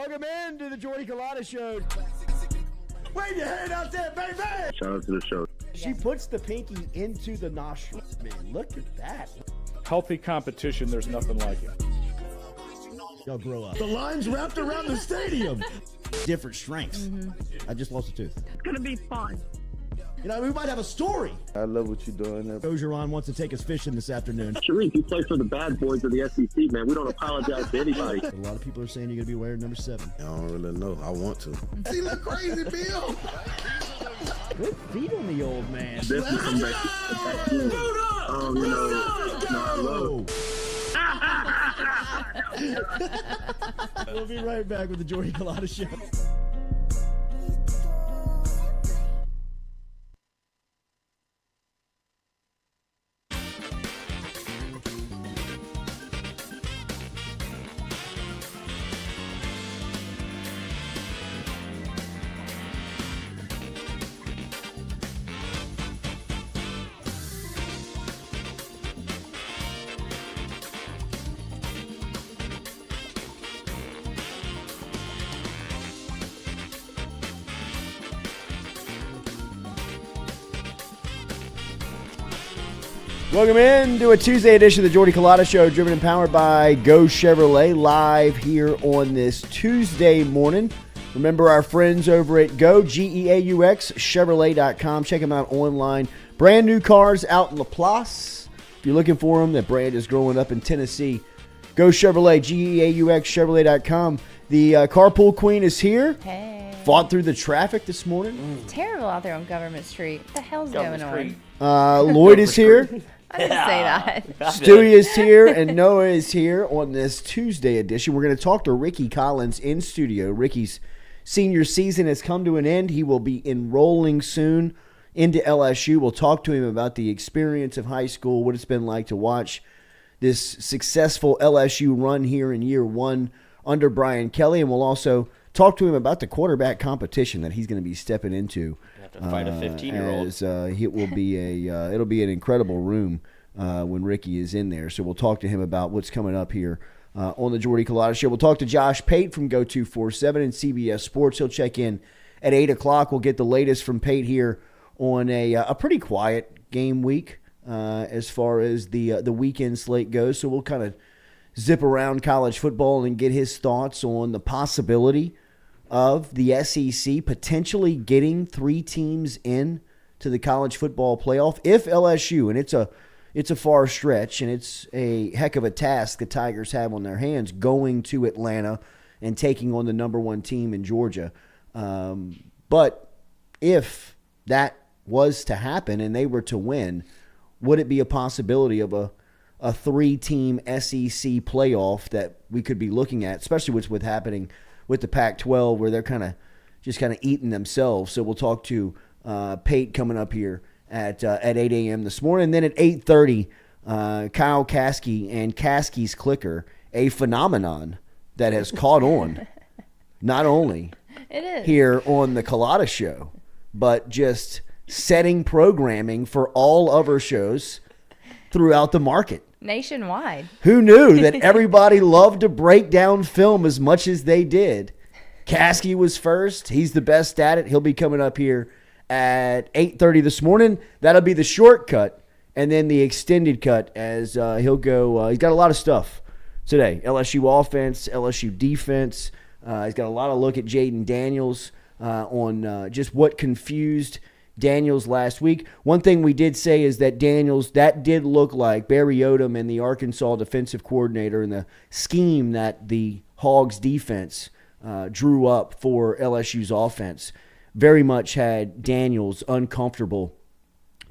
Welcome in to the Jordy Culotta Show. Wave your hand out there, baby! Shout out to the show. She puts the pinky into the nostril. Man, look at that. Healthy competition, there's nothing like it. Y'all grow up. The line's wrapped around the stadium. Different strengths. I just lost a tooth. It's going to be fun. You know, we might have a story. I love what you're doing. Ogeron wants to take us fishing this afternoon. Sharif, you play for the bad boys of the SEC, man. We don't apologize to anybody. A lot of people are saying you're going to be wearing number 7. I don't really know. I want to. He look crazy, Bill. Good feet on the old man. Definitely come back. I love. We'll be right back with the Jordy Culotta Show. Welcome in to a Tuesday edition of the Jordy Culotta Show, driven and powered by Go Chevrolet, live here on this Tuesday morning. Remember our friends over at Go, G-E-A-U-X, Chevrolet.com. Check them out online. Brand new cars out in LaPlace. If you're looking for them, that brand is growing up in Tennessee. Go Chevrolet, G-E-A-U-X, Chevrolet.com. The carpool queen is here. Hey. Fought through the traffic this morning. It's terrible out there on Government Street. What the hell's going on? Lloyd is here. I didn't say that. Stewie is here and Noah is here on this Tuesday edition. We're going to talk to Rickie Collins in studio. Rickie's senior season has come to an end. He will be enrolling soon into LSU. We'll talk to him about the experience of high school, what it's been like to watch this successful LSU run here in year one under Brian Kelly. And we'll also talk to him about the quarterback competition that he's going to be stepping into. To fight a 15-year-old. As it will be it'll be an incredible room when Rickie is in there. So we'll talk to him about what's coming up here on the Jordy Culotta Show. We'll talk to Josh Pate from Go247 and CBS Sports. He'll check in at 8 o'clock. We'll get the latest from Pate here on a pretty quiet game week as far as the weekend slate goes. So we'll kind of zip around college football and get his thoughts on the possibility of the SEC potentially getting 3 teams in to the college football playoff if LSU, and it's a far stretch and it's a heck of a task the Tigers have on their hands going to Atlanta and taking on the number 1 team in Georgia. But if that was to happen and they were to win, would it be a possibility of a 3-team SEC playoff that we could be looking at, especially what's happening with the Pac-12 where they're kind of eating themselves. So we'll talk to Pate coming up here at 8 a.m. this morning. And then at 8:30, Kyle Caskey and Caskey's Clicker, a phenomenon that has caught on not only It is. here on the Culotta Show, but just setting programming for all other shows throughout the market. Nationwide. Who knew that everybody loved to break down film as much as they did? Caskey was first. He's the best at it. He'll be coming up here at 8:30 this morning. That'll be the shortcut, and then the extended cut as he'll go. He's got a lot of stuff today. LSU offense, LSU defense. He's got a lot of look at Jaden Daniels on just what confused Daniels last week. One thing we did say is that Daniels, that did look like Barry Odom and the Arkansas defensive coordinator and the scheme that the Hogs defense drew up for LSU's offense very much had Daniels uncomfortable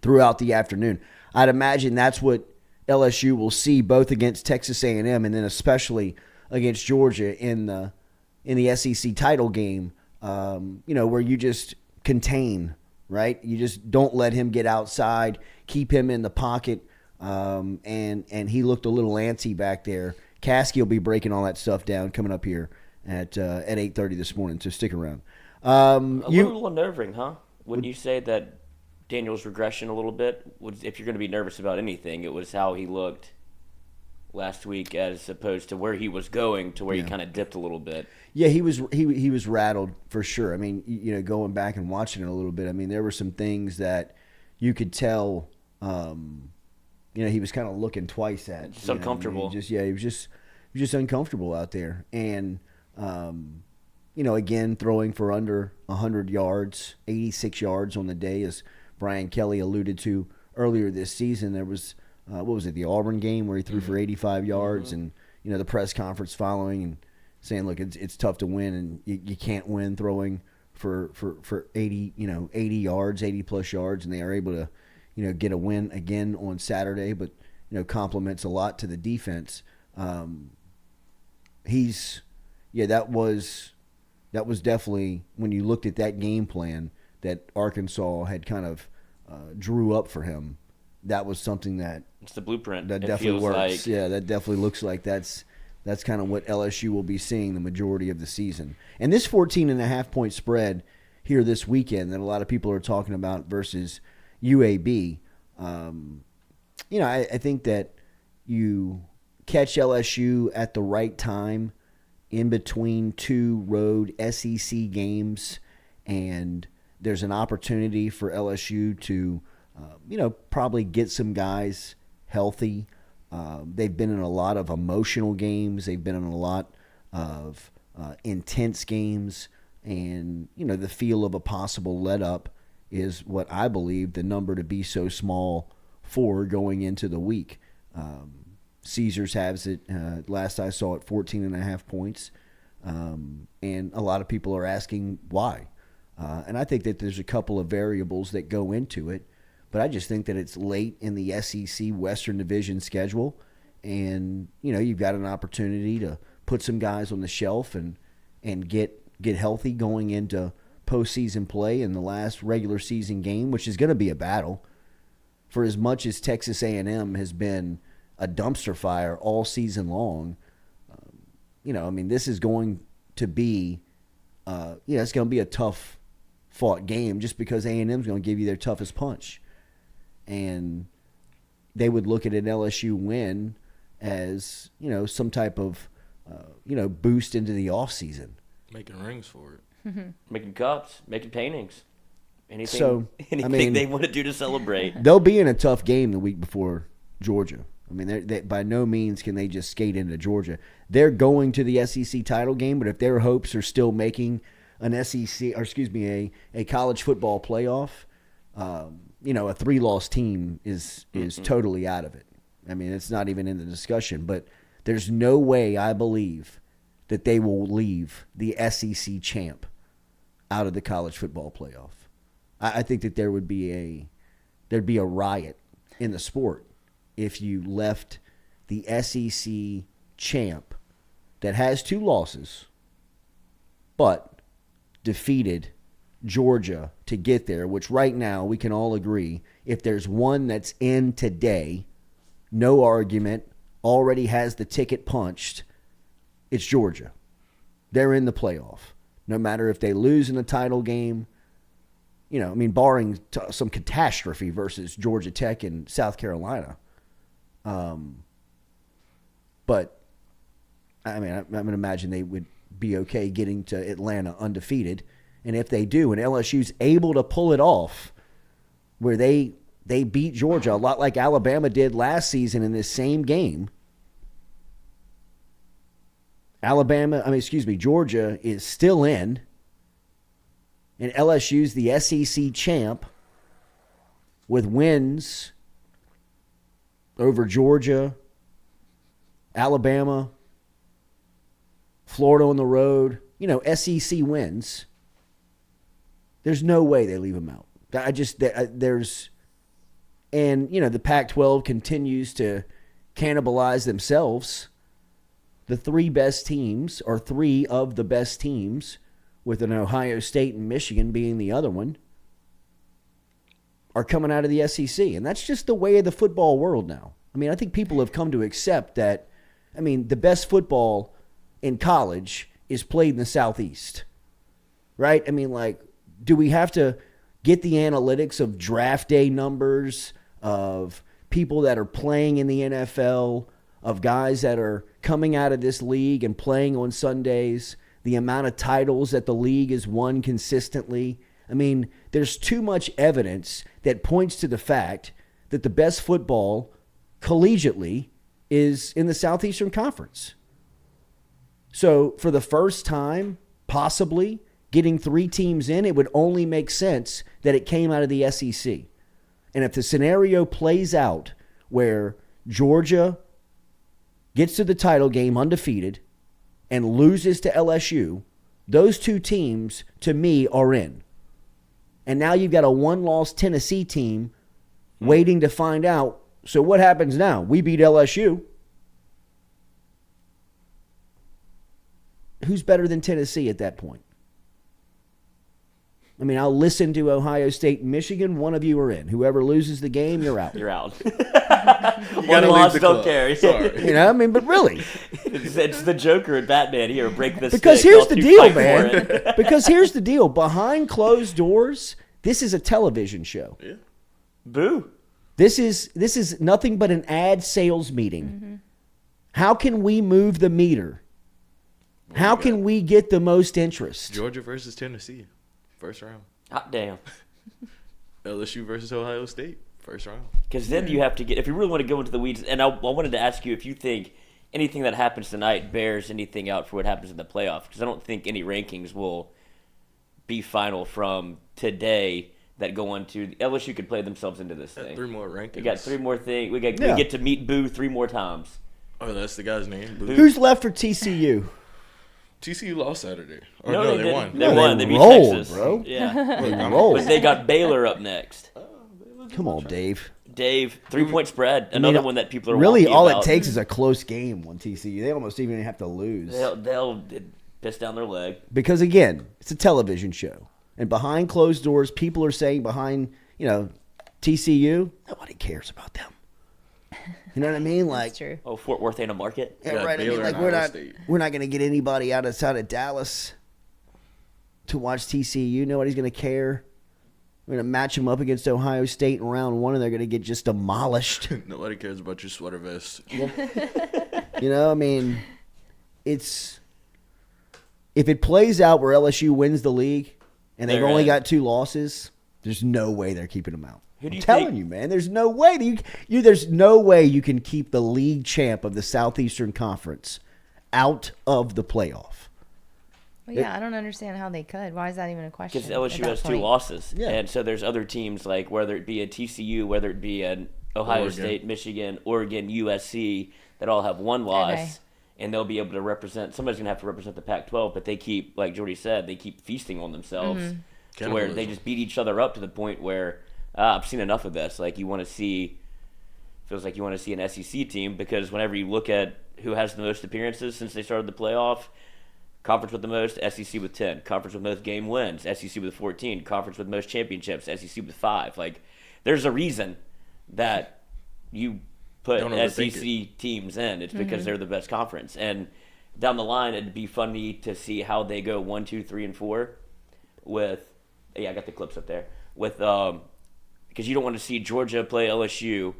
throughout the afternoon. I'd imagine that's what LSU will see both against Texas A&M and then especially against Georgia in the SEC title game, where you just contain. Right? You just don't let him get outside, keep him in the pocket, and he looked a little antsy back there. Caskey will be breaking all that stuff down coming up here at 8:30 this morning, so stick around. A little unnerving, huh? Wouldn't you say that Daniel's regression a little bit? If you're going to be nervous about anything, it was how he looked last week as opposed to where he was going to where he kind of dipped a little bit. Yeah, he was rattled for sure. I mean, going back and watching it a little bit, I mean, there were some things that you could tell. He was kind of looking twice at. Just uncomfortable. He was just uncomfortable out there, and again, throwing for under 100 yards, 86 yards on the day, as Brian Kelly alluded to earlier this season. There was the Auburn game where he threw for 85 yards, and the press conference following and saying, look, it's tough to win, and you can't win throwing for 80 yards, 80 plus yards, and they are able to get a win again on Saturday, but compliments a lot to the defense. That was definitely, when you looked at that game plan that Arkansas had kind of drew up for him, that was something that it's the blueprint. That it definitely feels works. Like. Yeah, that definitely looks like that's kind of what LSU will be seeing the majority of the season. And this 14.5-point spread here this weekend that a lot of people are talking about versus UAB, I think that you catch LSU at the right time in between two road SEC games, and there's an opportunity for LSU to, probably get some guys healthy. They've been in a lot of emotional games. They've been in a lot of intense games, and, the feel of a possible let-up is what I believe the number to be so small for going into the week. Caesars has it, last I saw it, 14.5 points. And a lot of people are asking why. And I think that there's a couple of variables that go into it. But I just think that it's late in the SEC Western Division schedule. And, you've got an opportunity to put some guys on the shelf and get healthy going into postseason play in the last regular season game, which is going to be a battle. For as much as Texas A&M has been a dumpster fire all season long, this is going to be, it's going to be a tough fought game just because A&M is going to give you their toughest punch. And they would look at an LSU win as, some type of, boost into the offseason. Making rings for it. Making cups, making paintings. Anything they want to do to celebrate. They'll be in a tough game the week before Georgia. I mean, they by no means can they just skate into Georgia. They're going to the SEC title game, but if their hopes are still making an a college football playoff, a 3-loss team is totally out of it. I mean, it's not even in the discussion. But there's no way I believe that they will leave the SEC champ out of the college football playoff. I think that there'd be a riot in the sport if you left the SEC champ that has 2 losses but defeated Georgia to get there, which right now we can all agree, if there's one that's in today, no argument, already has the ticket punched, it's Georgia. They're in the playoff. No matter if they lose in the title game, barring some catastrophe versus Georgia Tech and South Carolina. But, I'm going to imagine they would be okay getting to Atlanta undefeated. And if they do, and LSU's able to pull it off, where they beat Georgia a lot like Alabama did last season in this same game. Georgia is still in, and LSU's the SEC champ with wins over Georgia, Alabama, Florida on the road, SEC wins. There's no way they leave them out. And the Pac-12 continues to cannibalize themselves. The 3 best teams, or 3 of the best teams, with an Ohio State and Michigan being the other one, are coming out of the SEC. And that's just the way of the football world now. I mean, I think people have come to accept that, the best football in college is played in the Southeast, right? Do we have to get the analytics of draft day numbers, of people that are playing in the NFL, of guys that are coming out of this league and playing on Sundays, the amount of titles that the league has won consistently. I mean, there's too much evidence that points to the fact that the best football collegiately is in the Southeastern Conference. So for the first time, possibly, getting 3 teams in, it would only make sense that it came out of the SEC. And if the scenario plays out where Georgia gets to the title game undefeated and loses to LSU, those 2 teams, to me, are in. And now you've got a 1-loss Tennessee team waiting to find out. So what happens now? We beat LSU. Who's better than Tennessee at that point? I mean, I'll listen to Ohio State and Michigan. One of you are in. Whoever loses the game, you're out. You're out. One loss, don't care. Sorry. You know, I mean, but really. It's the Joker and Batman here. Break this. Because here's the deal, man. Because here's the deal. Behind closed doors, this is a television show. Yeah. Boo. This is nothing but an ad sales meeting. Mm-hmm. How can we move the meter? How can we get the most interest? Georgia versus Tennessee, first round. Hot damn. LSU versus Ohio State, first round. Because then you have to get, if you really want to go into the weeds, and I wanted to ask you if you think anything that happens tonight bears anything out for what happens in the playoff. Because I don't think any rankings will be final from today that go on to LSU could play themselves into this thing. 3 more rankings. We got 3 more things. We get to meet Boo 3 more times. Oh, that's the guy's name. Boo. Who's left for TCU? TCU lost Saturday. Or No, they won. They won. They beat rolled, Texas, bro. Yeah, They rolled. but they got Baylor up next. Come on, Dave. Dave, 3-point spread. Another one that people are really wonky all about. it takes is a close game on TCU. They almost even have to lose. They'll piss down their leg. Because again, it's a television show, and behind closed doors, people are saying behind TCU, nobody cares about them. You know what I mean? Like, That's true. Oh, Fort Worth ain't a market. yeah, Yeah, right. I mean, Baylor like and Iowa State. we're not going to get anybody outside of Dallas to watch TCU. Nobody's going to care. We're going to match them up against Ohio State in round 1, and they're going to get just demolished. Nobody cares about your sweater vest. I mean, if it plays out where LSU wins the league and they've They're only in. got 2 losses, there's no way they're keeping them out. Who do I'm you telling think- you, man, there's no way there's no way you can keep the league champ of the Southeastern Conference out of the playoff. Well, yeah, I don't understand how they could. Why is that even a question? Because LSU at that has 2 point? losses. Yeah. And so there's other teams like whether it be a TCU, whether it be an Ohio Oregon. State, Michigan, Oregon, USC that all have 1 loss. Okay. And they'll be able to represent. Somebody's gonna have to represent the Pac-12, but they keep, like Jordy said, they keep feasting on themselves to where they Cannibalism. just beat each other up to the point where I've seen enough of this. Like feels like you want to see an SEC team because whenever you look at who has the most appearances since they started the playoff, conference with the most, SEC with 10, conference with most game wins, SEC with 14, conference with most championships, SEC with 5. Like, there's a reason that you put Don't overthink SEC teams in. It's because they're the best conference. And down the line, it'd be funny to see how they go 1, 2, 3, and 4 with. Yeah, I got the clips up there with because you don't want to see Georgia play LSU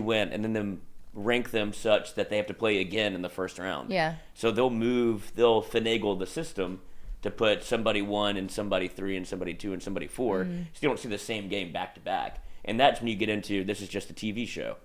win, and then them rank them such that they have to play again in the first round. Yeah. So they'll finagle the system to put somebody 1 and somebody 3 and somebody 2 and somebody 4. So you don't see the same game back to back. And that's when you get into this is just a TV show.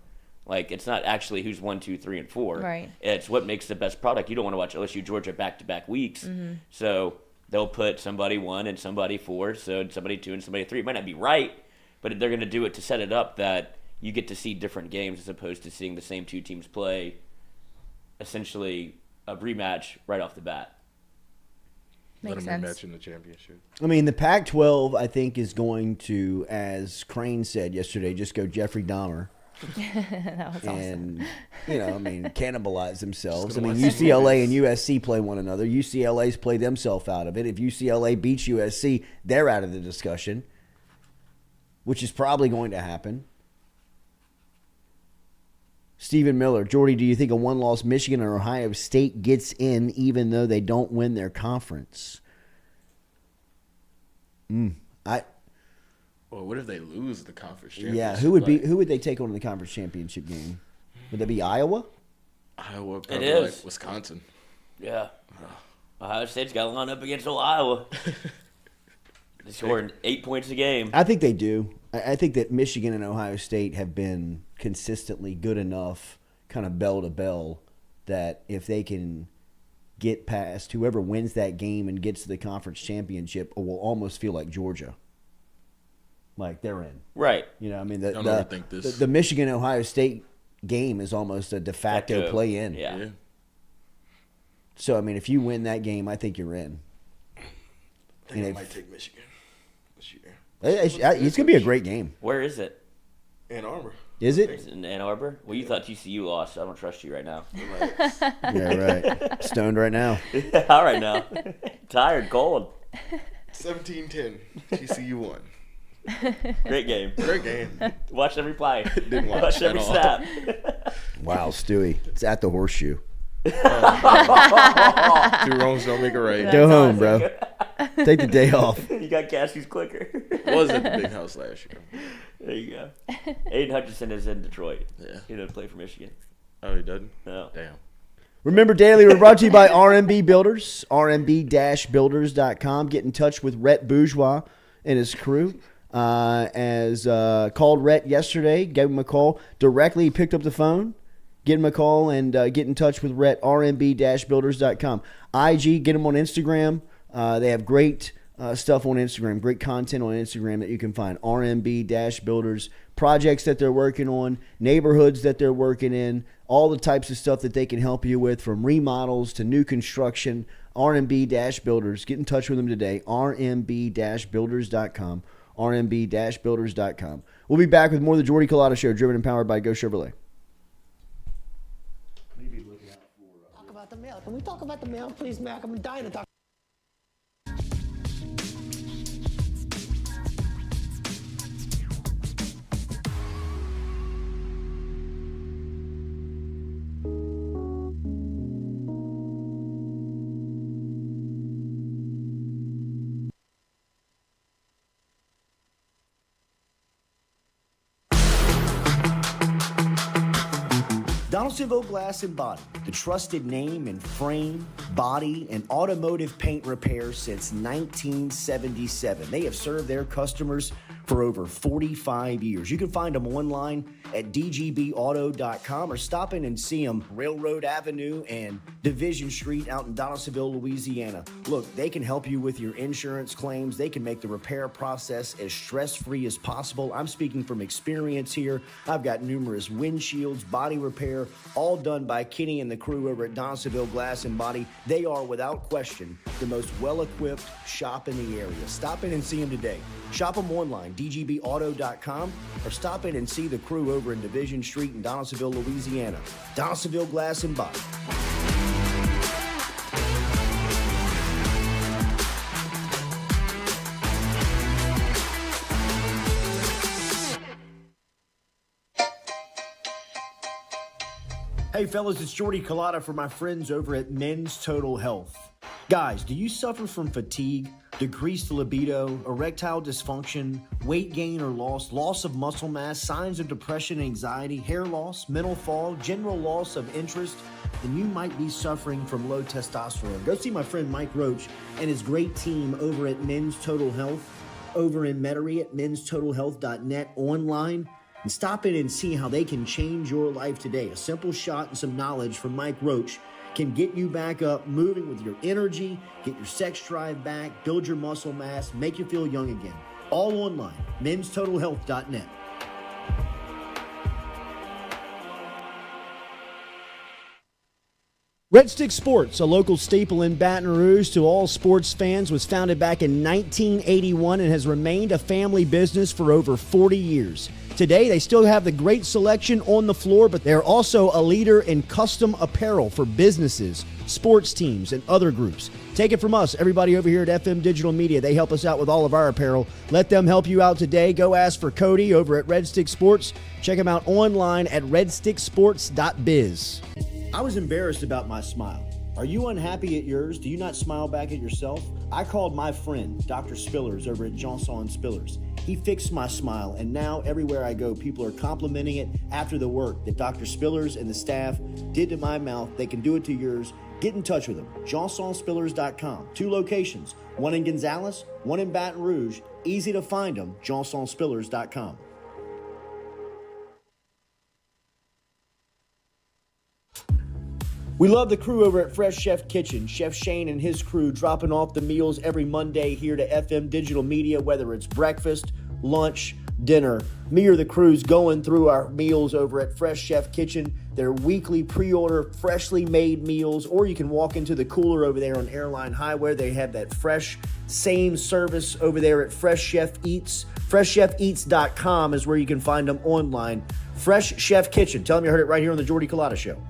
Like, it's not actually who's 1, 2, 3, and 4. Right. It's what makes the best product. You don't want to watch LSU Georgia back to back weeks. So they'll put somebody 1 and somebody 4, so somebody 2 and somebody 3. It might not be right, but they're going to do it to set it up that you get to see different games as opposed to seeing the same 2 teams play essentially a rematch right off the bat. Let Makes them sense. rematch in the championship. I mean, the Pac-12, I think, is going to, as Crane said yesterday, just go Jeffrey Dahmer. That was awesome. And, cannibalize themselves. I gonna mean, watch some UCLA and USC play one another. UCLA's played themselves out of it. If UCLA beats USC, they're out of the discussion, which is probably going to happen. Stephen Miller, Jordy, do you think a 1-loss Michigan or Ohio State gets in even though they don't win their conference? Well, what if they lose the conference championship? Yeah, who would they take on in the conference championship game? Would that be Iowa? Iowa, It probably is. like Wisconsin. Yeah. Ohio State's got to line up against Iowa. They scored 8 points a game. I think they do. I think that Michigan and Ohio State have been consistently good enough, kind of bell to bell, that if they can get past whoever wins that game and gets to the conference championship, it will almost feel like Georgia. Like they're in. Right. You know, I mean, Don't overthink this. the Michigan-Ohio State game is almost a de facto play-in. Yeah. So, I mean, if you win that game, I think you're in. I think I might take Michigan this year. It's going to be a great game. Where is it? Ann Arbor. Is it? Is it in Ann Arbor? Well, you thought TCU lost, so I don't trust you right now. Yeah, right. Stoned right now. All right now. Tired, cold. 17-10. TCU won. Great game. Great game. Watched every play. Didn't watch Watched at every all. snap. Wow, Stewie. It's at the Horseshoe. 2 wrongs don't make a right. Go home, bro. Take the day off. You got Caskey's clicker. Was at the big house last year. There you go. Aiden Hutchinson is in Detroit. Yeah. He doesn't play for Michigan. Oh, he doesn't? No. Damn. Remember, Daily, we're brought to you by RMB Builders, rmb-builders.com. Get in touch with Rhett Bourgeois and his crew. Called Rhett yesterday, gave him a call. Directly picked up the phone, get him a call, and get in touch with Rhett, rmb-builders.com. IG, get him on Instagram. They have great stuff on Instagram, great content on Instagram that you can find. RMB-Builders, projects that they're working on, neighborhoods that they're working in, all the types of stuff that they can help you with, from remodels to new construction. RMB-Builders. Get in touch with them today. RMB-Builders.com. RMB-Builders.com. We'll be back with more of the Jordy Culotta Show, driven and powered by Go Chevrolet. Talk about the mail. Can we talk about the mail, please, Mac? I'm dying to talk. Donaldsonville Glass and Body, the trusted name in frame, body, and automotive paint repair since 1977. They have served their customers for over 45 years. You can find them online at dgbauto.com or stop in and see them Railroad Avenue and Division Street out in Donaldsonville, Louisiana. Look, they can help you with your insurance claims. They can make the repair process as stress-free as possible. I'm speaking from experience here. I've got numerous windshields, body repair, all done by Kenny and the crew over at Donaldsonville Glass and Body. They are, without question, the most well-equipped shop in the area. Stop in and see them today. Shop them online, dgbauto.com, or stop in and see the crew over in Division Street in Donaldsonville, Louisiana. Donaldsonville Glass and Body. Hey fellas, it's Jordy Culotta for my friends over at Men's Total Health. Guys, do you suffer from fatigue, decreased libido, erectile dysfunction, weight gain or loss of muscle mass, signs of depression, anxiety, hair loss, mental fog, general loss of interest? Then you might be suffering from low testosterone. Go see my friend Mike Roach and his great team over at Men's Total Health, over in Metairie at menstotalhealth.net online. And stop in and see how they can change your life today. A simple shot and some knowledge from Mike Roach can get you back up, moving with your energy, get your sex drive back, build your muscle mass, make you feel young again. All online, menstotalhealth.net. Red Stick Sports, a local staple in Baton Rouge to all sports fans, was founded back in 1981 and has remained a family business for over 40 years. Today, they still have the great selection on the floor, but they're also a leader in custom apparel for businesses, sports teams, and other groups. Take it from us, everybody over here at FM Digital Media. They help us out with all of our apparel. Let them help you out today. Go ask for Cody over at Red Stick Sports. Check him out online at redsticksports.biz. I was embarrassed about my smile. Are you unhappy at yours? Do you not smile back at yourself? I called my friend, Dr. Spillers, over at Johnson Spillers. He fixed my smile, and now everywhere I go, people are complimenting it after the work that Dr. Spillers and the staff did to my mouth. They can do it to yours. Get in touch with them. JohnsonSpillers.com. 2 locations, one in Gonzales, one in Baton Rouge. Easy to find them, JohnsonSpillers.com. We love the crew over at Fresh Chef Kitchen. Chef Shane and his crew dropping off the meals every Monday here to FM Digital Media, whether it's breakfast, lunch, dinner. Me or the crew's going through our meals over at Fresh Chef Kitchen. Their weekly pre-order, freshly made meals, or you can walk into the cooler over there on Airline Highway. They have that fresh, same service over there at Fresh Chef Eats. FreshChefEats.com is where you can find them online. Fresh Chef Kitchen. Tell them you heard it right here on the Jordy Culotta Show.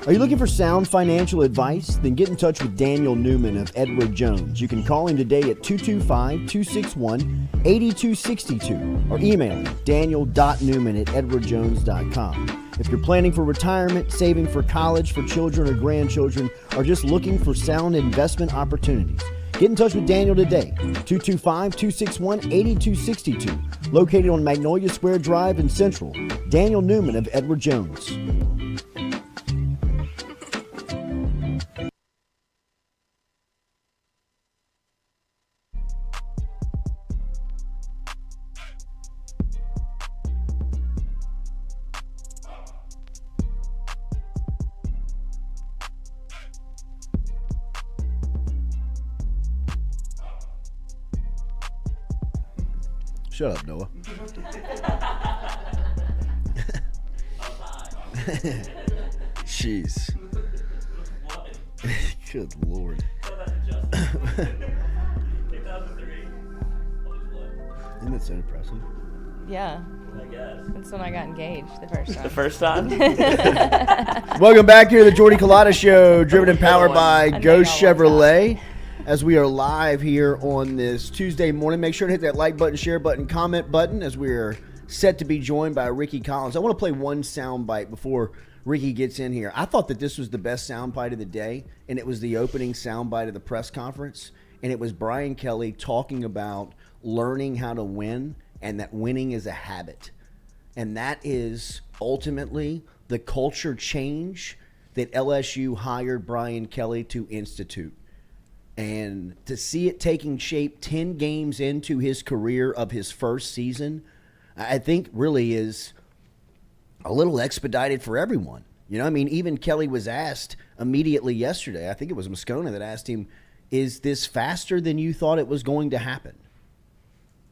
Are you looking for sound financial advice? Then get in touch with Daniel Newman of Edward Jones. You can call him today at 225-261-8262 or email him daniel.newman@edwardjones.com. If you're planning for retirement, saving for college for children or grandchildren, or just looking for sound investment opportunities, get in touch with Daniel today, 225-261-8262, located on Magnolia Square Drive in Central. Daniel Newman of Edward Jones. Shut up, Noah. Jeez. Good Lord. 2003. Isn't that so impressive? Yeah. I guess. That's when I got engaged the first time. The first time? Welcome back here to the Jordy Culotta Show, driven and powered by I Ghost know y'all want Chevrolet. As we are live here on this Tuesday morning, make sure to hit that like button, share button, comment button as we are set to be joined by Rickie Collins. I want to play one sound bite before Rickie gets in here. I thought that this was the best sound bite of the day, and it was the opening sound bite of the press conference, and it was Brian Kelly talking about learning how to win and that winning is a habit. And that is ultimately the culture change that LSU hired Brian Kelly to institute. And to see it taking shape 10 games into his career of his first season, I think really is a little expedited for everyone. You know, I mean, even Kelly was asked immediately yesterday, I think it was Moscona that asked him, is this faster than you thought it was going to happen?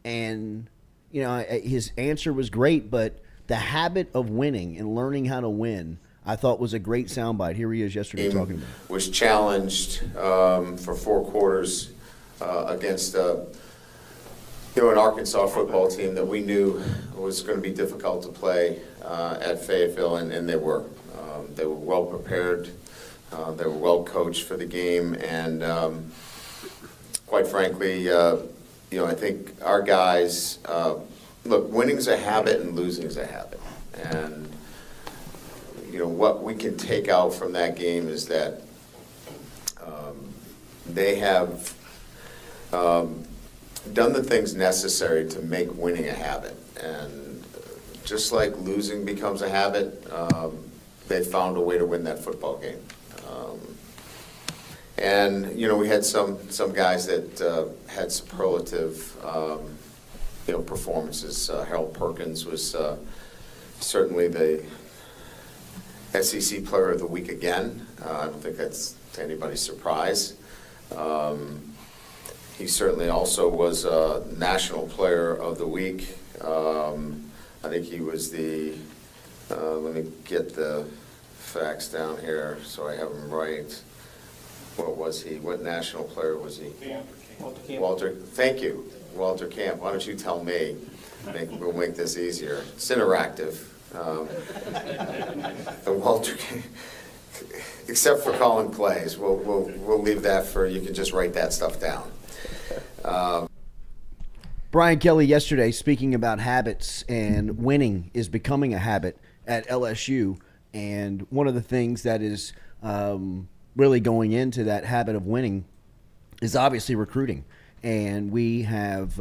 And, you know, his answer was great, but the habit of winning and learning how to win, I thought was a great soundbite. Here he is yesterday talking about it. Was challenged for 4 quarters against an Arkansas football team that we knew was going to be difficult to play at Fayetteville, and they were. They were well prepared. They were well coached for the game, and quite frankly, I think our guys look. Winning's a habit, and losing's a habit, and what we can take out from that game is that they have done the things necessary to make winning a habit. And just like losing becomes a habit, they found a way to win that football game. We had some guys that had superlative performances. Harold Perkins was certainly the SEC Player of the Week again. I don't think that's to anybody's surprise. He certainly also was National Player of the Week. I think he was the, let me get the facts down here so I have them right. What was he? What national player was he? Walter Camp. Walter, thank you. Walter Camp. Why don't you tell me? We'll make this easier. It's interactive. The Walter Camp, except for calling plays. We'll leave that for, you can just write that stuff down. Brian Kelly yesterday speaking about habits, and winning is becoming a habit at LSU. And one of the things that is really going into that habit of winning is obviously recruiting. And we have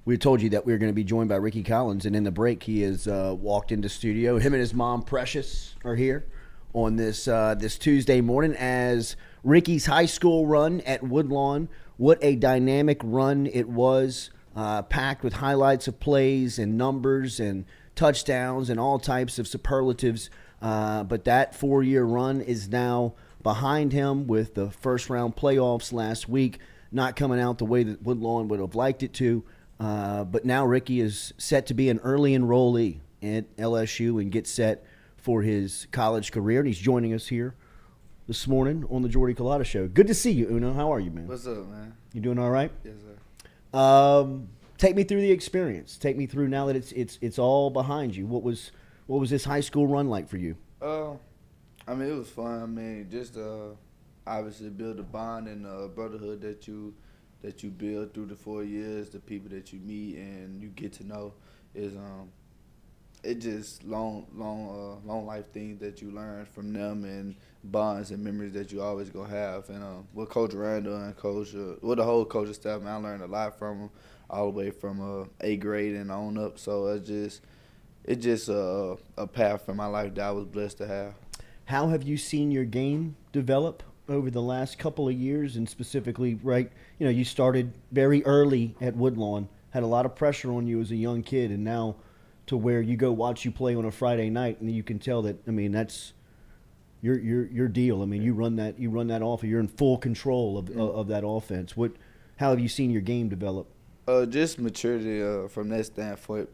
we told you that we were going to be joined by Rickie Collins, and in the break he has walked into studio. Him and his mom, Precious, are here on this this Tuesday morning as Rickie's high school run at Woodlawn. What a dynamic run it was, packed with highlights of plays and numbers and touchdowns and all types of superlatives. But that 4-year run is now behind him with the first-round playoffs last week not coming out the way that Woodlawn would have liked it to. But now Rickie is set to be an early enrollee at LSU and get set for his college career. And he's joining us here this morning on the Jordy Culotta Show. Good to see you, Uno. How are you, man? What's up, man? You doing all right? Yes, sir. Take me through the experience. Take me through now that it's all behind you. What was this high school run like for you? I mean, it was fun. I mean, just obviously build a bond and brotherhood that you build through the 4 years. The people that you meet and you get to know is it just long life things that you learn from them and bonds and memories that you always gonna have. And with Coach Randall and Coach, with the whole coaching staff, man, I learned a lot from them, all the way from 8th grade and on up. So it's just a path for my life that I was blessed to have. How have you seen your game develop over the last couple of years, and specifically, right? You know, you started very early at Woodlawn, had a lot of pressure on you as a young kid, and now to where you go watch you play on a Friday night, and you can tell that. I mean, that's your deal. I mean, you run that off. You're in full control of that offense. How have you seen your game develop? Just maturity from that standpoint.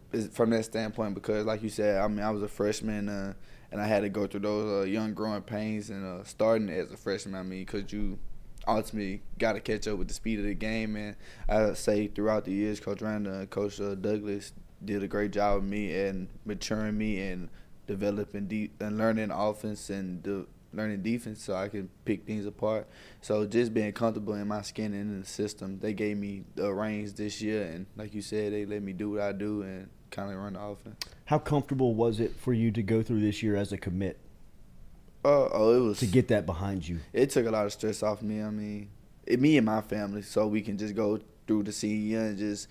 Because, like you said, I mean, I was a freshman, and I had to go through those young growing pains and starting as a freshman. I mean, because you ultimately got to catch up with the speed of the game. And I say throughout the years, Coach Randall and Coach Douglas did a great job of me and maturing me and developing and learning offense and learning defense so I can pick things apart. So just being comfortable in my skin and in the system, they gave me the reins this year. And like you said, they let me do what I do and kind of run the offense. How comfortable was it for you to go through this year as a commit? It was to get that behind you. It took a lot of stress off me. I mean, me and my family, so we can just go through the senior and just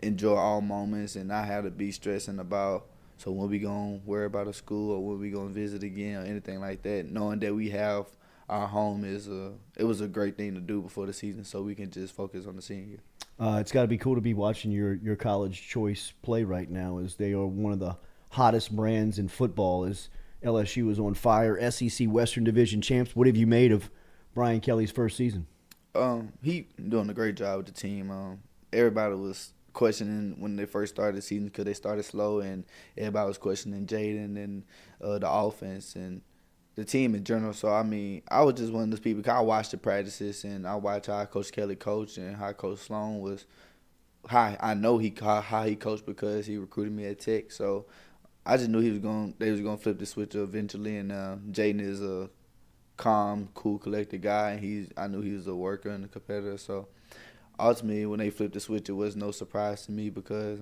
enjoy all moments and not have to be stressing about, so when we gonna worry about a school or when we gonna visit again or anything like that. Knowing that we have our home it was a great thing to do before the season, so we can just focus on the senior. It's got to be cool to be watching your college choice play right now, as they are one of the hottest brands in football. As LSU is on fire, SEC Western Division champs. What have you made of Brian Kelly's first season? He doing a great job with the team. Everybody was questioning when they first started the season because they started slow, and everybody was questioning Jaden and the offense and the team in general. So, I mean, I was just one of those people. I watched the practices and I watched how Coach Kelly coached and how Coach Sloan was, how he coached because he recruited me at Tech. So, I just knew they was gonna flip the switch eventually. And Jaden is a calm, cool, collected guy. And I knew he was a worker and a competitor. So, ultimately, when they flipped the switch, it was no surprise to me because,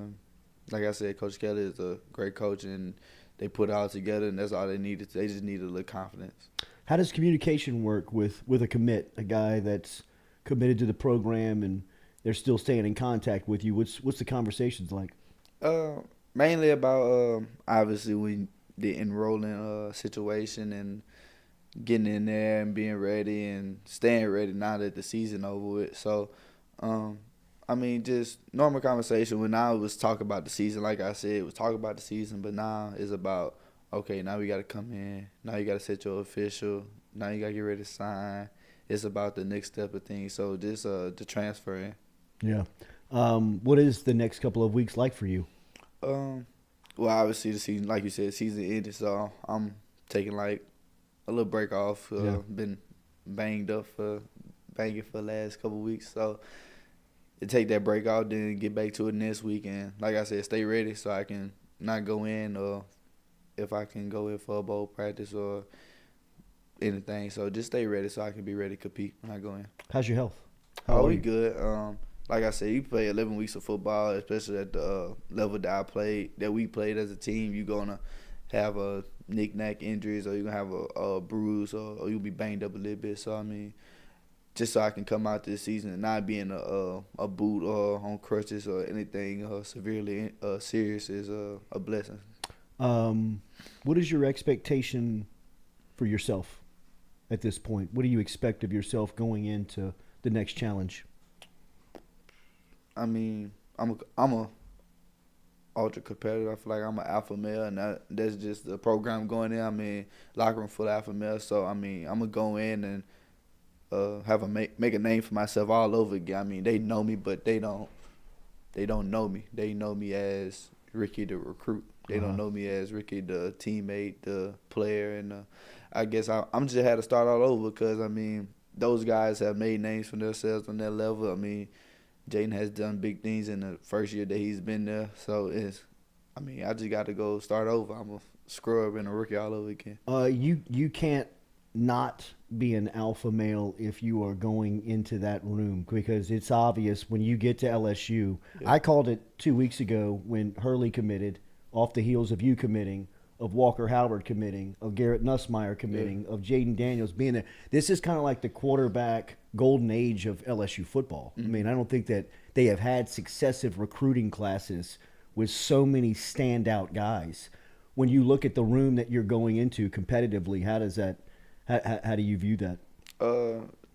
like I said, Coach Kelly is a great coach, and they put it all together, and that's all they needed. They just needed a little confidence. How does communication work with a commit, a guy that's committed to the program and they're still staying in contact with you? What's the conversations like? Mainly about obviously the enrolling situation and getting in there and being ready and staying ready now that the season over with. So, I mean, just normal conversation. When I was talking about the season, like I said, it was talking about the season, but now it's about, okay, now we got to come in. Now you got to set your official. Now you got to get ready to sign. It's about the next step of things. So just the transfer in. Yeah. What is the next couple of weeks like for you? Well, obviously the season, like you said, season ended, so I'm taking like a little break off. Been banging for the last couple of weeks, so to take that break out, then get back to it next week, and like I said, stay ready so I can not go in, or if I can go in for a bowl practice or anything. So just stay ready so I can be ready to compete when I go in. How's your health? We good. Like I said, you play 11 weeks of football, especially at the level that we played as a team. You're gonna have knick-knack injuries, or you're going to have a bruise, or you'll be banged up a little bit. So, I mean, just so I can come out this season and not be in a boot or on crutches or anything severely serious is a blessing. What is your expectation for yourself at this point? What do you expect of yourself going into the next challenge? I mean, I'm a ultra competitor. I feel like I'm an alpha male, and that's just the program going in. I mean, locker room full of alpha males. So I mean, I'm gonna go in and make a name for myself all over again. I mean, they know me, but they don't know me. They know me as Rickie the recruit. They don't know me as Rickie the teammate, the player, and I guess I'm just had to start all over because I mean those guys have made names for themselves on that level. I mean, Jaden has done big things in the first year that he's been there, so I just got to go start over. I'm a scrub and a rookie all over again. You can't not be an alpha male if you are going into that room because it's obvious when you get to LSU. Yeah. I called it 2 weeks ago when Hurley committed off the heels of you committing, of Walker Howard committing, of Garrett Nussmeier committing, of Jaden Daniels being there. This is kind of like the quarterback golden age of LSU football. I mean, I don't think that they have had successive recruiting classes with so many standout guys. When you look at the room that you're going into competitively, how do you view that?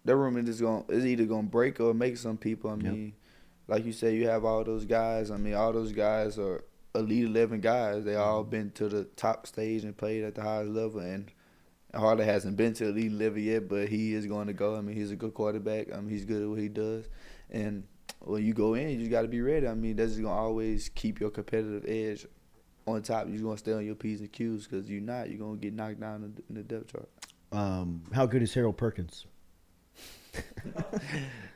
That room is either gonna break or make some people. I mean, like you say, you have all those guys. I mean, all those guys are Elite 11 guys. They all been to the top stage and played at the highest level, and Harley hasn't been to Elite 11 yet, but he is going to go. I mean, he's a good quarterback. I mean, he's good at what he does. And when you go in, you just got to be ready. I mean, that's just going to always keep your competitive edge on top. You're going to stay on your P's and Q's because you're not. You're going to get knocked down in the depth chart. How good is Harold Perkins?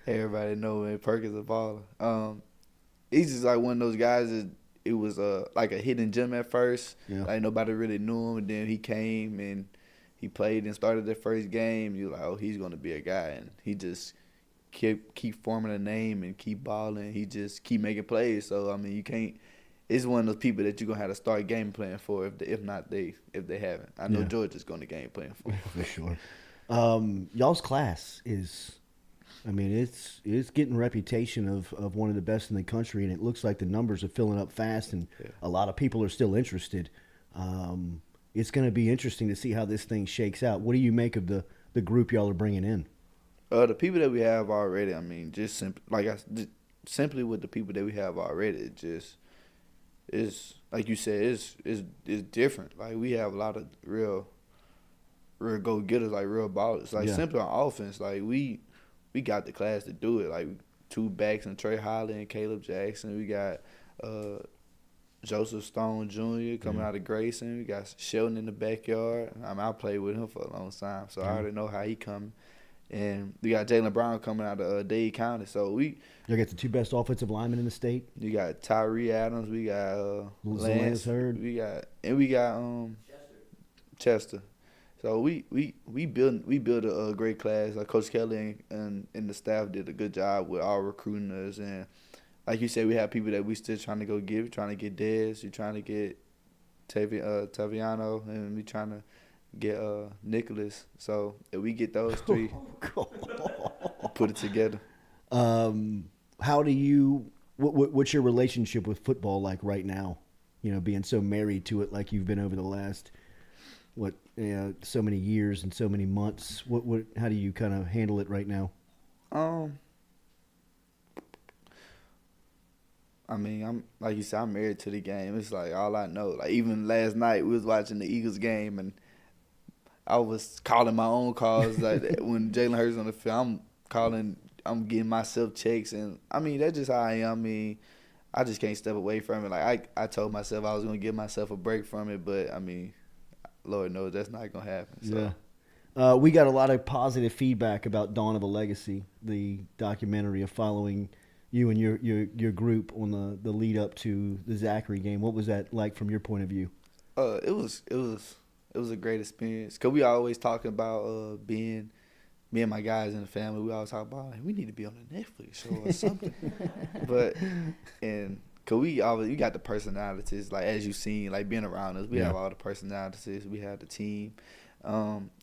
Everybody know, man, Perkins a baller. He's just like one of those guys that it was like a hidden gem at first. Yeah. Like nobody really knew him, and then he came and he played and started their first game. You're like, oh, he's going to be a guy, and he just keep forming a name and keep balling. He just keep making plays. So I mean, you can't. It's one of those people that you're gonna have to start game plan for if they haven't. I know Georgia's going to game plan for sure. Y'all's class is. I mean, it's getting reputation of one of the best in the country, and it looks like the numbers are filling up fast, and a lot of people are still interested. It's going to be interesting to see how this thing shakes out. What do you make of the group y'all are bringing in? The people that we have already, I mean, simply with the people that we have already, it just is like you said, is different. Like we have a lot of real go getters, like real ballers. Like simply on offense, like we got the class to do it. Like 2 backs and Trey Holly and Caleb Jackson. We got Joseph Stone Jr. coming out of Grayson. We got Sheldon in the backyard. I mean, I played with him for a long time, so I already know how he coming. And we got Jalen Brown coming out of Dade County. So you got the 2 best offensive linemen in the state. You got Tyree Adams. We got Lance Hurd. We got Chester. So we built a great class. Like Coach Kelly and the staff did a good job with our recruiting us. And like you said, we have people that we still trying to go get. We're trying to get Dez. We're trying to get Taviano, and we trying to get Nicholas. So if we get those 3, put it together. How do you? What's your relationship with football like right now? You know, being so married to it, like you've been over the last. So many years and so many months. How do you kind of handle it right now? I mean, I'm like you said, I'm married to the game. It's like all I know. Like even last night, we was watching the Eagles game, and I was calling my own calls. Like when Jalen Hurts on the field, I'm getting myself checks, and I mean that's just how I am. I mean, I just can't step away from it. Like I told myself I was gonna give myself a break from it, but I mean. Lord knows that's not going to happen. So. Yeah. We got a lot of positive feedback about Dawn of a Legacy, the documentary of following you and your group on the lead up to the Zachary game. What was that like from your point of view? It was a great experience. Cause we always talking about being me and my guys in the family. We always talk about we need to be on the Netflix show or something. Cause we got the personalities, like as you seen, like being around us, we have all the personalities. We have the team.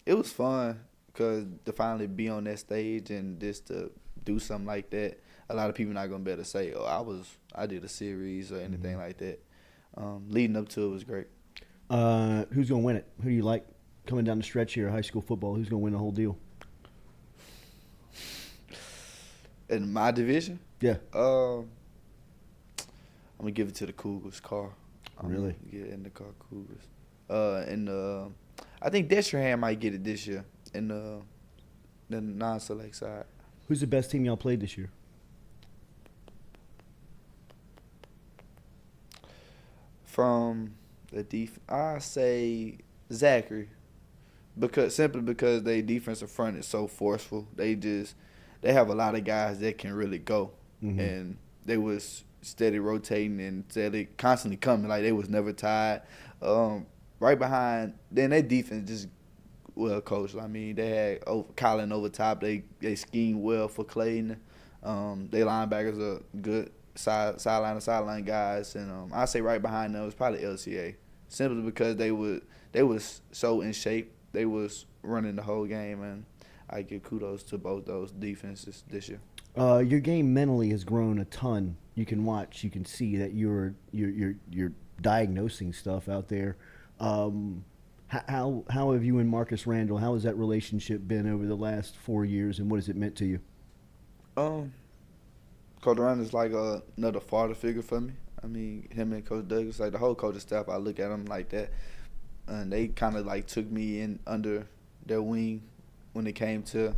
It was fun because to finally be on that stage and just to do something like that. A lot of people not gonna be able to say, "Oh, I did a series" or anything like that. Leading up to it was great. Who's gonna win it? Who do you like coming down the stretch here, high school football? Who's gonna win the whole deal? In my division, yeah. I'm gonna give it to the Cougars. Really? Yeah, in the Cougars. I think Destrehan might get it this year in the non-select side. Who's the best team y'all played this year? From the defense, I say Zachary, simply because their defensive front is so forceful. They have a lot of guys that can really go, and they was steady rotating and steady constantly coming. Like they was never tired. Right behind, then their defense just well coached. I mean, they had Colin over top. They schemed well for Clayton. Their linebackers are good sideline to sideline guys, and I say right behind them was probably LCA, simply because they was so in shape. They was running the whole game, and I give kudos to both those defenses this year. Your game mentally has grown a ton. You can watch, you can see that you're diagnosing stuff out there. How have you and Marcus Randall? How has that relationship been over the last 4 years, and what has it meant to you? Coach Randall's like another father figure for me. I mean, him and Coach Douglas, like the whole coaching staff, I look at them like that, and they kind of like took me in under their wing when it came to,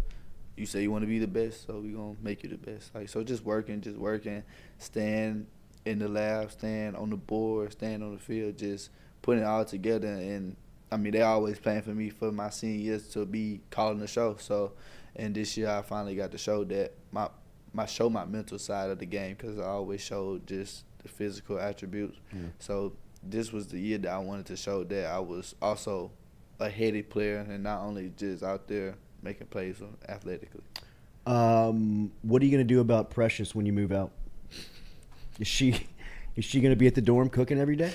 you say you want to be the best, so we gonna make you the best. Like, so just working, stand in the lab, stand on the board, stand on the field, just putting it all together. And I mean, they always planned for me for my senior years to be calling the show. So, and this year I finally got to show that my mental side of the game, because I always showed just the physical attributes. So this was the year that I wanted to show that I was also a heady player and not only just out there making plays athletically. What are you going to do about Precious when you move out? Is she going to be at the dorm cooking every day?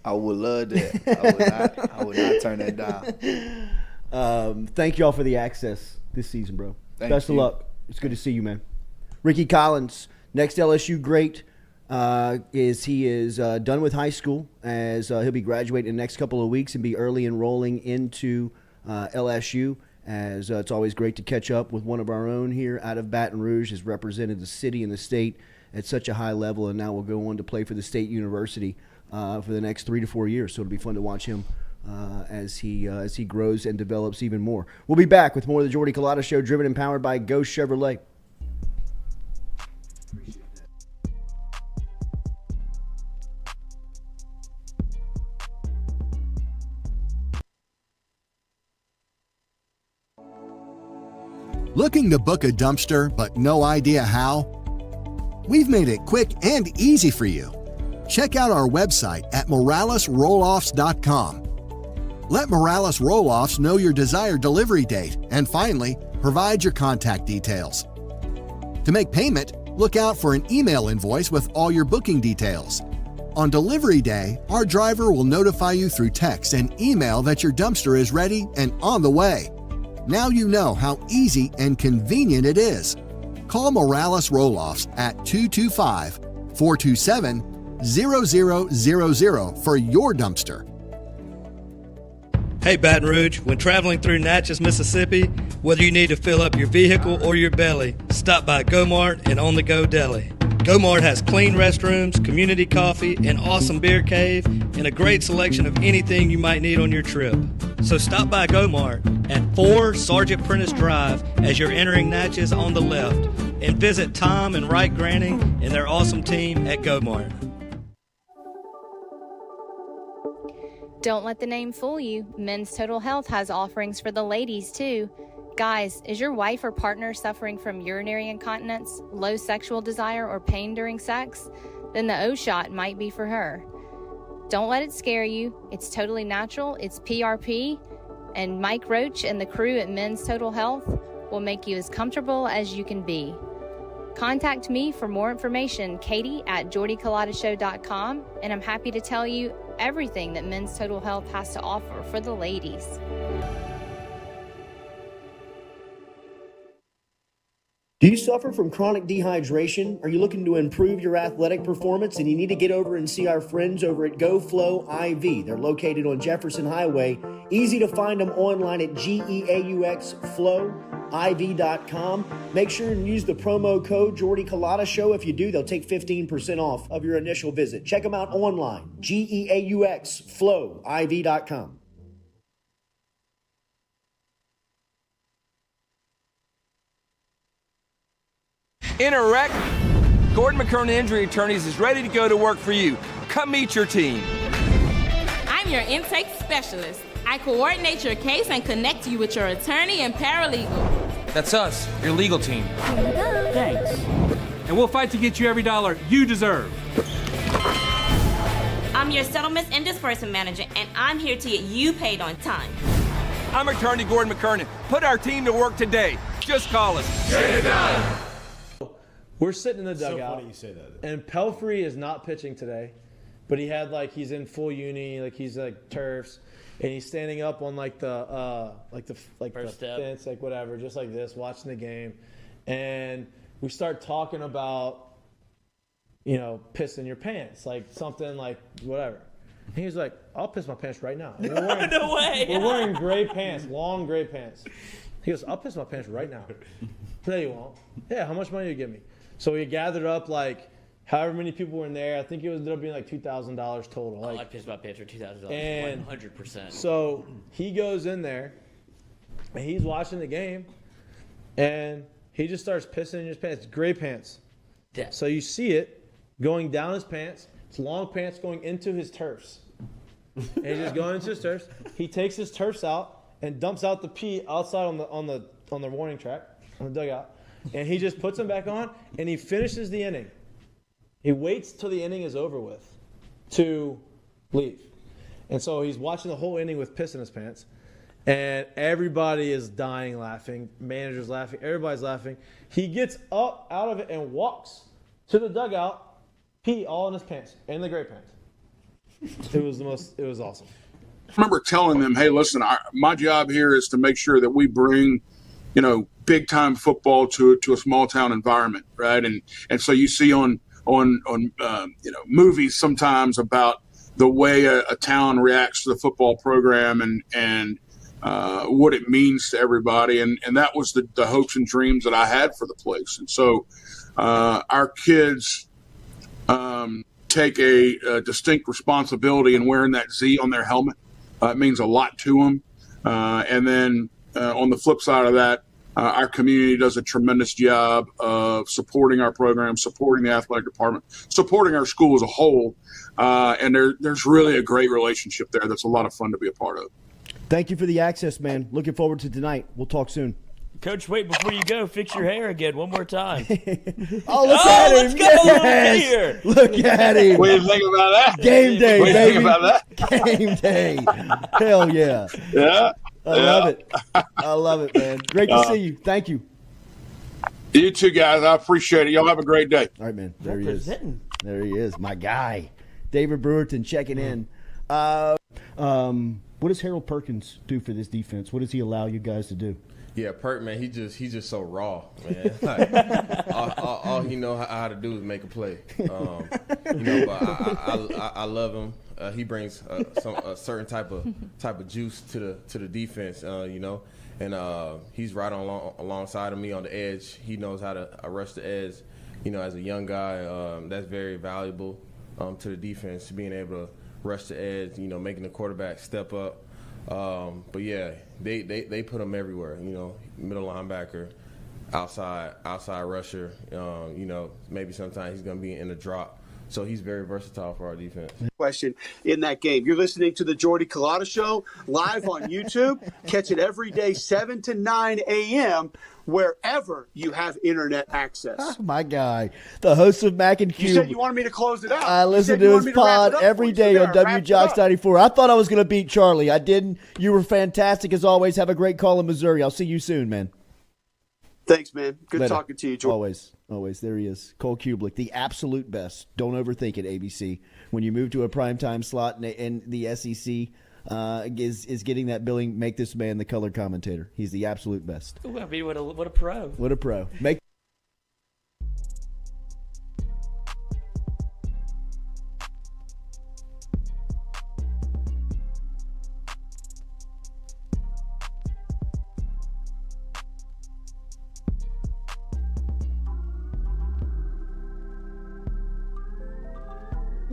I would love that. I would not turn that down. Thank y'all for the access this season, bro. Best of luck. It's good to see you, man. Rickie Collins, next LSU great, he is done with high school, as he'll be graduating in the next couple of weeks and be early enrolling into LSU, as it's always great to catch up with one of our own here out of Baton Rouge. Has represented the city and the state at such a high level, and now will go on to play for the State University for the next 3 to 4 years. So it'll be fun to watch him as he grows and develops even more. We'll be back with more of the Jordy Culotta Show, driven and powered by Ghost Chevrolet. Looking to book a dumpster but no idea how? We've made it quick and easy for you. Check out our website at moralesrolloffs.com. Let Morales Roll-Offs know your desired delivery date, and finally, provide your contact details. To make payment, look out for an email invoice with all your booking details. On delivery day, our driver will notify you through text and email that your dumpster is ready and on the way. Now you know how easy and convenient it is. Call Morales Roll-Offs at 225-427-0000 for your dumpster. Hey Baton Rouge, when traveling through Natchez, Mississippi, whether you need to fill up your vehicle or your belly, stop by Go-Mart and On The Go Deli. Go-Mart has clean restrooms, community coffee, an awesome beer cave, and a great selection of anything you might need on your trip. So stop by Go-Mart at 4 Sergeant Prentice Drive as you're entering Natchez on the left, and visit Tom and Wright Granning and their awesome team at Go-Mart. Don't let the name fool you. Men's Total Health has offerings for the ladies, too. Guys, is your wife or partner suffering from urinary incontinence, low sexual desire, or pain during sex? Then the O-Shot might be for her. Don't let it scare you. It's totally natural. It's PRP. And Mike Roach and the crew at Men's Total Health will make you as comfortable as you can be. Contact me for more information, Katie at jordyculotta.show.com, and I'm happy to tell you everything that Men's Total Health has to offer for the ladies. Do you suffer from chronic dehydration? Are you looking to improve your athletic performance and you need to get over and see our friends over at GoFlow IV? They're located on Jefferson Highway. Easy to find them online at GEAUXFlowIV.com. Make sure and use the promo code Jordy Culotta Show. If you do, they'll take 15% off of your initial visit. Check them out online, GEAUXFlowIV.com. In a wreck, Gordon McKernan Injury Attorneys is ready to go to work for you. Come meet your team. I'm your intake specialist. I coordinate your case and connect you with your attorney and paralegal. That's us, your legal team. Thanks. And we'll fight to get you every dollar you deserve. I'm your settlements and disbursement manager, and I'm here to get you paid on time. I'm attorney Gordon McKernan. Put our team to work today. Just call us. Get it done. We're sitting in the dugout. So funny you say that. And Pelfrey is not pitching today, but he's in full uni, he's turfs, and he's standing up on the fence, whatever, just like this, watching the game, and we start talking about, pissing your pants, something whatever. And he was like, "I'll piss my pants right now." No way. We're wearing gray pants, long gray pants. He goes, "I'll piss my pants right now." No, you won't. Yeah, how much money do you give me? So we gathered up however many people were in there. I think it ended up being $2,000 total. I pissed my pants for $2,000. And 100%. So he goes in there, and he's watching the game, and he just starts pissing in his pants. Gray pants. Yeah. So you see it going down his pants. It's long pants going into his turfs. And he's just going into his turfs. He takes his turfs out and dumps out the pee outside on the warning track, on the dugout. And he just puts them back on, and he finishes the inning. He waits till the inning is over with to leave. And so he's watching the whole inning with piss in his pants. And everybody is dying laughing. Manager's laughing. Everybody's laughing. He gets up out of it and walks to the dugout, pee all in his pants, in the gray pants. It was awesome. I remember telling them, hey, listen, my job here is to make sure that we bring, big time football to a small town environment, right? And so you see on movies sometimes about the way a town reacts to the football program and what it means to everybody, and that was the hopes and dreams that I had for the place. And so our kids take a distinct responsibility in wearing that Z on their helmet. It means a lot to them. And then on the flip side of that, our community does a tremendous job of supporting our program, supporting the athletic department, supporting our school as a whole. And there's really a great relationship there that's a lot of fun to be a part of. Thank you for the access, man. Looking forward to tonight. We'll talk soon. Coach, wait, before you go, fix your hair again one more time. Look at him. Let's go here. Look at him. What do you think about that? Game day, what do you baby. think about that? Game day. Hell yeah. Yeah. I love it. I love it, man. Great to see you. Thank you. You too, guys. I appreciate it. Y'all have a great day. All right, man. There he is. There he is. My guy. David Brewerton checking in. What does Harold Perkins do for this defense? What does he allow you guys to do? Yeah, Perk, man, he's just so raw, man. All he know how to do is make a play. But I love him. He brings a certain type of juice to the defense, and he's right alongside of me on the edge. He knows how to rush the edge. As a young guy, that's very valuable to the defense, being able to rush the edge. Making the quarterback step up. But yeah, they put him everywhere. Middle linebacker, outside rusher. Maybe sometimes he's gonna be in the drop. So he's very versatile for our defense. Question in that game. You're listening to the Jordy Culotta Show live on YouTube. Catch it every day, 7 to 9 a.m. wherever you have internet access. Oh, my guy, the host of Mac and Cube. You said you wanted me to close it out. I listen to his pod every day on WJOX 94. I thought I was going to beat Charlie. I didn't. You were fantastic as always. Have a great call in Missouri. I'll see you soon, man. Thanks, man. Good Later. talking to you, Jordy. Always. There he is. Cole Kublik, the absolute best. Don't overthink it, ABC. When you move to a primetime slot and the SEC is getting that billing, make this man the color commentator. He's the absolute best. Ooh, I mean, what a pro. What a pro. Make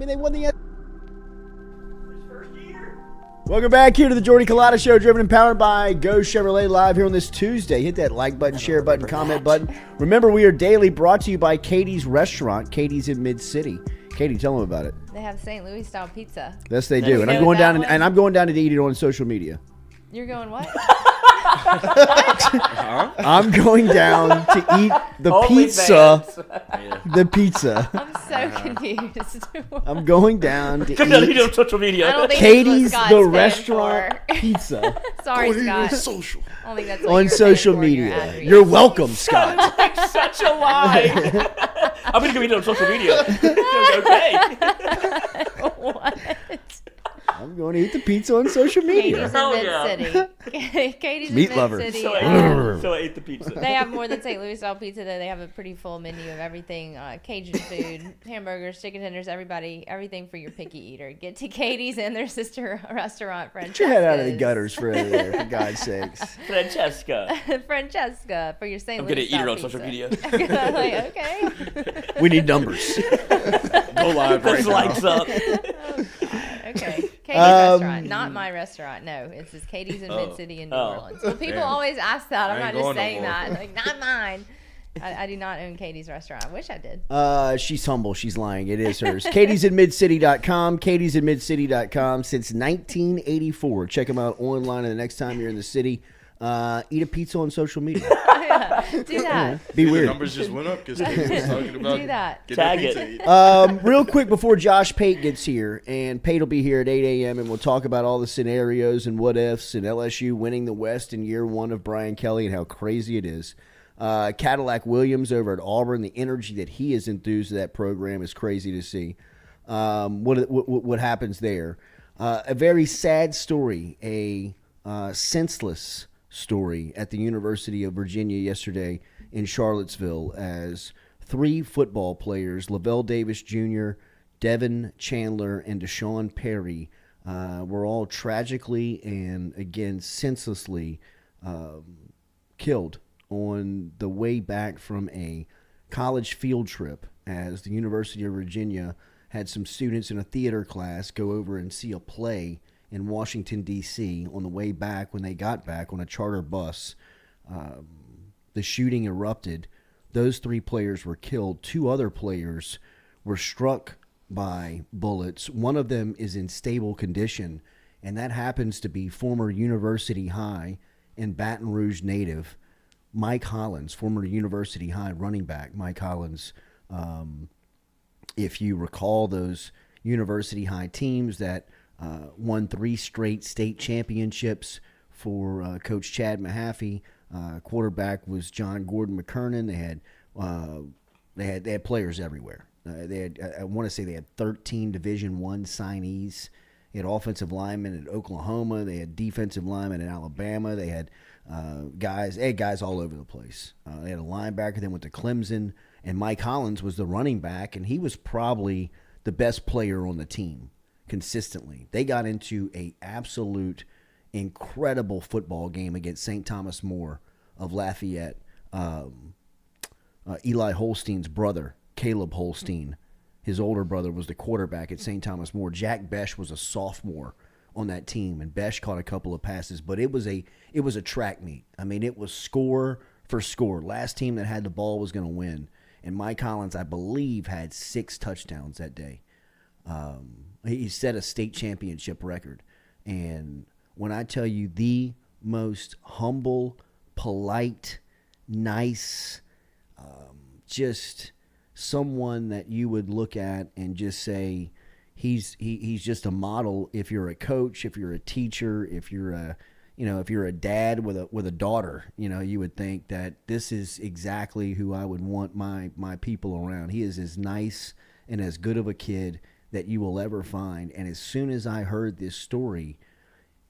they won the. Welcome back here to the Jordy Culotta Show, driven and powered by Go Chevrolet, live here on this Tuesday. Hit that like button, share button, comment button. Remember, we are daily brought to you by Katie's Restaurant. Katie's in Mid-City. Katie, tell them about it. They have St. Louis style pizza. Yes, they do. And I'm going down and I'm going down to eat it on social media. You're going what? I'm going down to eat the pizza. The pizza. I'm so confused. I'm going down to Come down to eat on social media. I don't think Katie's that's what the Scott's restaurant for. pizza. Sorry, Scott. Social. I don't think that's what On you're social paying for in your media. ad read. You're welcome, Scott. Sounds like such a lie. I'm going to go eat it on social media. Okay. What? I'm going to eat the pizza on social media. Katie's in Mid-City. Katie's Meat in lover. Mid-City. So I ate the pizza. They have more than St. Louis style pizza. Though. They have a pretty full menu of everything: Cajun food, hamburgers, chicken tenders, everything for your picky eater. Get to Katie's and their sister restaurant, Francesca's. Get your head out of the gutters for there, for God's sakes. Francesca for your St. I'm Louis going to eat her on pizza. social media. Like, okay. We need numbers. Go live right now. Likes up. Okay. Katie's restaurant, not my restaurant. No, it's just Katie's in Mid-City in New Orleans. Well, people always ask that. I'm not just saying that. Like, not mine. I do not own Katie's restaurant. I wish I did. She's humble. She's lying. It is hers. Katie'sInMidCity.com. Katie'sInMidCity.com since 1984. Check them out online. And the next time you're in the city, eat a pizza on social media. Do that. Be weird. The numbers just went up because Katie was talking about Do that. Tag it. Real quick before Josh Pate gets here, and Pate will be here at 8 a.m., and we'll talk about all the scenarios and what ifs and LSU winning the West in year one of Brian Kelly and how crazy it is. Cadillac Williams over at Auburn, the energy that he is enthused to that program is crazy to see. What happens there? A very sad story, a senseless story at the University of Virginia yesterday in Charlottesville as 3 football players, Lavelle Davis Jr., Devin Chandler, and Deshaun Perry, were all tragically and, again, senselessly killed on the way back from a college field trip as the University of Virginia had some students in a theater class go over and see a play in Washington, D.C. on the way back. When they got back on a charter bus, the shooting erupted. Those 3 players were killed. 2 other players were struck by bullets. One of them is in stable condition, and that happens to be former University High and Baton Rouge native Mike Hollins, former University High running back Mike Hollins. If you recall those University High teams that won 3 straight state championships for Coach Chad Mahaffey. Quarterback was John Gordon McKernan. They had players everywhere. I want to say they had 13 Division I signees. They had offensive linemen at Oklahoma. They had defensive linemen at Alabama. They had guys all over the place. They had a linebacker that went to Clemson, and Mike Hollins was the running back, and he was probably the best player on the team consistently. They got into a absolute incredible football game against St. Thomas More of Lafayette. Eli Holstein's brother, Caleb Holstein, his older brother, was the quarterback at St. Thomas More. Jack Besh was a sophomore on that team, and Besh caught a couple of passes, but it was a track meet. I mean, it was score for score. Last team that had the ball was going to win, and Mike Collins, I believe, had 6 touchdowns that day. He set a state championship record, and when I tell you, the most humble, polite, nice, just someone that you would look at and just say he's just a model. If you're a coach, if you're a teacher, if you're if you're a dad with a daughter, you would think that this is exactly who I would want my people around. He is as nice and as good of a kid that you will ever find. And as soon as I heard this story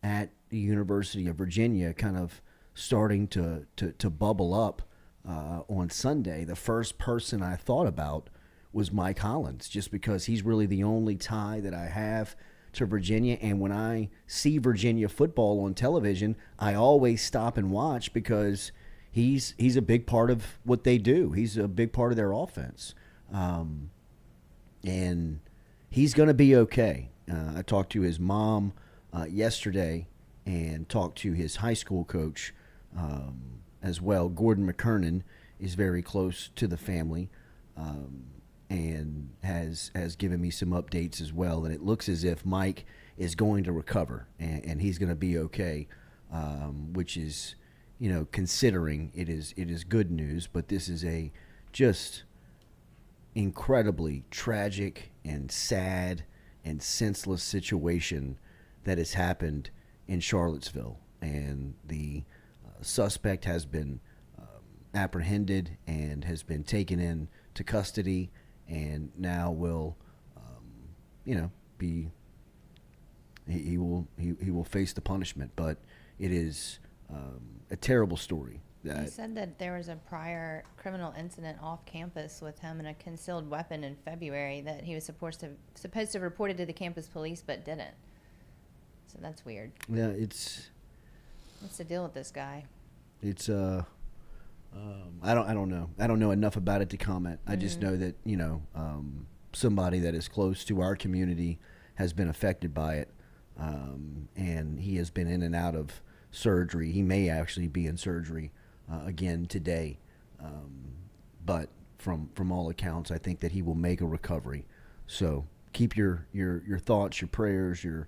at the University of Virginia kind of starting to bubble up on Sunday, the first person I thought about was Mike Hollins, just because he's really the only tie that I have to Virginia. And when I see Virginia football on television, I always stop and watch because he's a big part of what they do. He's a big part of their offense. And he's going to be okay. I talked to his mom yesterday and talked to his high school coach as well. Gordon McKernan is very close to the family and has given me some updates as well. And it looks as if Mike is going to recover and he's going to be okay, which is, considering it is good news. But this is a just incredibly tragic and sad and senseless situation that has happened in Charlottesville, and the suspect has been apprehended and has been taken in to custody, and now will be he will face the punishment. But it is a terrible story. He said that there was a prior criminal incident off campus with him and a concealed weapon in February that he was supposed to have reported to the campus police but didn't. So that's weird. Yeah, what's the deal with this guy? It's I don't know. I don't know enough about it to comment. I just know that somebody that is close to our community has been affected by it, and he has been in and out of surgery. He may actually be in surgery again today, but from all accounts, I think that he will make a recovery. So keep your thoughts, your prayers, your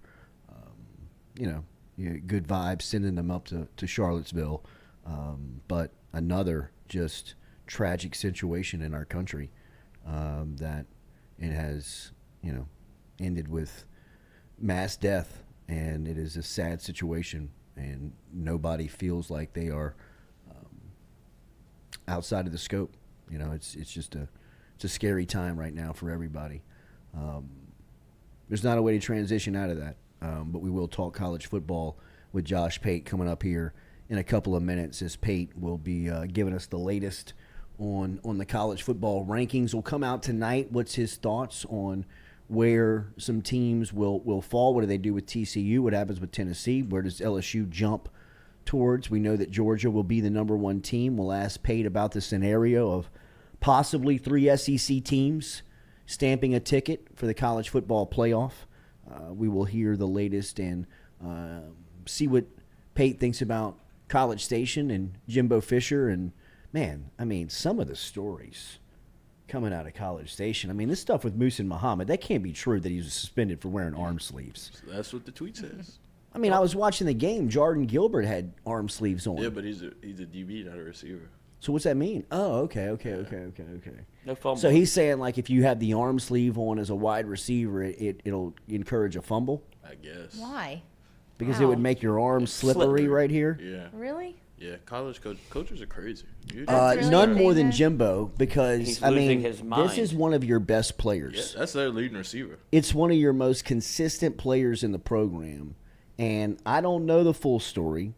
good vibes, sending them up to Charlottesville. But another just tragic situation in our country that it has ended with mass death, and it is a sad situation, and nobody feels like they are outside of the scope. It's just it's a scary time right now for everybody. There's not a way to transition out of that, but we will talk college football with Josh Pate coming up here in a couple of minutes, as Pate will be giving us the latest on the college football rankings. Will come out tonight. What's his thoughts on where some teams will fall? What do they do with TCU? What happens with Tennessee? Where does LSU jump towards? We know that Georgia will be the number one team. We'll ask Pate about the scenario of possibly 3 SEC teams stamping a ticket for the college football playoff. We will hear the latest and see what Pate thinks about College Station and Jimbo Fisher. And, man, some of the stories coming out of College Station. This stuff with Muhsin Muhammad, that can't be true that he was suspended for wearing arm sleeves. That's what the tweet says. I was watching the game. Jordan Gilbert had arm sleeves on. Yeah, but he's a DB, not a receiver. So what's that mean? Oh, okay. No fumble. So he's saying, like, if you have the arm sleeve on as a wide receiver, it'll encourage a fumble? I guess. Why? Because it would make your arms slippery right here? Yeah. Really? Yeah, college coaches are crazy. None more than Jimbo, because, He's losing his mind. This is one of your best players. Yeah, that's their leading receiver. It's one of your most consistent players in the program, and I don't know the full story.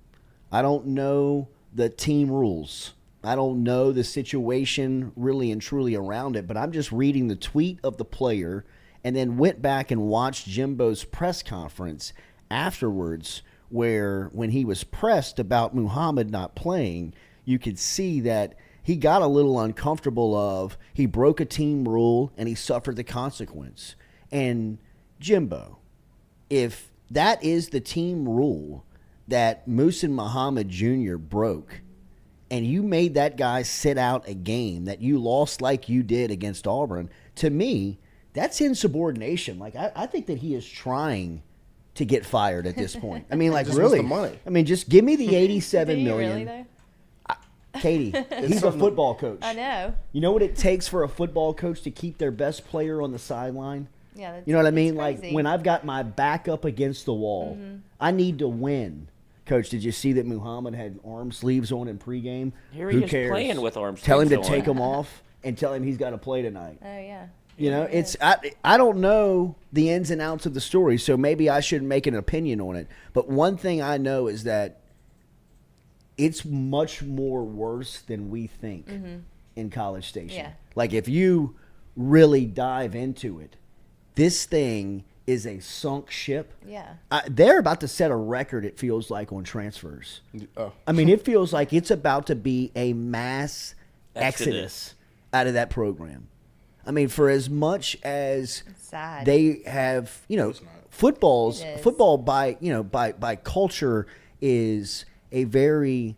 I don't know the team rules. I don't know the situation really and truly around it, but I'm just reading the tweet of the player and then went back and watched Jimbo's press conference afterwards, where when he was pressed about Muhammad not playing, you could see that he got a little uncomfortable of he broke a team rule and he suffered the consequence. And Jimbo, if that is the team rule that Muhsin Muhammad Jr. broke, and you made that guy sit out a game that you lost like you did against Auburn, to me, that's insubordination. Like, I think that he is trying to get fired at this point. Like, just really. wants the money. Just give me the $87 million. Really, though? Katie, he's a football coach. I know. You know what it takes for a football coach to keep their best player on the sideline? Yeah, that's, you know what I mean? Crazy. Like, when I've got my back up against the wall, I need to win. Coach, did you see that Muhammad had arm sleeves on in pregame? Here he is playing with arm Tell him to sleeves on. take them off and tell him he's got to play tonight. Oh, yeah. You know, it's I don't know the ins and outs of the story, so maybe I shouldn't make an opinion on it. But one thing I know is that it's much more worse than we think in College Station. Yeah. Like, if you really dive into it, this thing is a sunk ship. Yeah. They're about to set a record, it feels like, on transfers. I mean, it feels like it's about to be a mass exodus out of that program. I mean, for as much as they have, you know, football by culture is a very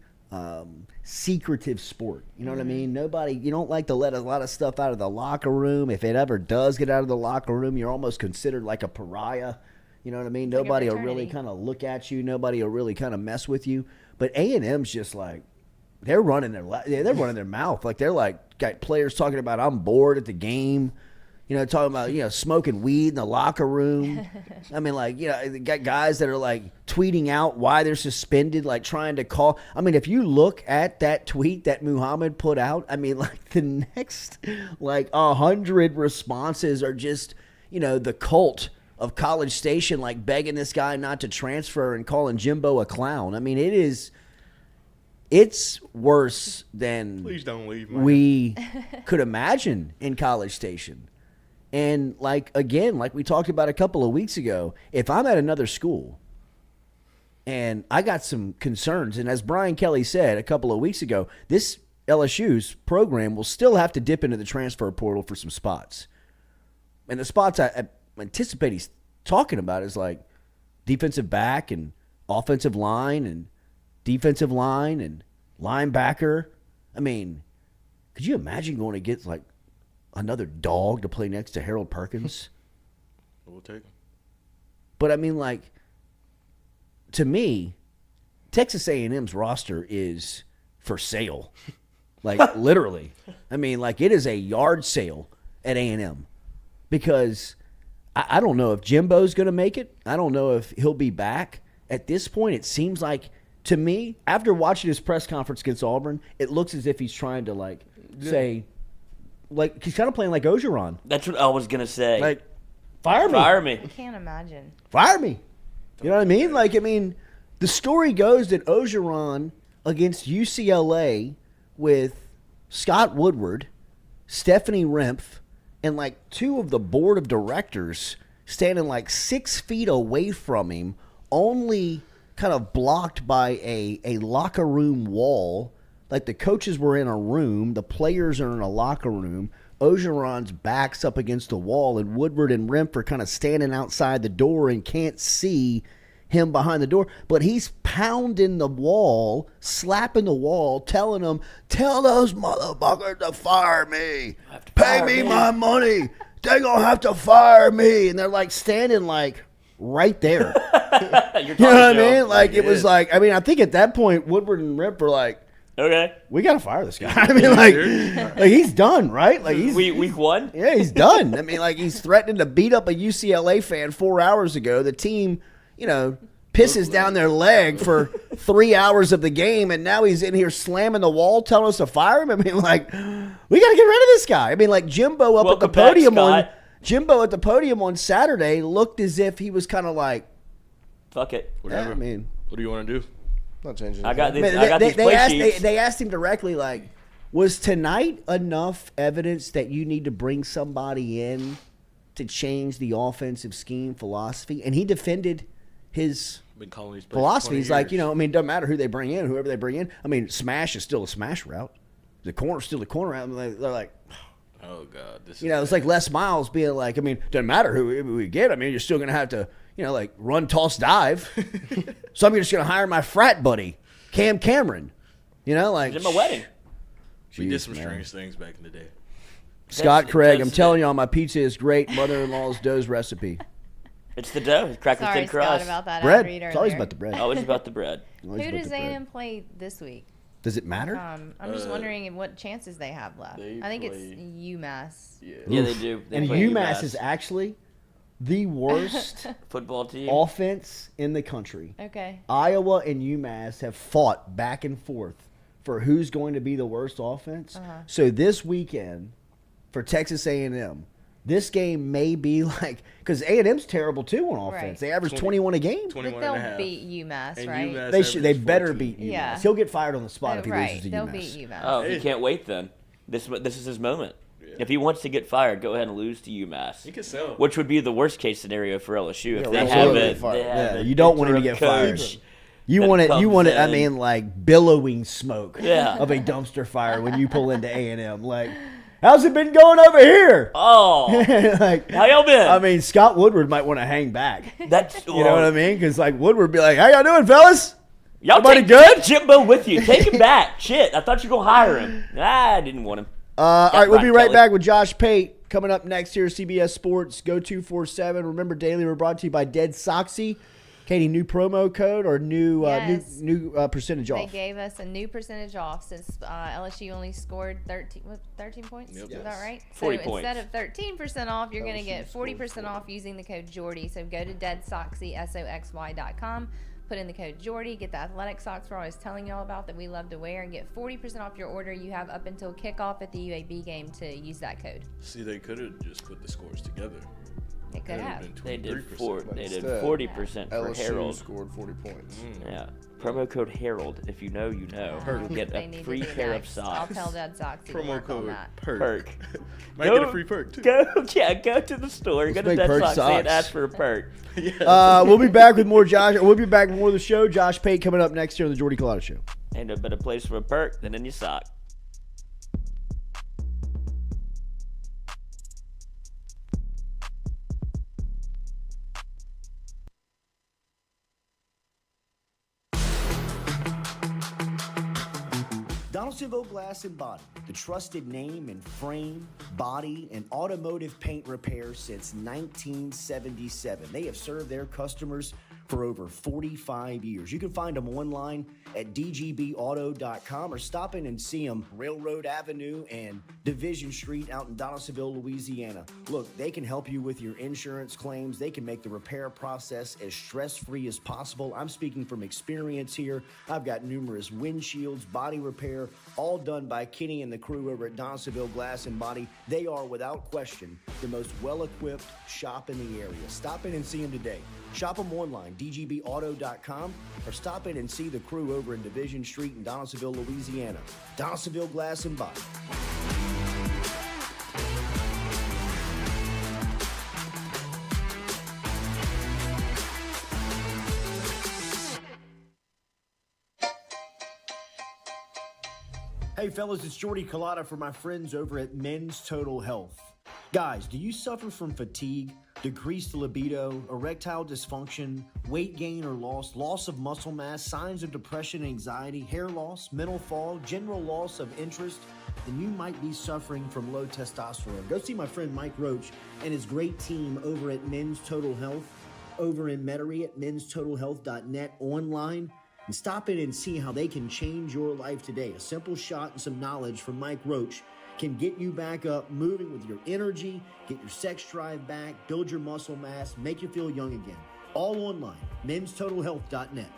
secretive sport. You know what I mean? You don't like to let a lot of stuff out of the locker room. If it ever does get out of the locker room, you're almost considered like a pariah. You know what I mean? Nobody will really kind of look at you. Nobody will really kind of mess with you. But A&M's just like, they're running their mouth. Like, they're like, got players talking about, I'm bored at the game. You know, talking about, you know, smoking weed in the locker room. I mean, like, you know, they got guys that are, like, tweeting out why they're suspended, like, trying to call. I mean, if you look at that tweet that Muhammad put out, I mean, like, the next, like, 100 responses are just, you know, the cult of College Station, like, begging this guy not to transfer and calling Jimbo a clown. I mean, it's worse than Please don't leave, man. we could imagine in College Station. And, like, again, like we talked about a couple of weeks ago, if I'm at another school and I got some concerns, and as Brian Kelly said a couple of weeks ago, this LSU's program will still have to dip into the transfer portal for some spots. And the spots I anticipate he's talking about is, like, defensive back and offensive line and defensive line and linebacker. I mean, could you imagine going to get, like, another dog to play next to Harold Perkins? We'll take him. But, I mean, like, to me, Texas A&M's roster is for sale. Like, literally. I mean, like, it is a yard sale at A&M. Because I don't know if Jimbo's going to make it. I don't know if he'll be back. At this point, it seems like, to me, after watching his press conference against Auburn, it looks as if he's trying to, like, say, like, he's kind of playing like Ogeron. That's what I was going to say. Like, fire me. Fire me. I can't imagine. Fire me. You know what I mean? Like, I mean, the story goes that Ogeron against UCLA with Scott Woodward, Stephanie Remph, and, like, two of the board of directors standing, like, 6 feet away from him, only kind of blocked by a locker room wall. Like, the coaches were in a room, the players are in a locker room, Ogeron's back's up against the wall, and Woodward and Remph are kind of standing outside the door and can't see him behind the door. But he's pounding the wall, slapping the wall, telling them, tell those motherfuckers to fire me. Pay me my money. They're going to have to fire me. And they're, like, standing, like, right there. You know what I mean? Like, it was like, I mean, I think at that point, Woodward and Remph were like, okay, we got to fire this guy. I mean, like he's done, right? Like, he's week one. Yeah, he's done. I mean, like, he's threatening to beat up a UCLA fan 4 hours ago. The team, you know, pisses down their leg for 3 hours of the game, and now he's in here slamming the wall, telling us to fire him. I mean, like, we got to get rid of this guy. I mean, like, Jimbo at the podium on Saturday looked as if he was kind of like, fuck it. Whatever. Yeah, I mean, what do you want to do? Not changing. I got these play sheets. They asked him directly, like, was tonight enough evidence that you need to bring somebody in to change the offensive scheme philosophy? And he defended his philosophy. He's like, you know, I mean, it doesn't matter who they bring in, whoever they bring in. I mean, smash is still a smash route. The corner's still the corner route. They're like, oh, God. You know, it's like Les Miles being like, I mean, doesn't matter who we get. I mean, you're still going to have to, you know, like, run, toss, dive. So I'm just going to hire my frat buddy, Cam Cameron. You know, like. He's at my wedding. We did some strange things back in the day. Scott Craig, I'm telling y'all, my pizza is great. Mother-in-law's dough's recipe. It's the dough. It's cracked with thin crust. Sorry, Scott, about that. Bread. It's always about the bread. Always about the bread. Who does A&M play this week? Does it matter? I'm just wondering what chances they have left. I think it's UMass. Yeah, they do. They and play UMass is actually the worst football team offense in the country. Okay. Iowa and UMass have fought back and forth for who's going to be the worst offense. So this weekend for Texas A&M, this game may be like – because A&M's terrible too on offense. Right. They average 21 a game. 21 But they'll and a half. beat UMass, And right? UMass They better 42. beat UMass. Yeah. He'll get fired on the spot if he Right. loses to They'll UMass. beat UMass. Oh, he can't wait then. This is his moment. If he wants to get fired, go ahead and lose to UMass. He can sell. Which would be the worst case scenario for LSU if Yeah, they absolutely. have it. They have an You don't want him to interim get fired. coach You that want it. You comes want it. I in. mean, like billowing smoke Yeah. of a dumpster fire when you pull into A&M. Like, how's it been going over here? Oh, like, how y'all been? I mean, Scott Woodward might want to hang back. That's You know what I mean? Because like Woodward be like, "How y'all doing, fellas? Y'all Everybody take, good?" take Jimbo with you. Take him back. Shit, I thought you were gonna hire him. I didn't want him. All right, we'll be Brian right Kelly. back with Josh Pate coming up next here. CBS Sports Go 247. Remember, daily we're brought to you by Dead Soxy. Katie, new promo code or new Yes. new percentage They off? gave us a new percentage off since LSU only scored 13 points. Yep. Is that right? 40 so points. instead of 13% off, you're going to LSU get scored 40% off using the code Jordy. So go to deadsoxy.com. Put in the code Jordy. Get the athletic socks we're always telling y'all about that we love to wear, and get 40% off your order. You have up until kickoff at the UAB game to use that code. See, they could have just put the scores together. It could have. They did 23%. They did Instead, 40% for LSU Harold. scored 40 points. Yeah, promo code Harold. If you know, you know. You'll get They a need free to do pair of next. I'll socks. tell Dead Sox to Promo work on code that. perk. Might Go- get a free perk too. Go to the store. Go to make Dead perk Sox and socks. ask for a perk. We'll be back with more Josh. We'll be back with more of the show. Josh Pate coming up next here on the Jordy Culotta Show. Ain't no better place for a perk than in your sock. Donaldsonville Glass and Body, the trusted name in frame, body, and automotive paint repair since 1977. They have served their customers for over 45 years. You can find them online at dgbauto.com or stop in and see them Railroad Avenue and Division Street out in Donaldsonville, Louisiana. Look, they can help you with your insurance claims. They can make the repair process as stress-free as possible. I'm speaking from experience here. I've got numerous windshields, body repair, all done by Kenny and the crew over at Donaldsonville Glass and Body. They are, without question, the most well-equipped shop in the area. Stop in and see them today. Shop them online, dgbauto.com, or stop in and see the crew over in Division Street in Donaldsonville, Louisiana. Donaldsonville Glass and Body. Hey fellas, it's Jordy Culotta for my friends over at Men's Total Health. Guys, do you suffer from fatigue, decreased libido, erectile dysfunction, weight gain or loss of muscle mass, signs of depression and anxiety, hair loss, mental fog, general loss of interest? Then you might be suffering from low testosterone. Go see my friend Mike Roach and his great team over at Men's Total Health, over in Metairie at menstotalhealth.net online. And stop in and see how they can change your life today. A simple shot and some knowledge from Mike Roach can get you back up, moving with your energy, get your sex drive back, build your muscle mass, make you feel young again. All online, menstotalhealth.net.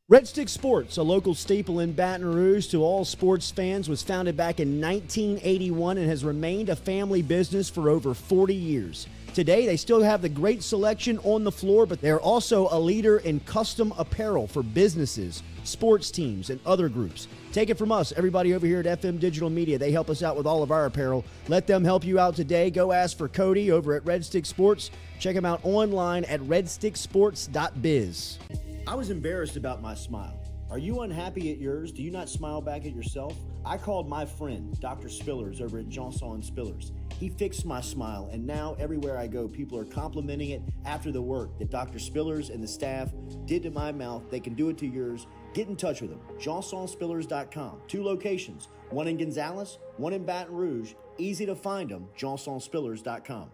Red Stick Sports, a local staple in Baton Rouge to all sports fans, was founded back in 1981 and has remained a family business for over 40 years. Today, they still have the great selection on the floor, but they're also a leader in custom apparel for businesses, sports teams, and other groups. Take it from us, everybody over here at FM Digital Media. They help us out with all of our apparel. Let them help you out today. Go ask for Cody over at Red Stick Sports. Check him out online at redsticksports.biz. I was embarrassed about my smile. Are you unhappy at yours? Do you not smile back at yourself? I called my friend, Dr. Spillers, over at Johnson Spillers. He fixed my smile, and now everywhere I go, people are complimenting it after the work that Dr. Spillers and the staff did to my mouth. They can do it to yours. Get in touch with them. JohnsonSpillers.com. 2 locations, one in Gonzales, one in Baton Rouge. Easy to find them, JohnsonSpillers.com.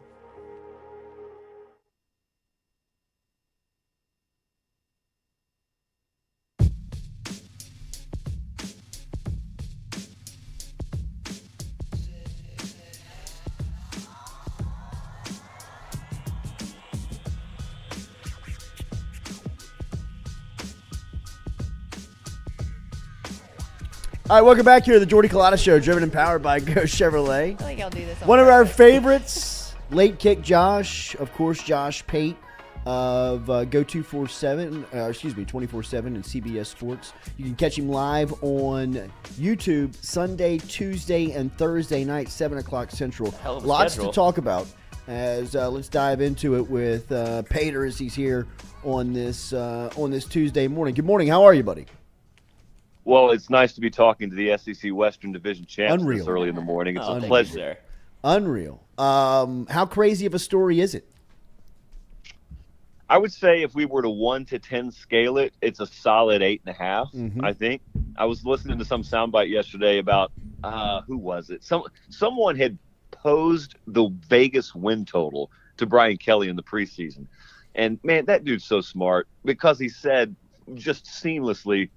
All right, welcome back here to the Jordy Culotta Show, driven and powered by Go Chevrolet. I feel like I'll do this all One of our purpose. favorites, Late Kick Josh, of course, Josh Pate of Go 247, 24/7 and CBS Sports. You can catch him live on YouTube Sunday, Tuesday, and Thursday night, 7 o'clock Central. Hell of a Lots schedule. to talk about. As let's dive into it with Pater as he's here on this Tuesday morning. Good morning. How are you, buddy? Well, it's nice to be talking to the SEC Western Division champs Unreal. this early in the morning. It's a thank you, pleasure. sir. Unreal. How crazy of a story is it? I would say if we were to 1 to 10 scale it, it's a solid 8.5. Mhm. I think. I was listening to some soundbite yesterday about who was it? Someone had posed the Vegas win total to Brian Kelly in the preseason, and man, that dude's so smart because he said just seamlessly,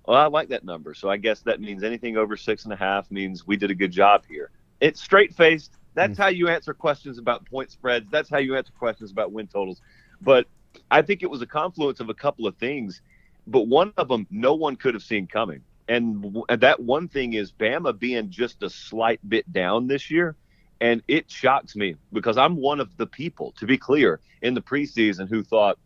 "Well, I like that number, so I guess that means anything over 6.5 means we did a good job here." It's straight-faced. That's how you answer questions about point spreads. That's how you answer questions about win totals. But I think it was a confluence of a couple of things, but one of them no one could have seen coming. And that one thing is Bama being just a slight bit down this year. And it shocks me because I'm one of the people, to be clear, in the preseason who thought,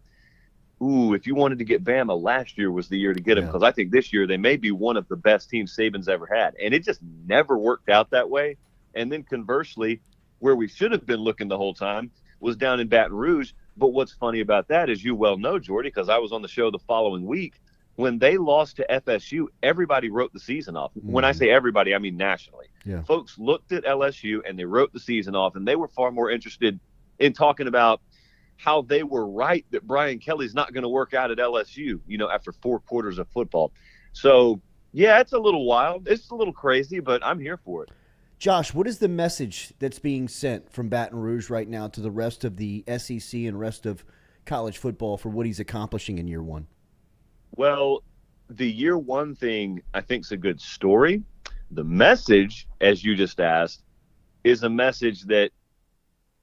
ooh, if you wanted to get Bama, last year was the year to get them, because I think this year they may be one of the best teams Saban's ever had. And it just never worked out that way. And then conversely, where we should have been looking the whole time was down in Baton Rouge. But what's funny about that, as you well know, Jordy, because I was on the show the following week, when they lost to FSU, everybody wrote the season off. When I say everybody, I mean nationally. Yeah. Folks looked at LSU and they wrote the season off, and they were far more interested in talking about how they were right that Brian Kelly's not going to work out at LSU, after 4 quarters of football. So, yeah, it's a little wild. It's a little crazy, but I'm here for it. Josh, what is the message that's being sent from Baton Rouge right now to the rest of the SEC and rest of college football for what he's accomplishing in year one? Well, the year one thing I think is a good story. The message, as you just asked, is a message that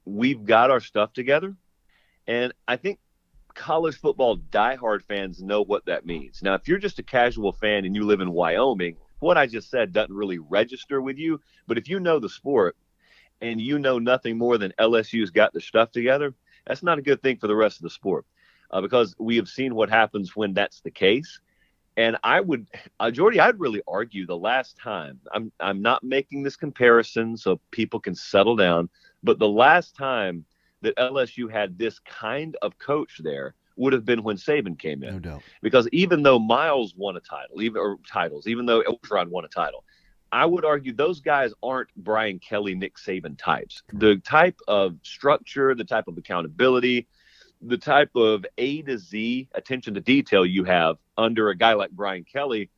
we've got our stuff together. And I think college football diehard fans know what that means. Now, if you're just a casual fan and you live in Wyoming, what I just said doesn't really register with you. But if you know the sport and you know nothing more than LSU's got their stuff together, that's not a good thing for the rest of the sport. Because we have seen what happens when that's the case. And I would, Jordy, I'd really argue the last time, I'm not making this comparison so people can settle down, but the last time that LSU had this kind of coach there would have been when Saban came in. No doubt. Because even though Miles won a title, even though Orgeron won a title, I would argue those guys aren't Brian Kelly, Nick Saban types. The type of structure, the type of accountability, the type of A to Z attention to detail you have under a guy like Brian Kelly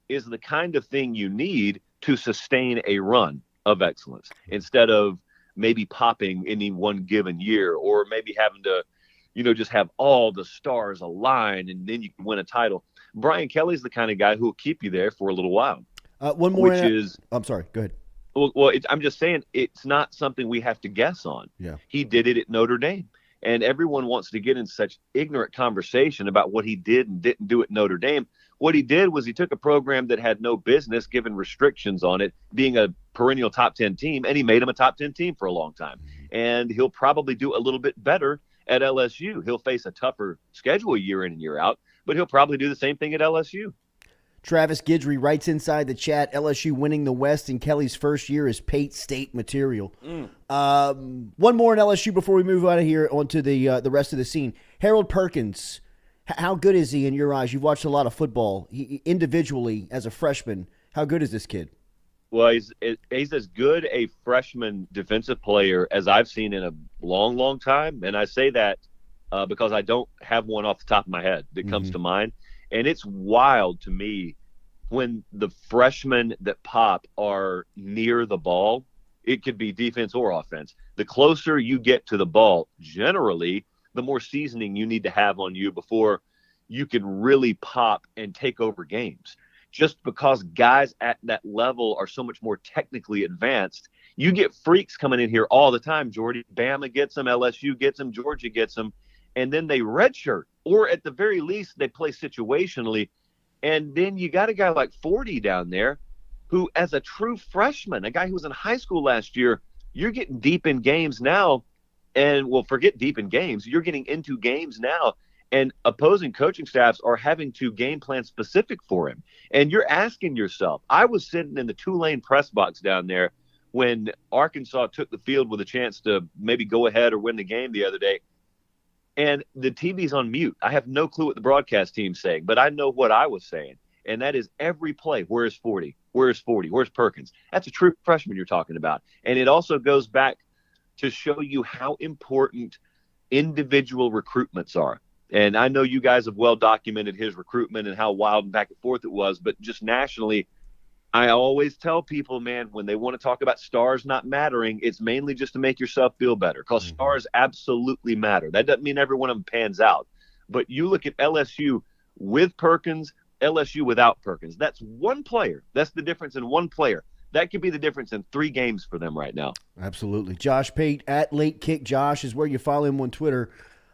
is the kind of thing you need to sustain a run of excellence instead of maybe popping any one given year or maybe having to, just have all the stars align and then you can win a title. Brian Kelly's the kind of guy who will keep you there for a little while. One more. I'm sorry. Go ahead. Well, I'm just saying it's not something we have to guess on. Yeah. He did it at Notre Dame. And everyone wants to get in such ignorant conversation about what he did and didn't do at Notre Dame. What he did was he took a program that had no business given restrictions on it, being a perennial top 10 team, and he made him a top 10 team for a long time. And he'll probably do a little bit better at LSU. He'll face a tougher schedule year in and year out, but he'll probably do the same thing at LSU. Travis Gidry writes inside the chat, LSU winning the West in Kelly's first year is Pate State material. One more in LSU before we move out of here onto the rest of the scene. Harold Perkins, how good is he in your eyes? You've watched a lot of football. Individually, as a freshman, how good is this kid? Well, he's as good a freshman defensive player as I've seen in a long, long time. And I say that because I don't have one off the top of my head that comes to mind. And it's wild to me when the freshmen that pop are near the ball. It could be defense or offense. The closer you get to the ball, generally, the more seasoning you need to have on you before you can really pop and take over games. Just because guys at that level are so much more technically advanced, you get freaks coming in here all the time, Jordy. Bama gets them, LSU gets them, Georgia gets them, and then they redshirt. Or at the very least, they play situationally. And then you got a guy like 40 down there who, as a true freshman, a guy who was in high school last year, you're getting deep in games now. And, well, forget deep in games. You're getting into games now. And opposing coaching staffs are having to game plan specific for him. And you're asking yourself, I was sitting in the Tulane press box down there when Arkansas took the field with a chance to maybe go ahead or win the game the other day. And the TV's on mute. I have no clue what the broadcast team's saying, but I know what I was saying. And that is every play. Where's 40? Where's 40? Where's Perkins? That's a true freshman you're talking about. And it also goes back to show you how important individual recruitments are. And I know you guys have well documented his recruitment and how wild and back and forth it was, but just nationally, I always tell people, man, when they want to talk about stars not mattering, it's mainly just to make yourself feel better, because stars absolutely matter. That doesn't mean every one of them pans out. But you look at LSU with Perkins, LSU without Perkins. That's one player. That's the difference in one player. That could be the difference in 3 games for them right now. Absolutely. Josh Pate at Late Kick Josh is where you follow him on Twitter.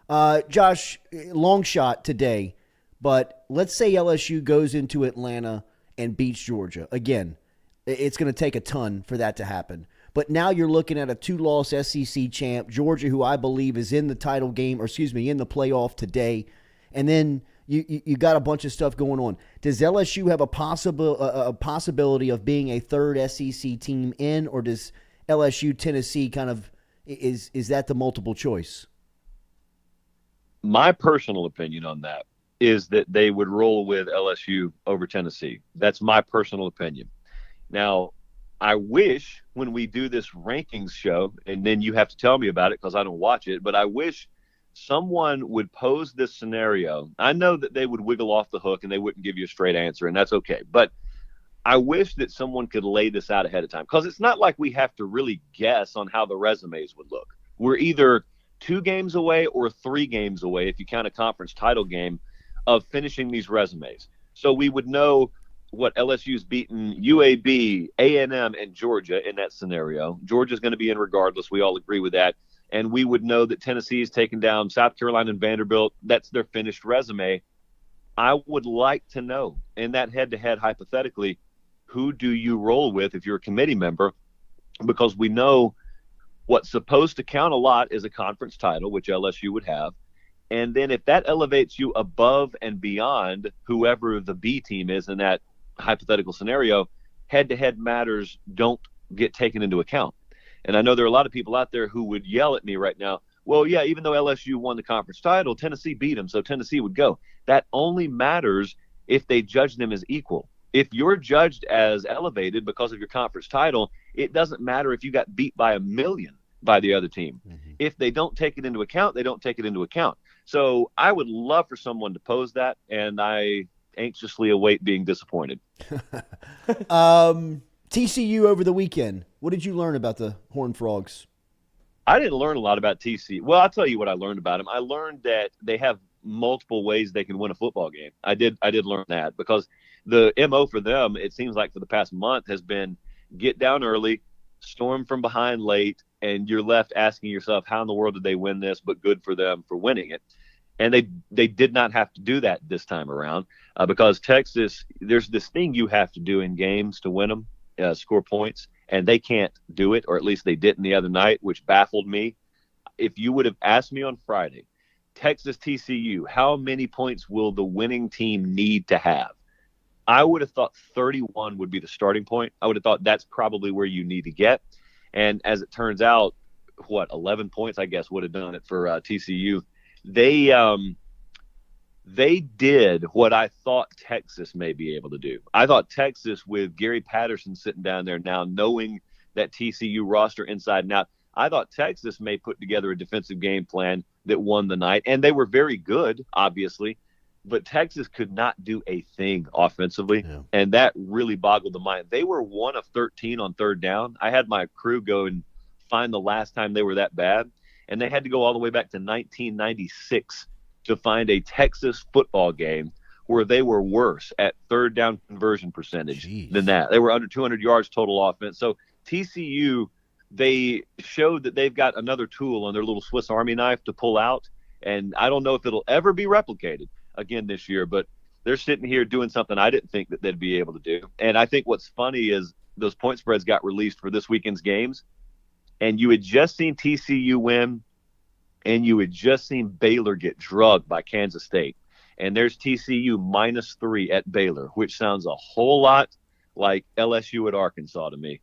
Josh, long shot today, but let's say LSU goes into Atlanta and beats Georgia. Again, it's going to take a ton for that to happen. But now you're looking at a 2-loss SEC champ, Georgia, who I believe is in the title game, in the playoff today. And then you got a bunch of stuff going on. Does LSU have a possibility of being a third SEC team in, or does LSU Tennessee kind of is that the multiple choice? My personal opinion on that is that they would roll with LSU over Tennessee. That's my personal opinion. Now, I wish when we do this rankings show, and then you have to tell me about it because I don't watch it, but I wish someone would pose this scenario. I know that they would wiggle off the hook and they wouldn't give you a straight answer, and that's okay. But I wish that someone could lay this out ahead of time, because it's not like we have to really guess on how the resumes would look. We're either 2 games away or 3 games away, if you count a conference title game, of finishing these resumes. So we would know what LSU's beaten UAB, A&M, and Georgia in that scenario. Georgia's going to be in regardless. We all agree with that. And we would know that Tennessee's taken down South Carolina and Vanderbilt. That's their finished resume. I would like to know, in that head-to-head hypothetically, who do you roll with if you're a committee member? Because we know what's supposed to count a lot is a conference title, which LSU would have. And then if that elevates you above and beyond whoever the B team is in that hypothetical scenario, head-to-head matters don't get taken into account. And I know there are a lot of people out there who would yell at me right now, well, yeah, even though LSU won the conference title, Tennessee beat them, so Tennessee would go. That only matters if they judge them as equal. If you're judged as elevated because of your conference title, it doesn't matter if you got beat by 1 million by the other team. Mm-hmm. If they don't take it into account, they don't take it into account. So I would love for someone to pose that, and I anxiously await being disappointed. TCU over the weekend. What did you learn about the Horned Frogs? I didn't learn a lot about TCU. Well, I'll tell you what I learned about them. I learned that they have multiple ways they can win a football game. I did learn that, because the MO for them, it seems like for the past month, has been get down early, storm from behind late, and you're left asking yourself, how in the world did they win this? But good for them for winning it. And they did not have to do that this time around, because Texas, there's this thing you have to do in games to win them, score points, and they can't do it, or at least they didn't the other night, which baffled me. If you would have asked me on Friday, Texas TCU, how many points will the winning team need to have? I would have thought 31 would be the starting point. I would have thought that's probably where you need to get. And as it turns out, 11 points, I guess, would have done it for TCU. They did what I thought Texas may be able to do. I thought Texas, with Gary Patterson sitting down there now, knowing that TCU roster inside and out, I thought Texas may put together a defensive game plan that won the night. And they were very good, obviously, but Texas could not do a thing offensively. Yeah. And that really boggled the mind. They were 1 of 13 on third down. I had my crew go and find the last time they were that bad. And they had to go all the way back to 1996 to find a Texas football game where they were worse at third down conversion percentage than that. They were under 200 yards total offense. So TCU, they showed that they've got another tool on their little Swiss Army knife to pull out. And I don't know if it'll ever be replicated again this year, but they're sitting here doing something I didn't think that they'd be able to do. And I think what's funny is those point spreads got released for this weekend's games, and you had just seen TCU win, and you had just seen Baylor get drugged by Kansas State. And there's TCU -3 at Baylor, which sounds a whole lot like LSU at Arkansas to me.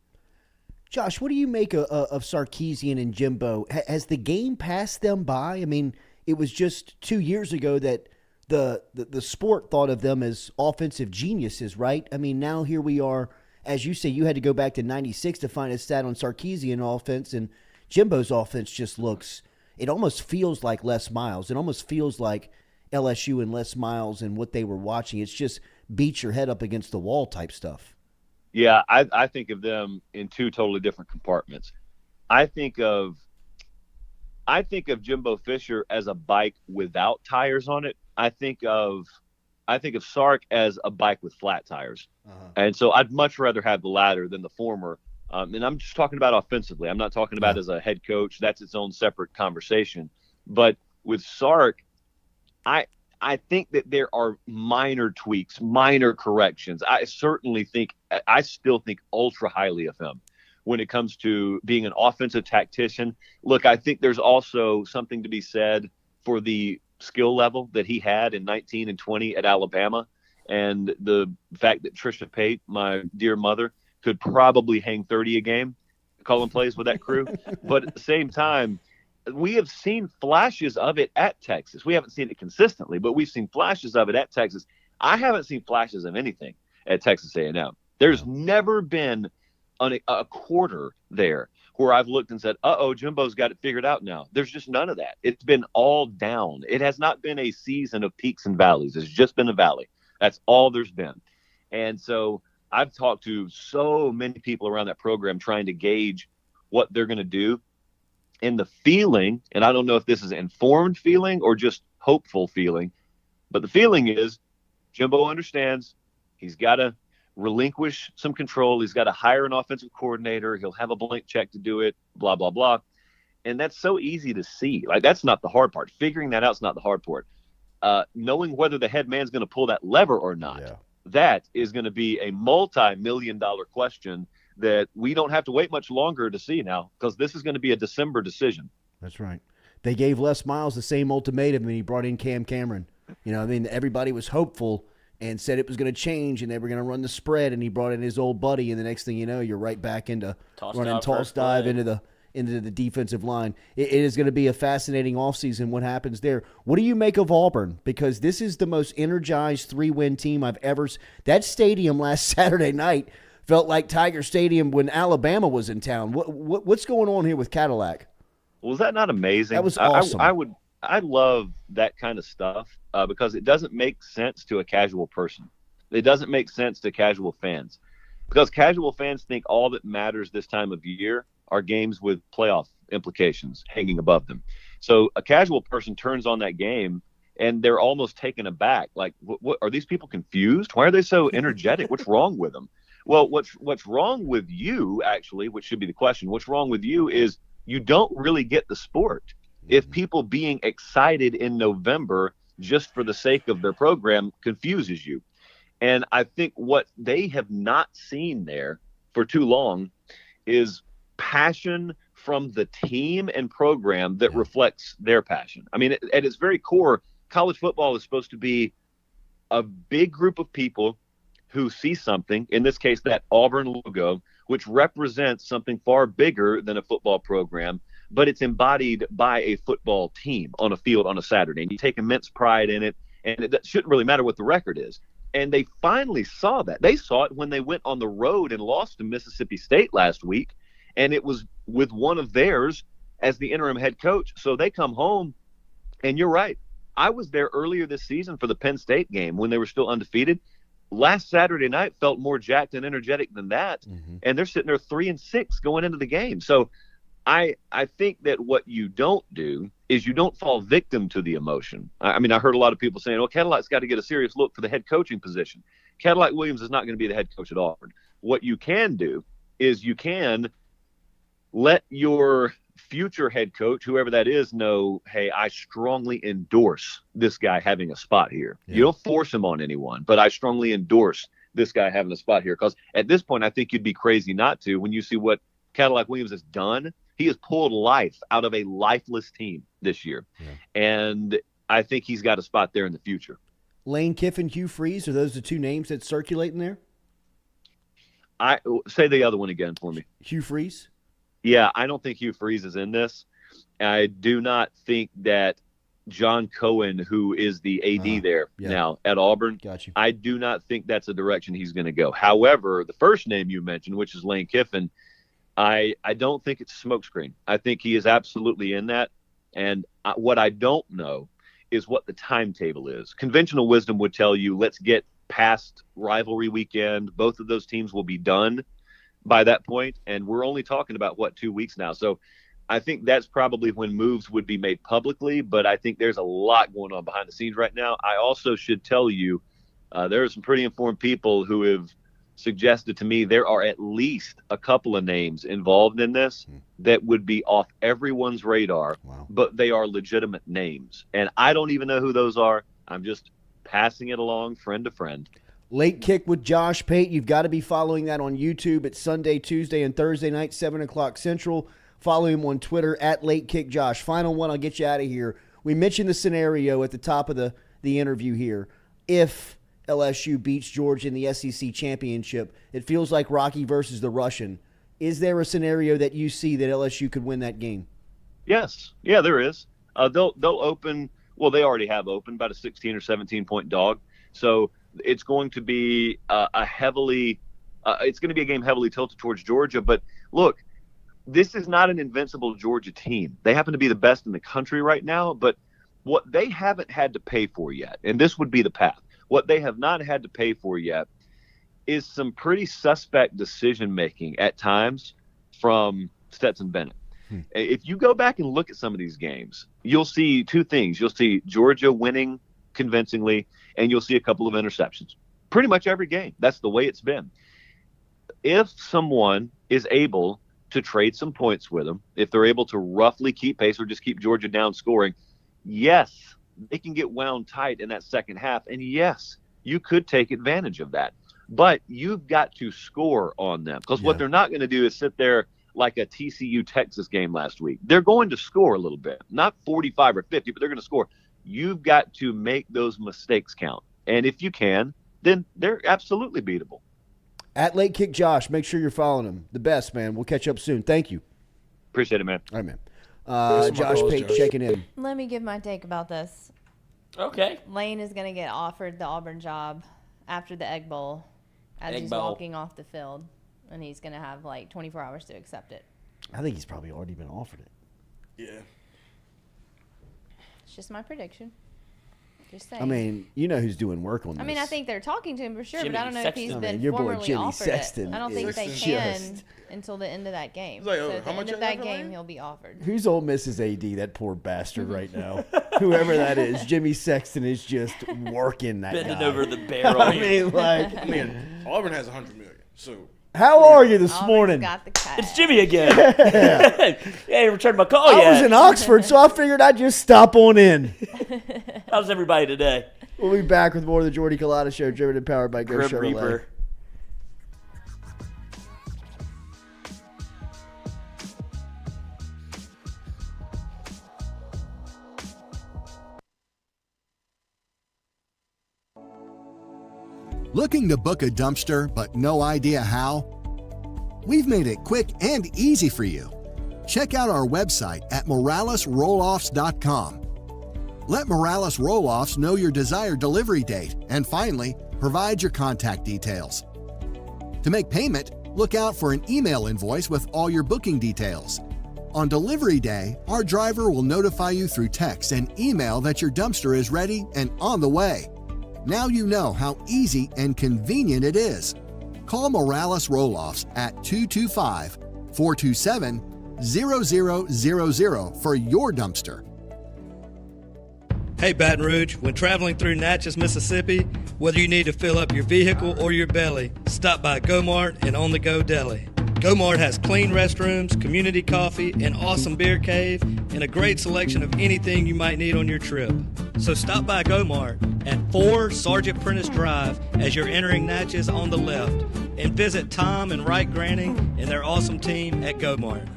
Josh, what do you make of Sarkisian and Jimbo? Has the game passed them by? I mean, it was just 2 years ago that the sport thought of them as offensive geniuses, right? I mean, now here we are. As you say, you had to go back to 96 to find a stat on Sarkisian offense, and Jimbo's offense just looks – it almost feels like Les Miles. It almost feels like LSU and Les Miles and what they were watching. It's just beat your head up against the wall type stuff. Yeah, I think of them in two totally different compartments. I think of Jimbo Fisher as a bike without tires on it. I think of Sark as a bike with flat tires. And so I'd much rather have the latter than the former. And I'm just talking about offensively. I'm not talking about as a head coach. That's its own separate conversation. But with Sark, I think that there are minor tweaks, minor corrections. I still think ultra highly of him when it comes to being an offensive tactician. Look, I think there's also something to be said for the skill level that he had in 19 and 20 at Alabama, and the fact that Trisha Pate, my dear mother, could probably hang 30 a game calling plays with that crew. But at the same time, we have seen flashes of it at Texas. We haven't seen it consistently, but we've seen flashes of it at Texas. I haven't seen flashes of anything at Texas A&M. There's never been a quarter there where I've looked and said, Jimbo's got it figured out now. There's just none of that. It's been all down. It has not been a season of peaks and valleys. It's just been a valley. That's all there's been. And so I've talked to so many people around that program trying to gauge what they're going to do. And the feeling, and I don't know if this is informed feeling or just hopeful feeling, but the feeling is Jimbo understands he's got to relinquish some control. He's got to hire an offensive coordinator. He'll have a blank check to do it, blah, blah, blah. And that's so easy to see. Like, that's not the hard part. Figuring that out is not the hard part. Knowing whether the head man's going to pull that lever or not, that is going to be a multi-million-dollar question that we don't have to wait much longer to see now, because this is going to be a December decision. That's right. They gave Les Miles the same ultimatum, and he brought in Cam Cameron. You know, I mean, everybody was hopeful and said it was going to change and they were going to run the spread, and he brought in his old buddy, and the next thing you know, you're right back into running toss dive into the defensive line. It is going to be a fascinating offseason what happens there. What do you make of Auburn? Because this is the most energized 3-win team I've ever seen. That stadium last Saturday night felt like Tiger Stadium when Alabama was in town. What's going on here with Cadillac? Was that not amazing? That was awesome. I love that kind of stuff because it doesn't make sense to a casual person. It doesn't make sense to casual fans, because casual fans think all that matters this time of year are games with playoff implications hanging above them. So a casual person turns on that game and they're almost taken aback. Like, what are these people confused? Why are they so energetic? What's wrong with them? Well, what's wrong with you, actually, which should be the question, what's wrong with you is you don't really get the sport. If people being excited in November just for the sake of their program confuses you. And I think what they have not seen there for too long is passion from the team and program that reflects their passion. I mean, at its very core, college football is supposed to be a big group of people who see something, in this case, that Auburn logo, which represents something far bigger than a football program, but it's embodied by a football team on a field on a Saturday. And you take immense pride in it, and it shouldn't really matter what the record is. And they finally saw that. They saw it when they went on the road and lost to Mississippi State last week, and it was with one of theirs as the interim head coach. So they come home, and you're right. I was there earlier this season for the Penn State game when they were still undefeated. Last Saturday night felt more jacked and energetic than that, and they're sitting there 3-6 going into the game. So I think that what you don't do is you don't fall victim to the emotion. I mean, I heard a lot of people saying, well, Cadillac's got to get a serious look for the head coaching position. Cadillac Williams is not going to be the head coach at Auburn. What you can do is you can let your future head coach, whoever that is, know, hey, I strongly endorse this guy having a spot here. You don't force him on anyone, but I strongly endorse this guy having a spot here, because at this point, I think you'd be crazy not to. When you see what Cadillac Williams has done, he has pulled life out of a lifeless team this year. And I think he's got a spot there in the future. Lane Kiffin, Hugh Freeze, are those the two names that circulate in there? I say the other one again for me. Hugh Freeze? Yeah, I don't think Hugh Freeze is in this. I do not think that John Cohen, who is the AD there now at Auburn, I do not think that's the direction he's going to go. However, the first name you mentioned, which is Lane Kiffin, I don't think it's a smokescreen. I think he is absolutely in that. And what I don't know is what the timetable is. Conventional wisdom would tell you, let's get past rivalry weekend. Both of those teams will be done by that point. And we're only talking about, 2 weeks now. So I think that's probably when moves would be made publicly, but I think there's a lot going on behind the scenes right now. I also should tell you, there are some pretty informed people who have suggested to me there are at least a couple of names involved in this that would be off everyone's radar, but they are legitimate names. And I don't even know who those are. I'm just passing it along friend to friend. Late Kick with Josh Pate. You've got to be following that on YouTube. It's Sunday, Tuesday, and Thursday night, 7 o'clock Central. Follow him on Twitter at Late Kick Josh. Final one, I'll get you out of here. We mentioned the scenario at the top of the interview here. If LSU beats Georgia in the SEC championship, it feels like Rocky versus the Russian. Is there a scenario that you see that LSU could win that game? Yes. Yeah, there is. They'll open, well, they already have opened about a 16 or 17-point dog. So it's going to be it's going to be a game heavily tilted towards Georgia. But look, this is not an invincible Georgia team. They happen to be the best in the country right now, but what they haven't had to pay for yet, and this would be the path, what they have not had to pay for yet is some pretty suspect decision-making at times from Stetson Bennett. If you go back and look at some of these games, you'll see two things. You'll see Georgia winning convincingly, and you'll see a couple of interceptions. Pretty much every game. That's the way it's been. If someone is able to trade some points with them, if they're able to roughly keep pace or just keep Georgia down scoring, yes, they can get wound tight in that second half. And yes, you could take advantage of that. But you've got to score on them, because what they're not going to do is sit there like a TCU-Texas game last week. They're going to score a little bit, not 45 or 50, but they're going to score. You've got to make those mistakes count. And if you can, then they're absolutely beatable. At Late Kick Josh, make sure you're following him. The best, man. We'll catch up soon. Thank you. Appreciate it, man. All right, man. Josh Pate checking in. Let me give my take about this. Okay. Lane is going to get offered the Auburn job after the Egg Bowl as he's walking off the field, and he's going to have like 24 hours to accept it. I think he's probably already been offered it. Yeah. It's just my prediction. Just saying. I mean, you know who's doing work on this. I mean, I think they're talking to him for sure, Jimmy but I don't know Sexton. if he's I been mean, your boy formally Jimmy offered Sexton it. I don't think they is can just- until the end of that game. Like, So how at the much end of is that that game, for? he'll be offered. Who's Ole Miss's AD? That poor bastard right now. Whoever that is, Jimmy Sexton is just working that Bending guy. over the barrel. I mean, like, Auburn has $100 million. So how are you this morning? Got the cash. It's Jimmy again. Hey, returned my call I yet. was in Oxford, so I figured I'd just stop on in. How's everybody today? We'll be back with more of the Jordy Culotta Show, driven and powered by Go Grim Chevrolet. Reaper. Looking to book a dumpster but no idea how? We've made it quick and easy for you. Check out our website at moralesrolloffs.com. Let Morales Roll-Offs know your desired delivery date, and finally, provide your contact details. To make payment, look out for an email invoice with all your booking details. On delivery day, our driver will notify you through text and email that your dumpster is ready and on the way. Now you know how easy and convenient it is. Call Morales Roll-Offs at 225-427-0000 for your dumpster. Hey, Baton Rouge, when traveling through Natchez, Mississippi, whether you need to fill up your vehicle or your belly, stop by Go Mart and On the Go Deli. Go-Mart has clean restrooms, community coffee, an awesome beer cave, and a great selection of anything you might need on your trip. So stop by Go-Mart at 4 Sergeant Prentice Drive as you're entering Natchez on the left, and visit Tom and Wright Granning and their awesome team at Go-Mart.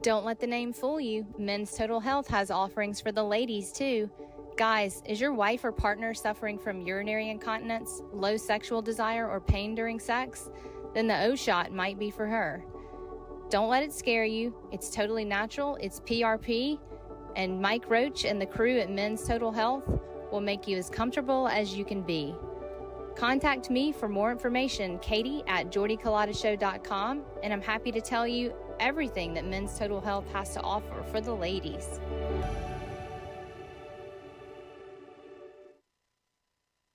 Don't let the name fool you. Men's Total Health has offerings for the ladies, too. Guys, is your wife or partner suffering from urinary incontinence, low sexual desire, or pain during sex? Then the O-Shot might be for her. Don't let it scare you. It's totally natural. It's PRP. And Mike Roach and the crew at Men's Total Health will make you as comfortable as you can be. Contact me for more information, Katie at JordyCulottaShow.com, and I'm happy to tell you everything that Men's Total Health has to offer for the ladies.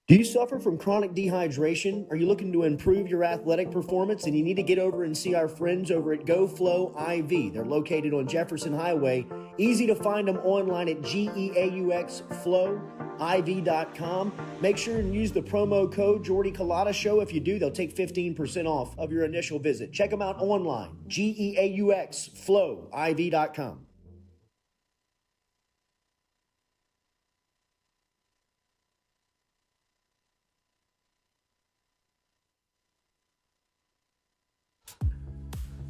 Do you suffer from chronic dehydration? Are you looking to improve your athletic performance and you need to get over and see our friends over at GoFlow IV? They're located on Jefferson Highway. Easy to find them online at GEAUXFlowIV.com. Make sure and use the promo code Jordy Culotta Show. If you do, they'll take 15% off of your initial visit. Check them out online, GEAUXFlowIV.com.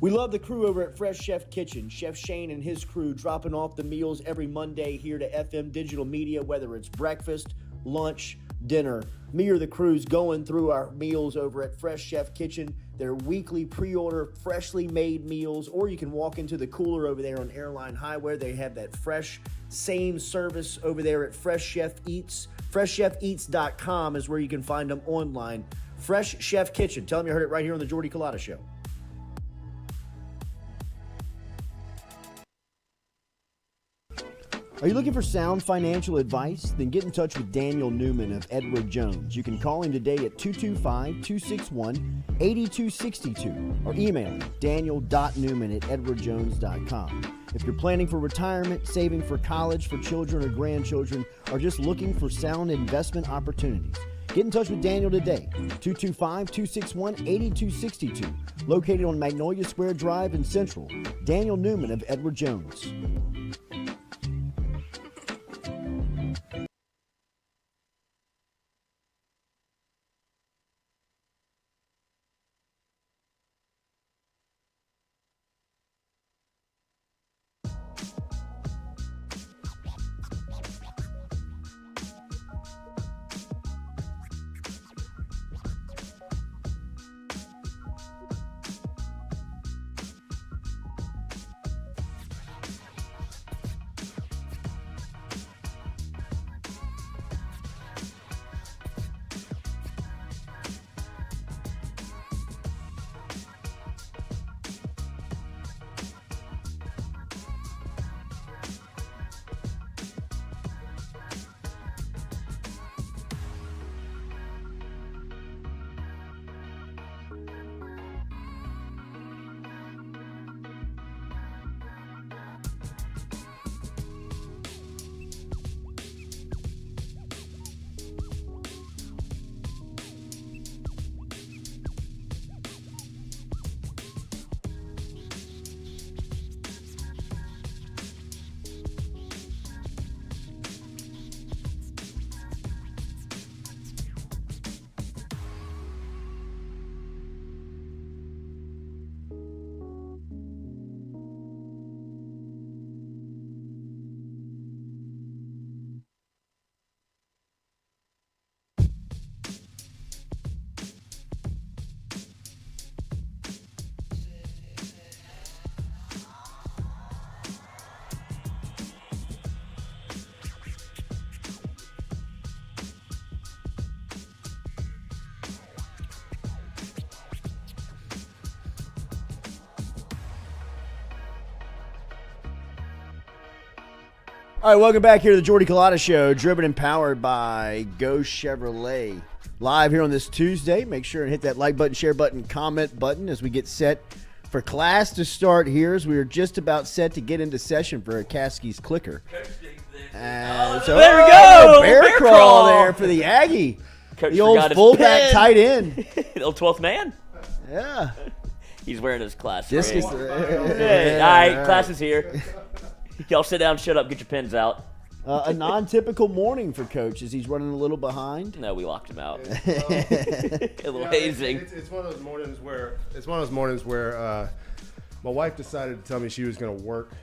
We love the crew over at Fresh Chef Kitchen. Chef Shane and his crew dropping off the meals every Monday here to FM Digital Media, whether it's breakfast, lunch, dinner. Me or the crew's going through our meals over at Fresh Chef Kitchen. Their weekly pre-order, freshly made meals, or you can walk into the cooler over there on Airline Highway. They have that fresh, same service over there at Fresh Chef Eats. FreshChefEats.com is where you can find them online. Fresh Chef Kitchen. Tell them you heard it right here on the Jordy Culotta Show. Are you looking for sound financial advice? Then get in touch with Daniel Newman of Edward Jones. You can call him today at 225-261-8262 or email him daniel.newman@edwardjones.com. If you're planning for retirement, saving for college for children or grandchildren, or just looking for sound investment opportunities, get in touch with Daniel today, 225-261-8262, located on Magnolia Square Drive in Central. Daniel Newman of Edward Jones. All right, welcome back here to the Jordy Culotta Show, driven and powered by Go Chevrolet. Live here on this Tuesday. Make sure and hit that like button, share button, comment button as we get set for class to start here, as we are just about set to get into session for Caskey's clicker. There we go! Bear crawl there for the Aggie. Coach the old forgot his fullback pin. tight end. The old 12th man. Yeah. He's wearing his class. Discus. Hey, all right, class is here. Y'all sit down, shut up, get your pens out. A non-typical morning for Coach as he's running a little behind. No, we locked him out. A little hazing. It's one of those mornings where my wife decided to tell me she was going to work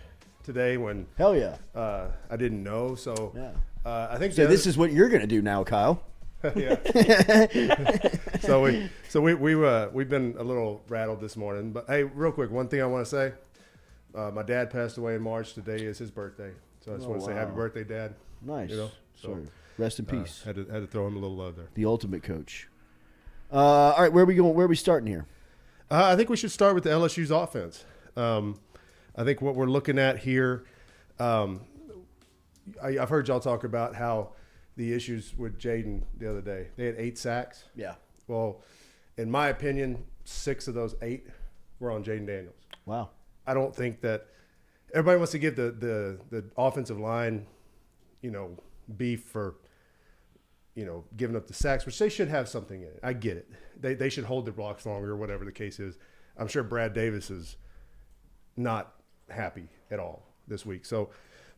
today when hell yeah I didn't know. So yeah. I think so. This is what you're going to do now, Kyle. Yeah. So we've been a little rattled this morning, but hey, real quick, one thing I want to say: my dad passed away in March. Today is his birthday, so I just want to say happy birthday, Dad. Nice. You know, so rest in peace. Had to throw him a little love there. The ultimate coach. All right, where are we going? Where are we starting here? I think we should start with the LSU's offense. I think what we're looking at here, I've heard y'all talk about how the issues with Jaden the other day. They had 8 sacks. Yeah. Well, in my opinion, 6 of those 8 were on Jaden Daniels. Wow. I don't think that everybody wants to give the offensive line, beef for, giving up the sacks, which they should have something in it. I get it. They should hold their blocks longer or whatever the case is. I'm sure Brad Davis is not happy at all this week. So,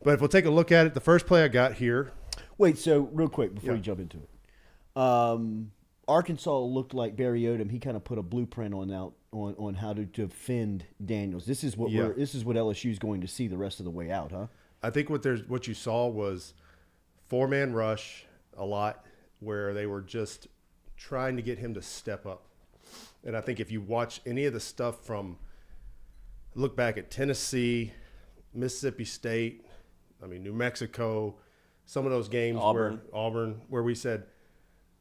but if we'll take a look at it, the first play I got here. Wait, so real quick before you jump into it, Arkansas looked like Barry Odom. He kind of put a blueprint on how to defend Daniels. This is what LSU is going to see the rest of the way out, huh? I think what you saw was 4-man rush a lot, where they were just trying to get him to step up. And I think if you watch any of the stuff from look back at Tennessee, Mississippi State, New Mexico, some of those games Auburn, where we said,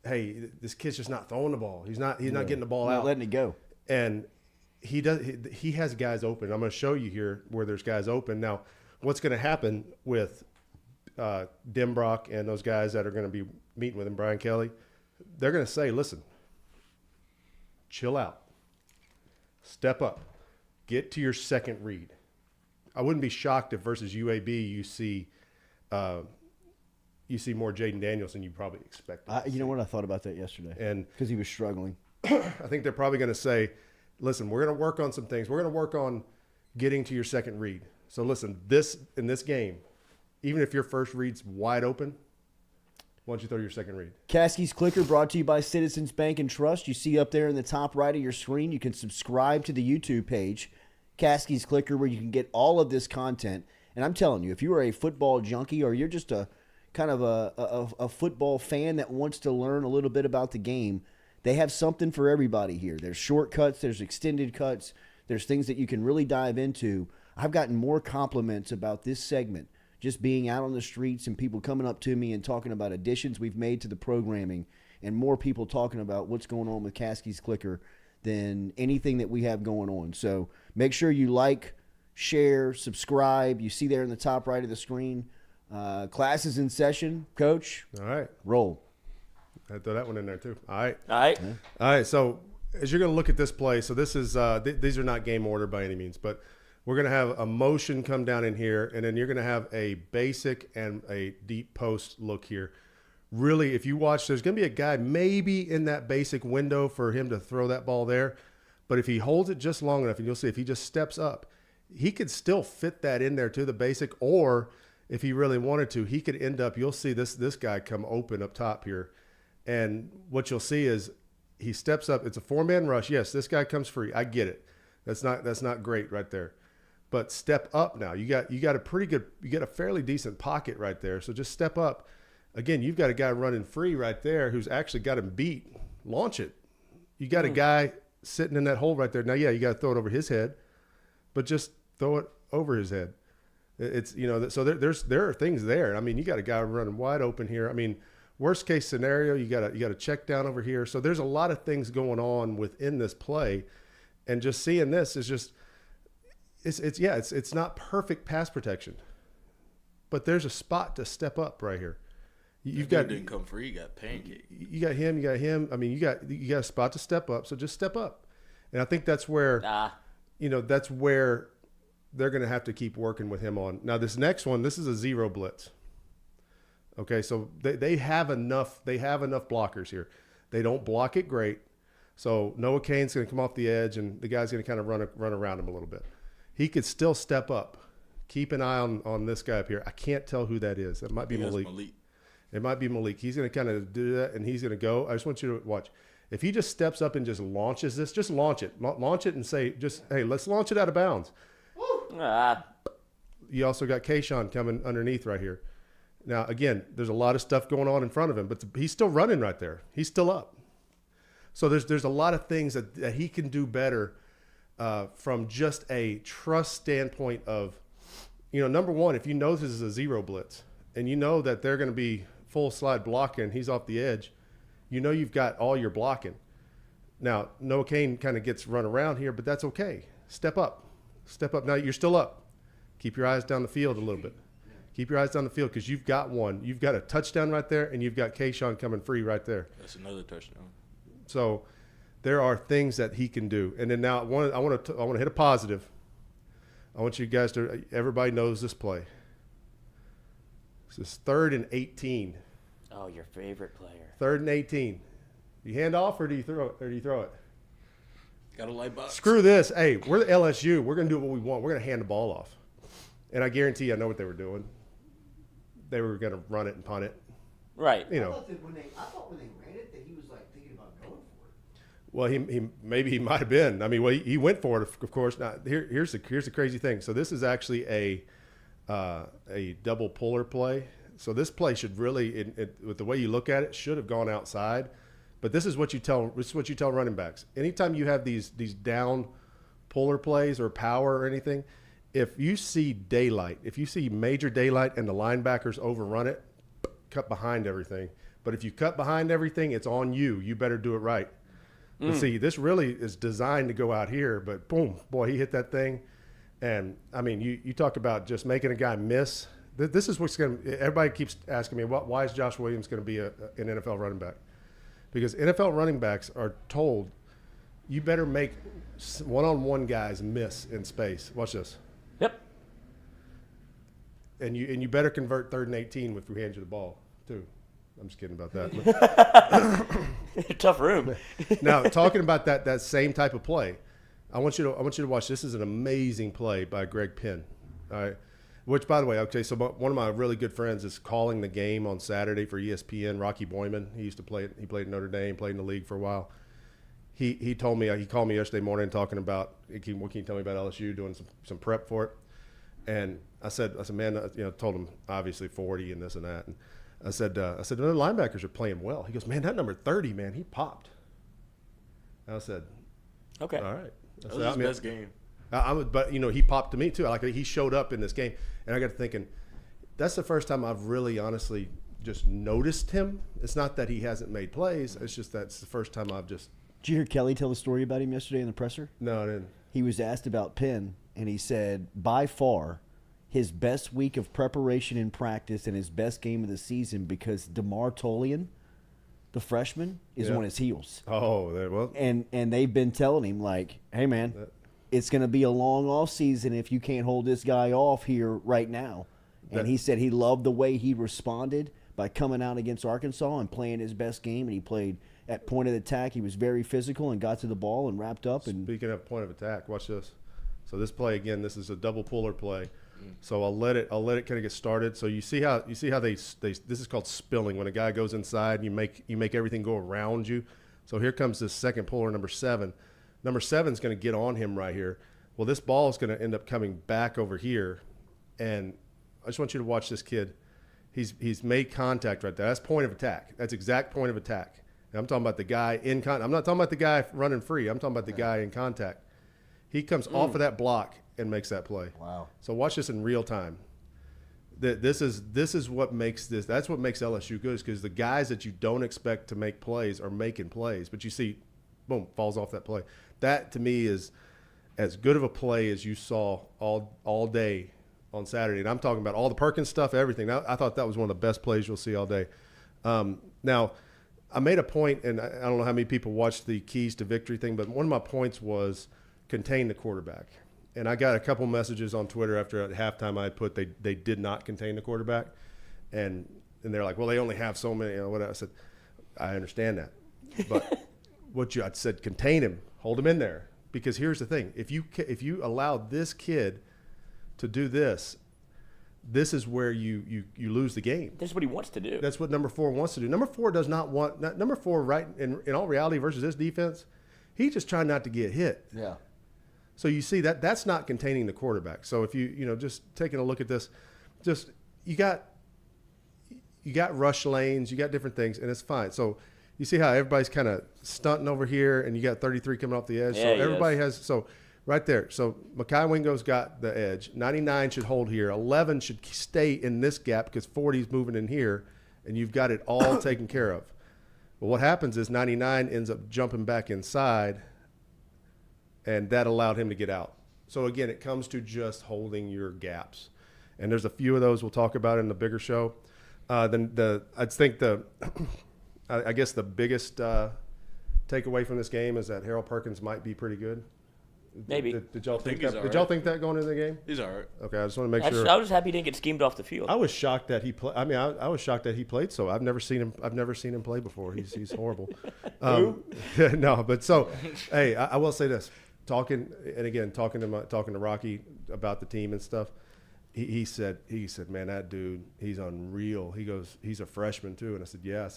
hey, this kid's just not throwing the ball. He's not getting the ball out. Letting it go. And he has guys open. I'm going to show you here where there's guys open. Now, what's going to happen with Denbrock and those guys that are going to be meeting with him, Brian Kelly, they're going to say, listen, chill out. Step up. Get to your second read. I wouldn't be shocked if versus UAB you see more Jaden Daniels than you probably expected. You know what? I thought about that yesterday. And because he was struggling. I think they're probably going to say, listen, we're going to work on some things. We're going to work on getting to your second read. So listen, in this game, even if your first read's wide open, why don't you throw your second read? Caskey's Clicker brought to you by Citizens Bank and Trust. You see up there in the top right of your screen, you can subscribe to the YouTube page, Caskey's Clicker, where you can get all of this content. And I'm telling you, if you are a football junkie or you're just a kind of a football fan that wants to learn a little bit about the game, they have something for everybody here. There's shortcuts, there's extended cuts, there's things that you can really dive into. I've gotten more compliments about this segment just being out on the streets and people coming up to me and talking about additions we've made to the programming, and more people talking about what's going on with Caskey's Clicker than anything that we have going on. So make sure you like, share, subscribe. You see there in the top right of the screen. Class is in session, Coach. All right. Roll. I throw that one in there too. All right. All right. Yeah. All right. So as you're going to look at this play, so this is these are not game order by any means, but we're going to have a motion come down in here, and then you're going to have a basic and a deep post look here. Really, if you watch, there's going to be a guy maybe in that basic window for him to throw that ball there. But if he holds it just long enough, and you'll see if he just steps up, he could still fit that in there to the basic, or if he really wanted to, he could end up, you'll see this guy come open up top here. And what you'll see is he steps up. It's a 4-man rush. Yes, this guy comes free. I get it. That's not great right there. But step up now. You got a fairly decent pocket right there. So just step up. Again, you've got a guy running free right there who's actually got him beat. Launch it. You got a guy sitting in that hole right there. Now, yeah, you got to throw it over his head, but just throw it over his head. It's, so there are things there. I mean, you got a guy running wide open here. I mean, worst case scenario, you got a check down over here. So there's a lot of things going on within this play, and just seeing this is just, it's not perfect pass protection, but there's a spot to step up right here. You've got didn't come free. You got pancake. You got him. I mean, you got a spot to step up. So just step up, and I think that's where that's where they're going to have to keep working with him on. Now this next one, this is a zero blitz. Okay, so they have enough blockers here. They don't block it great. So Noah Cain's going to come off the edge, and the guy's going to kind of run around him a little bit. He could still step up. Keep an eye on this guy up here. I can't tell who that is. It might be Malik. It might be Malik. He's going to kind of do that, and he's going to go. I just want you to watch. If he just steps up and just launches this, just launch it. Launch it and say, just, hey, let's launch it out of bounds. You also got Kayshawn coming underneath right here. Now, again, there's a lot of stuff going on in front of him, but he's still running right there. He's still up. So there's a lot of things that he can do better from just a trust standpoint of, number one, if you know this is a zero blitz and you know that they're going to be full slide blocking, he's off the edge, you've got all your blocking. Now, Noah Cain kind of gets run around here, but that's okay. Step up. Step up. Now, you're still up. Keep your eyes down the field a little bit. Keep your eyes down the field because you've got one. You've got a touchdown right there, and you've got Kayshawn coming free right there. That's another touchdown. So there are things that he can do. And then now I want to hit a positive. I want you guys to – everybody knows this play. This is 3rd and 18. Oh, your favorite player. 3rd and 18. Do you hand off or do you throw it? Got a light box. Screw this. Hey, we're the LSU. We're going to do what we want. We're going to hand the ball off. And I guarantee you I know what they were doing. They were going to run it and punt it. Right. I thought when they ran it that he was like thinking about going for it. Well, he might have been. I mean, he went for it, of course. Now, here's the crazy thing. So this is actually a double puller play. So this play should really, with the way you look at it, should have gone outside. But this is what you tell running backs. Anytime you have these down puller plays or power or anything, if you see daylight, if you see major daylight and the linebackers overrun it, cut behind everything. But if you cut behind everything, it's on you. You better do it right. But see, this really is designed to go out here, but boom, boy, he hit that thing. And, I mean, you talk about just making a guy miss. This is what's going to – everybody keeps asking me, why is Josh Williams going to be an NFL running back? Because NFL running backs are told you better make one-on-one guys miss in space. Watch this. Yep. And you better convert 3rd and 18 if we hand you the ball, too. I'm just kidding about that. Tough room. Now, talking about that same type of play, I want you to watch. This is an amazing play by Greg Penn. All right. Which, by the way, okay, so one of my really good friends is calling the game on Saturday for ESPN, Rocky Boyman. He used to play – he played at Notre Dame, played in the league for a while. He told me – he called me yesterday morning talking about – what can you tell me about LSU, doing some prep for it? And I said, man, told him obviously 40 and this and that. And I said, the linebackers are playing well. He goes, man, that number 30, man, he popped. And I said, okay. All right. That was his best game. But he popped to me too. Like he showed up in this game, and I got to thinking, that's the first time I've really, honestly, just noticed him. It's not that he hasn't made plays. It's just that's the first time I've just. Did you hear Kelly tell the story about him yesterday in the presser? No, I didn't. He was asked about Penn, and he said by far his best week of preparation in practice and his best game of the season because DeMar Tolian, the freshman, is on his heels. Oh, well. And they've been telling him like, hey man. It's going to be a long off season if you can't hold this guy off here right now. And he said he loved the way he responded by coming out against Arkansas and playing his best game. And he played at point of attack. He was very physical and got to the ball and wrapped up. And speaking of point of attack, watch this. So this play again, this is a double puller play. So I'll let it kind of get started. So you see how they this is called spilling. When a guy goes inside, you make everything go around you. So here comes this second puller, number 7. Number 7 is going to get on him right here. Well, this ball is going to end up coming back over here, and I just want you to watch this kid. He's made contact right there. That's point of attack. That's exact point of attack. And I'm talking about the guy in contact. I'm not talking about the guy running free. I'm talking about the guy in contact. He comes off of that block and makes that play. Wow. So watch this in real time. This is what makes this. That's what makes LSU good, is because the guys that you don't expect to make plays are making plays. But you see, boom, falls off that play. That, to me, is as good of a play as you saw all day on Saturday. And I'm talking about all the Perkins stuff, everything. I thought that was one of the best plays you'll see all day. Now, I made a point, and I don't know how many people watched the Keys to Victory thing, but one of my points was contain the quarterback. And I got a couple messages on Twitter after at halftime I had put they did not contain the quarterback. And they're like, well, they only have so many. What I said, I understand that. But I said, contain him, hold him in there. Because here's the thing: if you allow this kid to do this is where you lose the game. That's what he wants to do. That's what number 4 wants to do. Number 4 does not want number 4. Right in all reality, versus this defense, he's just trying not to get hit. Yeah. So you see that's not containing the quarterback. So if you just taking a look at this, just you got rush lanes, you got different things, and it's fine. So you see how everybody's kind of stunting over here, and you got 33 coming off the edge. Yeah, so everybody has right there. So Mekhi Wingo's got the edge. 99 should hold here. 11 should stay in this gap because 40's moving in here, and you've got it all taken care of. But what happens is 99 ends up jumping back inside, and that allowed him to get out. So again, it comes to just holding your gaps. And there's a few of those we'll talk about in the bigger show. I guess the biggest takeaway from this game is that Harold Perkins might be pretty good. Maybe. Did y'all think he's that? all Did y'all right. think that going into the game? He's all right. Okay, I just want to make sure. I was happy he didn't get schemed off the field. I was shocked that he played. I mean, I was shocked that he played. So I've never seen him play before. He's horrible. No, but so hey, I will say this: talking to Rocky about the team and stuff. He said, man, that dude, he's unreal. He goes, he's a freshman too. And I said, yeah.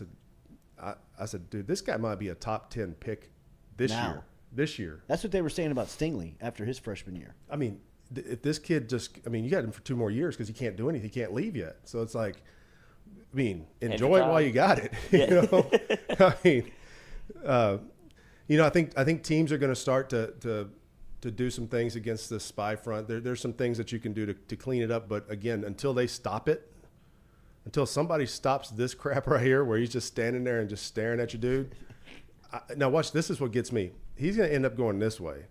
I said, dude, this guy might be a top 10 pick this year. That's what they were saying about Stingley after his freshman year. I mean, if this kid you got him for 2 more years because he can't do anything. He can't leave yet. So it's like, I mean, enjoy it while you got it. Yeah. I mean, I think teams are going to start to do some things against the spy front. There's some things that you can do to clean it up. But again, until they stop it, until somebody stops this crap right here where he's just standing there and just staring at you, dude. Now watch, this is what gets me. He's going to end up going this way,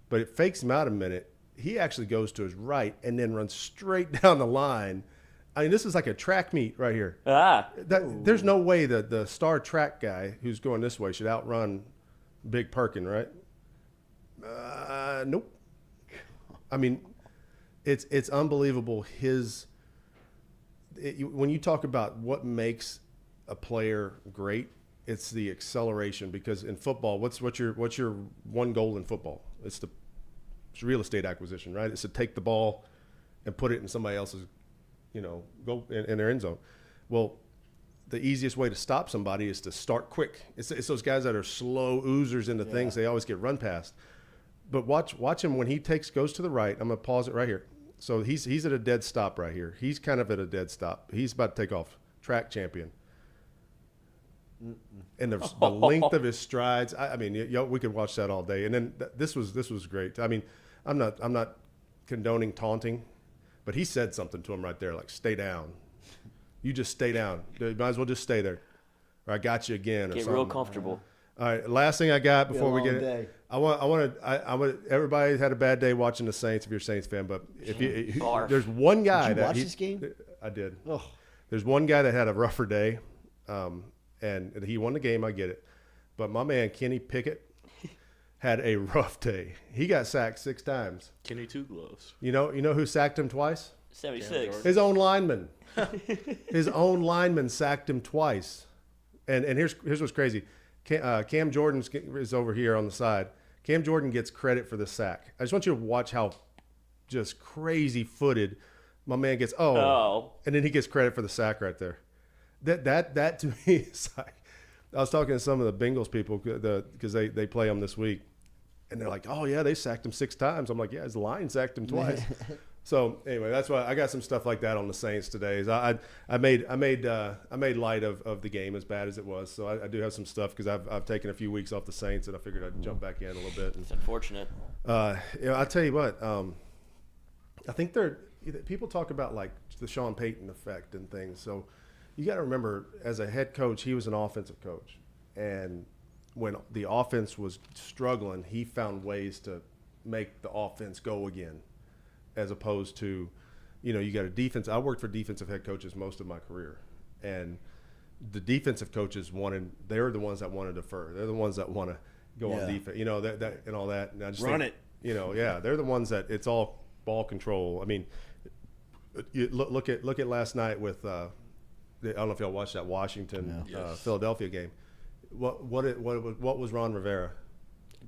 but it fakes him out a minute. He actually goes to his right and then runs straight down the line. I mean, this is like a track meet right here. There's no way that the star track guy who's going this way should outrun Big Perkin, right? Nope. I mean, it's unbelievable. When you talk about what makes a player great, it's the acceleration. Because in football, what's your one goal in football? It's real estate acquisition, right? It's to take the ball and put it in somebody else's, goal in their end zone. Well, the easiest way to stop somebody is to start quick. It's those guys that are slow oozers into things. They always get run past. But watch him when he goes to the right. I'm going to pause it right here. So he's at a dead stop right here. He's kind of at a dead stop. He's about to take off. Track champion. And the length of his strides. I mean, we could watch that all day. And then this was great. I mean, I'm not condoning taunting, but he said something to him right there, like, stay down. You just stay down. You might as well just stay there. Or I got you again. Or Get something. real comfortable. All right, last thing I got before we get day. it. I want everybody had a bad day watching the Saints if you're a Saints fan, but there's one guy Did you watch this game? I did. Oh. There's one guy that had a rougher day, and he won the game. I get it, but my man Kenny Pickett had a rough day. He got sacked 6 times. Kenny Two Gloves. You know who sacked him twice? 76. His own lineman. His own lineman sacked him twice. And here's what's crazy. Cam Jordan is over here on the side. Cam Jordan gets credit for the sack. I just want you to watch how just crazy footed my man gets. And then he gets credit for the sack right there. That to me is like, I was talking to some of the Bengals people because they play them this week, and they're like, oh yeah, they sacked him 6 times. I'm like, yeah, his line sacked him twice. So anyway, that's why I got some stuff like that on the Saints today. I made light of the game as bad as it was. So I do have some stuff because I've taken a few weeks off the Saints, and I figured I'd jump back in a little bit. It's unfortunate. I tell you what, I think people talk about like the Sean Payton effect and things. So you got to remember, as a head coach, he was an offensive coach, and when the offense was struggling, he found ways to make the offense go again. As opposed to, you got a defense. I worked for defensive head coaches most of my career, and the defensive coaches they're the ones that want to defer. They're the ones that want to go on defense, that and all that. And I just Run it. They're the ones that it's all ball control. I mean, you look at last night with I don't know if y'all watched that Washington Philadelphia game. what was Ron Rivera?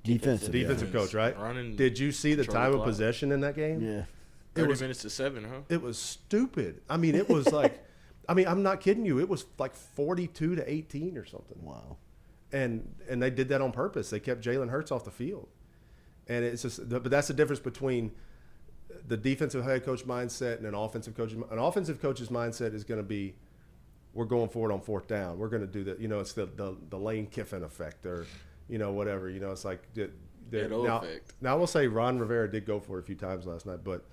Defensive coach, right? Running, Did you see the time of possession in that game? Yeah. 30 minutes to 7, huh? It was stupid. I mean, it was like, I mean, I'm not kidding you. It was like 42-18 or something. Wow. And they did that on purpose. They kept Jalen Hurts off the field. And it's just, but that's the difference between the defensive head coach mindset and an offensive coach. An offensive coach's mindset is going to be, we're going for it on fourth down. We're going to do that. You know, it's the Lane Kiffin effect, or, you know, whatever. You know, it's like now I will say Ron Rivera did go for it a few times last night, but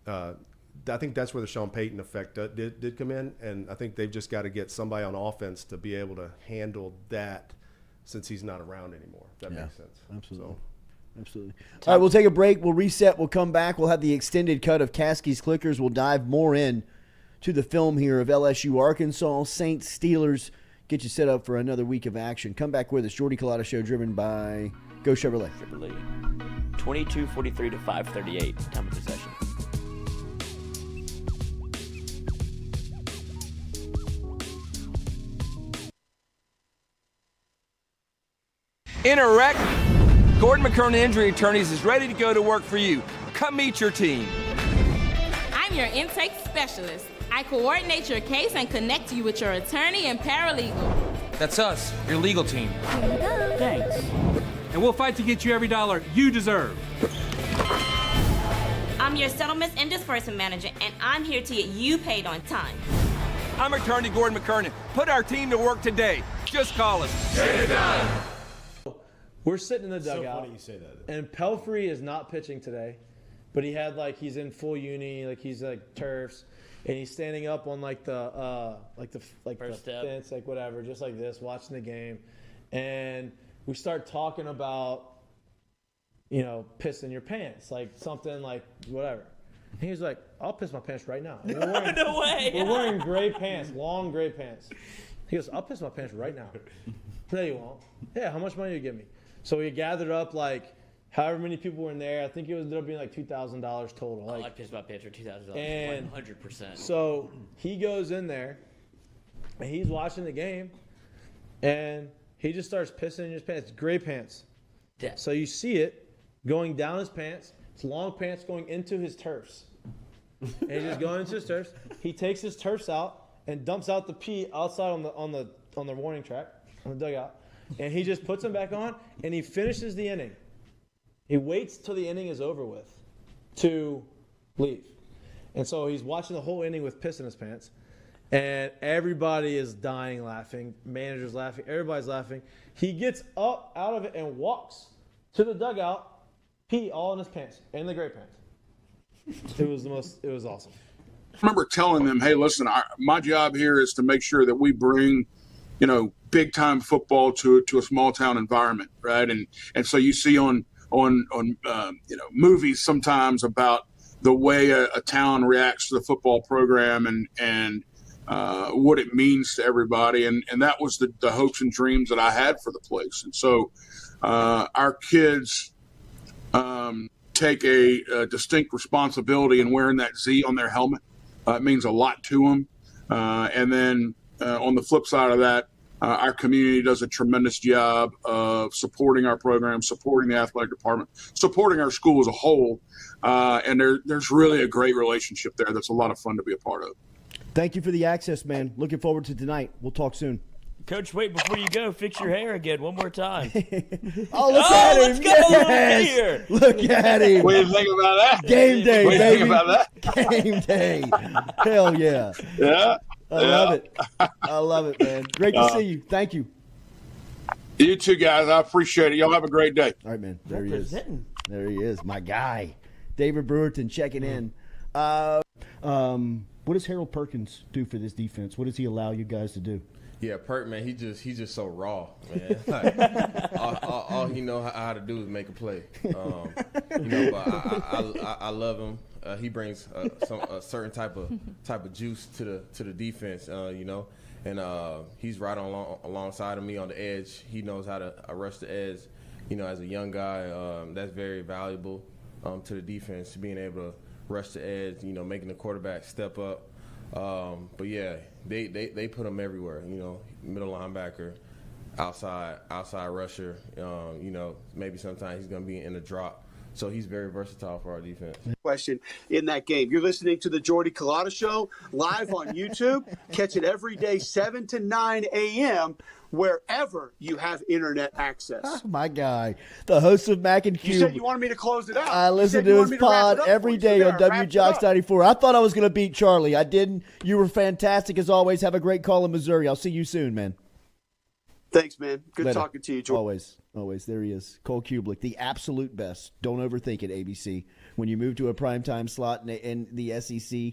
I think that's where the Sean Payton effect did come in, and I think they've just got to get somebody on offense to be able to handle that since he's not around anymore. If that makes sense. Absolutely. So. Absolutely. All right, we'll take a break. We'll reset. We'll come back. We'll have the extended cut of Caskey's Clickers. We'll dive more in to the film here of LSU, Arkansas, Saints, Steelers. Get you set up for another week of action. Come back with us. Jordy Culotta Show, driven by Go Chevrolet. 22:43 to 5:38. Time of possession. In a wreck, Gordon McKernan Injury Attorneys is ready to go to work for you. Come meet your team. I'm your intake specialist. I coordinate your case and connect you with your attorney and paralegal. That's us, your legal team. Thanks. And we'll fight to get you every dollar you deserve. I'm your settlements and disbursement manager, and I'm here to get you paid on time. I'm attorney Gordon McKernan. Put our team to work today. Just call us. Get it done. We're sitting in the dugout. So funny you say that. And Pelfrey is not pitching today, but he had he's in full uni, he's turfs, and he's standing up on the fence, whatever, just like this, watching the game, and we start talking about, pissing your pants, something whatever. And he was like, "I'll piss my pants right now." No way. We're wearing gray pants, long gray pants. He goes, "I'll piss my pants right now." No, you won't. Yeah, how much money do you give me? So we gathered up however many people were in there. I think it ended up being $2,000 total. I pissed my pants for $2,000. And 100%. So he goes in there, and he's watching the game, and he just starts pissing in his pants. Gray pants. Yeah. So you see it going down his pants. It's long pants going into his turfs. And he's just going into his turfs. He takes his turfs out and dumps out the pee outside on the warning track, on the dugout. And he just puts them back on, and he finishes the inning. He waits till the inning is over with to leave. And so he's watching the whole inning with piss in his pants. And everybody is dying laughing. Manager's laughing. Everybody's laughing. He gets up out of it and walks to the dugout, pee all in his pants, in the gray pants. It was awesome. I remember telling them, "Hey, listen, my job here is to make sure that we bring, big time football to a small town environment, right?" And so you see on movies sometimes about the way a town reacts to the football program and what it means to everybody, and that was the hopes and dreams that I had for the place. And so our kids take a distinct responsibility in wearing that Z on their helmet. It means a lot to them. And then on the flip side of that, our community does a tremendous job of supporting our program, supporting the athletic department, supporting our school as a whole. And there's really a great relationship there that's a lot of fun to be a part of. Thank you for the access, man. Looking forward to tonight. We'll talk soon. Coach, wait, before you go, fix your hair again one more time. Look at him. Let's go. Yes. Look at him. What do you think about that? Game day, what do you baby. think about that? Game day. Hell yeah. Yeah. I love it. I love it, man. Great to see you. Thank you. You too, guys. I appreciate it. Y'all have a great day. All right, man. There he is. There he is. My guy. David Brewerton checking in. What does Harold Perkins do for this defense? What does he allow you guys to do? Yeah, Perk, man, he's just so raw, man. All he know how to do is make a play. But I love him. He brings a certain type of juice to the defense, and he's right alongside of me on the edge. He knows how to rush the edge. As a young guy, that's very valuable to the defense, being able to rush the edge. Making the quarterback step up. But yeah, they put him everywhere. Middle linebacker, outside rusher. Maybe sometimes he's going to be in a drop. So he's very versatile for our defense. Question in that game. You're listening to the Jordy Culotta Show live on YouTube. Catch it every day, 7 to 9 a.m., wherever you have internet access. Oh, my guy, the host of Mac and Cube. You said you wanted me to close it out. I listen to his pod every day on WJOX 94. I thought I was going to beat Charlie. I didn't. You were fantastic as always. Have a great call in Missouri. I'll see you soon, man. Thanks, man. Good Later. talking to you, Jordy. Always. There he is. Cole Kubelik, the absolute best. Don't overthink it, ABC. When you move to a primetime slot and the SEC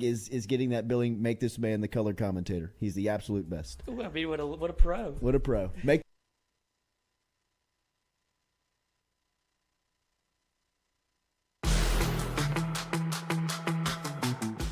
is getting that billing, make this man the color commentator. He's the absolute best. Ooh, I mean, what a pro. What a pro.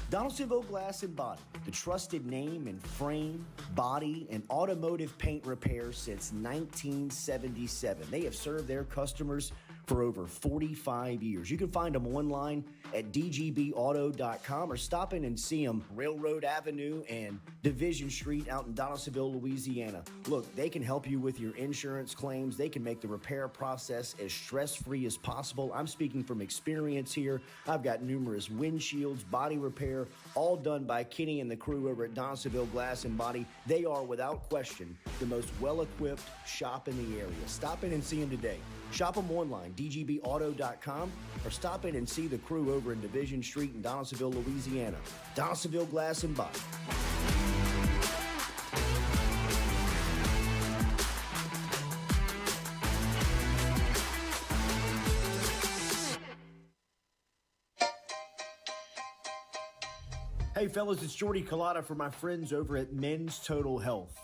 Donaldsonville Glass and Body, the trusted name in frame, body, and automotive paint repair since 1977. They have served their customers for over 45 years. You can find them online at dgbauto.com or stop in and see them Railroad Avenue and Division Street out in Donaldsonville, Louisiana. Look, they can help you with your insurance claims. They can make the repair process as stress-free as possible. I'm speaking from experience here. I've got numerous windshields, body repair, all done by Kenny and the crew over at Donaldsonville Glass and Body. They are, without question, the most well-equipped shop in the area. Stop in and see them today. Shop them online, dgbauto.com, or stop in and see the crew over in Division Street in Donaldsonville, Louisiana. Donaldsonville Glass and Body. Hey fellas, it's Jordy Culotta for my friends over at Men's Total Health.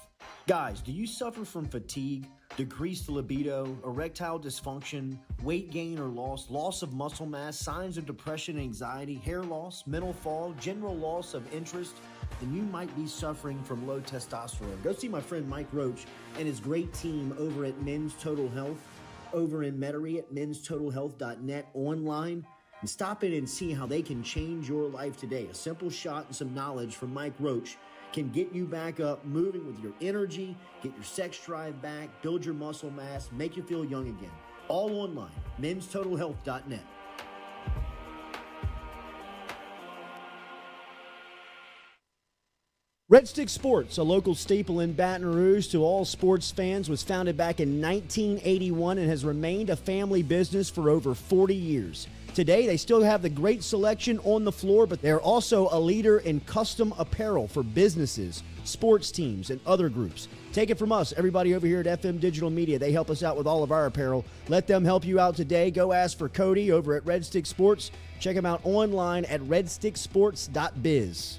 Guys, do you suffer from fatigue, decreased libido, erectile dysfunction, weight gain or loss of muscle mass, signs of depression, anxiety, hair loss, mental fog, general loss of interest? Then you might be suffering from low testosterone. Go see my friend Mike Roach and his great team over at Men's Total Health, over in Metairie at menstotalhealth.net online. And stop in and see how they can change your life today. A simple shot and some knowledge from Mike Roach can get you back up, moving with your energy, get your sex drive back, build your muscle mass, make you feel young again. All online, menstotalhealth.net. Red Stick Sports, a local staple in Baton Rouge to all sports fans, was founded back in 1981 and has remained a family business for over 40 years. Today, they still have the great selection on the floor, but they're also a leader in custom apparel for businesses, sports teams, and other groups. Take it from us, everybody over here at FM Digital Media. They help us out with all of our apparel. Let them help you out today. Go ask for Cody over at Red Stick Sports. Check him out online at redsticksports.biz.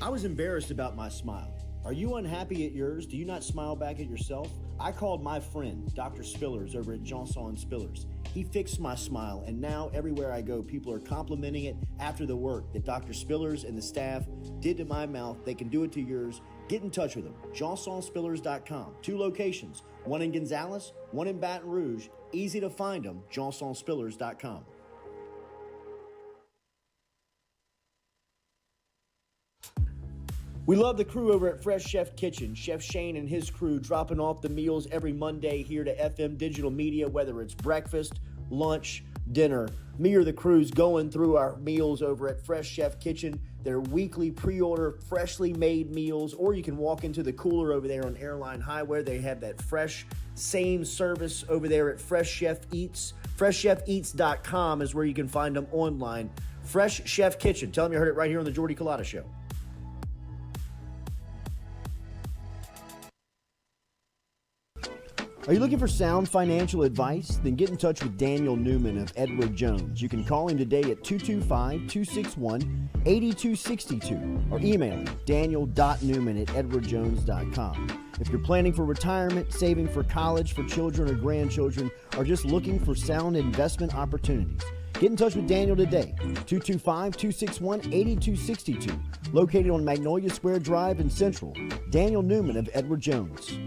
I was embarrassed about my smile. Are you unhappy at yours? Do you not smile back at yourself? I called my friend, Dr. Spillers, over at Johnson Spillers. He fixed my smile, and now everywhere I go, people are complimenting it after the work that Dr. Spillers and the staff did to my mouth. They can do it to yours. Get in touch with them. JohnsonSpillers.com. 2 locations, one in Gonzales, one in Baton Rouge. Easy to find them, JohnsonSpillers.com. We love the crew over at Fresh Chef Kitchen. Chef Shane and his crew dropping off the meals every Monday here to FM Digital Media, whether it's breakfast, lunch, dinner. Me or the crew's going through our meals over at Fresh Chef Kitchen. Their weekly pre-order, freshly made meals, or you can walk into the cooler over there on Airline Highway. They have that fresh, same service over there at Fresh Chef Eats. FreshChefEats.com is where you can find them online. Fresh Chef Kitchen. Tell them you heard it right here on the Jordy Culotta Show. Are you looking for sound financial advice? Then get in touch with Daniel Newman of Edward Jones. You can call him today at 225-261-8262 or email him daniel.newman@edwardjones.com. If you're planning for retirement, saving for college for children or grandchildren, or just looking for sound investment opportunities, get in touch with Daniel today, 225-261-8262, located on Magnolia Square Drive in Central. Daniel Newman of Edward Jones.